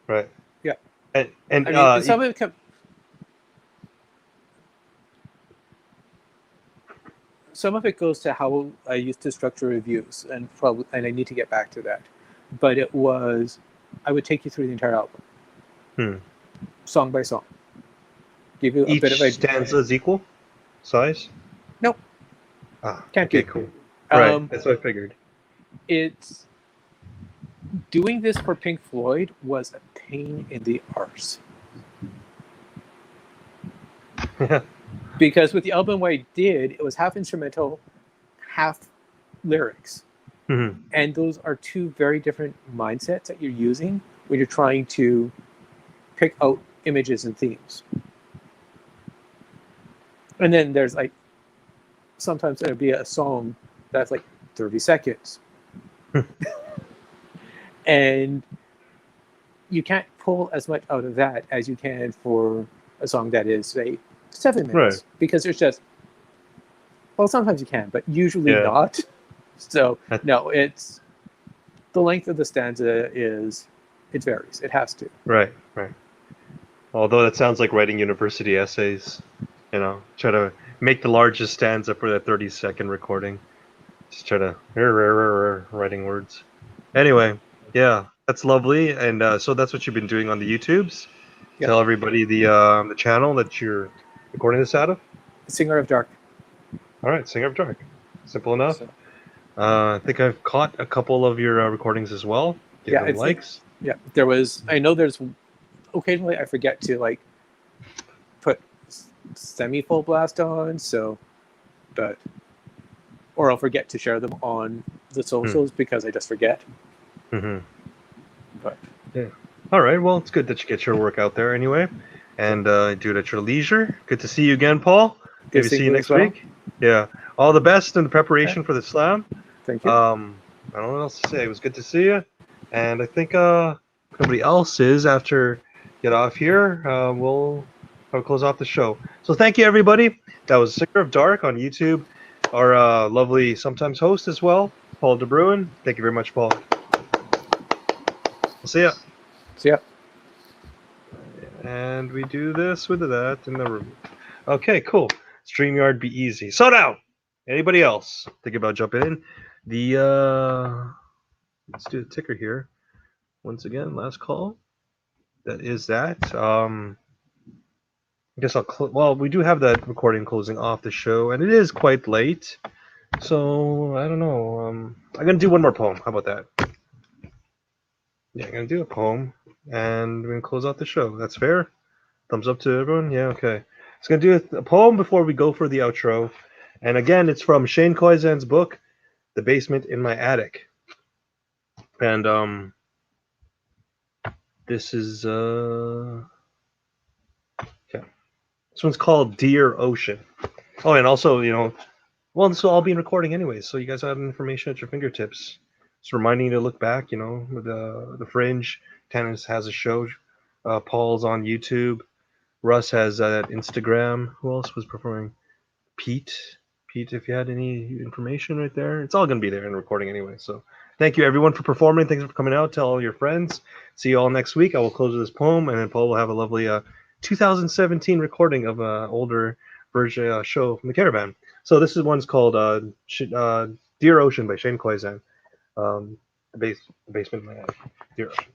Right. Yeah. And I mean, some of it some of it goes to how I used to structure reviews, and I need to get back to that. But it was, I would take you through the entire album, song by song, give you a bit of a stanza is equal size. Nope. Can't okay, be. Cool. Right. That's what I figured. It's doing this for Pink Floyd was a pain in the arse. Because with the album, what I did, it was half instrumental, half lyrics. And those are two very different mindsets that you're using when you're trying to pick out images and themes. And then there's like, sometimes there'll be a song that's like 30 seconds. And you can't pull as much out of that as you can for a song that is, say, 7 minutes. Right. Because there's just, well, sometimes you can, but usually not. So, no, it's, the length of the stanza is, it varies. It has to. Right. Although that sounds like writing university essays, try to make the largest stanza for that 30-second recording. Just try to writing words. Anyway, yeah, that's lovely. And so that's what you've been doing on the YouTubes. Yep. Tell everybody the channel that you're recording this out of. Singer of Dark. All right, Singer of Dark. Simple enough. So, I think I've caught a couple of your recordings as well. Give them likes. There was. I know there's. Occasionally, I forget to like put semi full blast on. So, but or I'll forget to share them on the socials because I just forget. But yeah. All right. Well, it's good that you get your work out there anyway, and do it at your leisure. Good to see you again, Paul. Maybe see you next week. Yeah. All the best in the preparation for the slam. Thank you. I don't know what else to say. It was good to see you, and I think nobody else is after get off here. We'll close off the show. So thank you, everybody. That was Singer of Dark on YouTube. Our lovely sometimes host as well, Paul DeBruin. Thank you very much, Paul. See ya. See ya. And we do this with that in the room. Okay, cool. StreamYard be easy. So now, anybody else think about jumping in? Let's do a ticker here. Once again, last call. That is that. I guess I'll well, we do have that recording closing off the show, and it is quite late. So I don't know. I'm gonna do one more poem. How about that? Yeah, I'm gonna do a poem, and we're gonna close out the show. That's fair. Thumbs up to everyone. Yeah, okay. So gonna do a poem before we go for the outro, and again, it's from Shane Koizan's book, "The Basement in My Attic," and this is okay. This one's called "Dear Ocean." Oh, and also, well, this will all be in recording anyway, so you guys have information at your fingertips. Just reminding you to look back, with the Fringe. Tennis has a show. Paul's on YouTube. Russ has Instagram. Who else was performing? Pete, if you had any information right there, it's all going to be there in recording anyway. So thank you, everyone, for performing. Thanks for coming out. Tell all your friends. See you all next week. I will close with this poem, and then Paul will have a lovely 2017 recording of an older version show from the CaRaVaN. So this one's called Dear Ocean by Shane Koizan. The basement of my attic. Dear Ocean.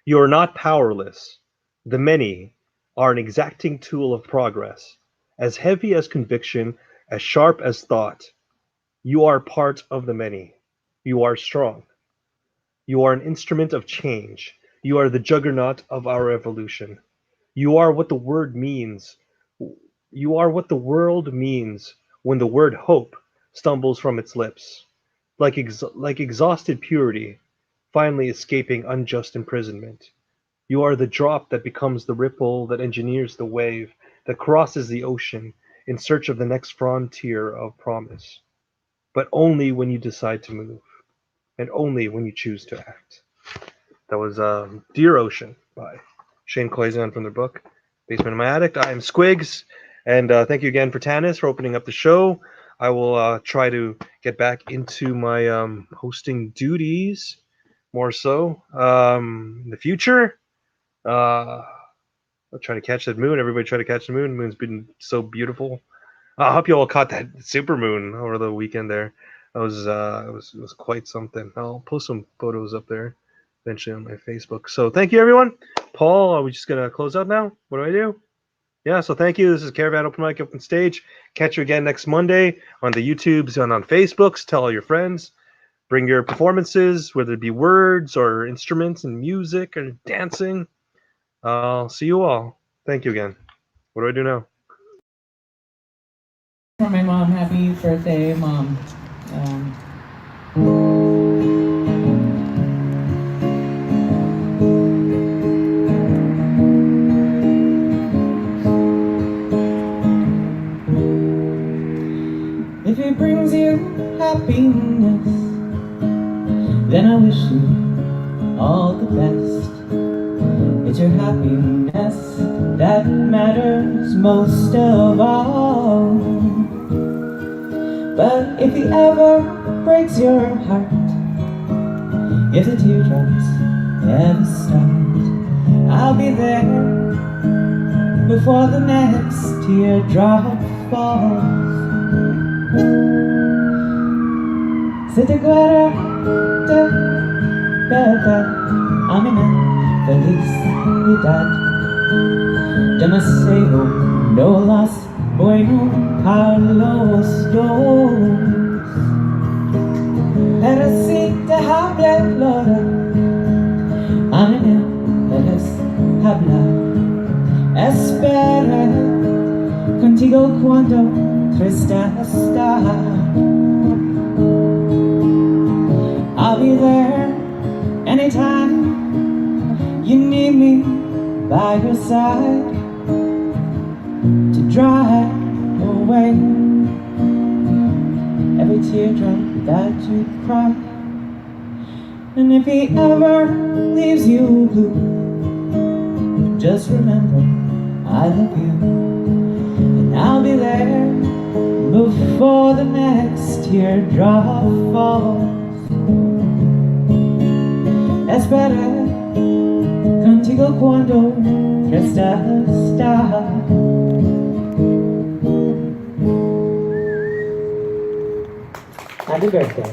You are not powerless. The many are an exacting tool of progress, as heavy as conviction, as sharp as thought. You are part of the many. You are strong. You are an instrument of change. You are the juggernaut of our evolution. You are what the word means. You are what the world means when the word hope stumbles from its lips, like exhausted purity, finally escaping unjust imprisonment. You are the drop that becomes the ripple that engineers the wave that crosses the ocean in search of the next frontier of promise. But only when you decide to move, and only when you choose to act. That was Dear Ocean by Shane Koizian from their book, Basement in My Attic. I am Squigs, and thank you again for Tanis for opening up the show. I will try to get back into my hosting duties more so in the future. I'll try to catch that moon. Everybody try to catch the moon. The moon's been so beautiful. I hope you all caught that super moon over the weekend there. That was it was quite something. I'll post some photos up there eventually on my Facebook. So thank you everyone. Paul, are we just gonna close out now? What do I do? Yeah, so thank you. This is CaRaVaN Open Mic Open Stage. Catch you again next Monday on the YouTubes and on Facebooks. Tell all your friends. Bring your performances, whether it be words or instruments and music or dancing. I'll see you all. Thank you again. What do I do now? For my mom, happy birthday, Mom. If it brings you happiness, then I wish you all the best. It's your happiness that matters most of all. But if he ever breaks your heart, if the teardrops ever start, I'll be there before the next teardrop falls. Se te guarda verdad, a mi felicidad. Demasiado no las bueno para los dos. Pero si te habla Lora, a mí puedes hablar. Espera contigo cuando triste está. I'll be there anytime you need me by your side to dry away every teardrop that you cry. And if he ever leaves you blue, just remember I love you, and I'll be there before the next teardrop falls. Espera contigo cuando triste está. Happy birthday.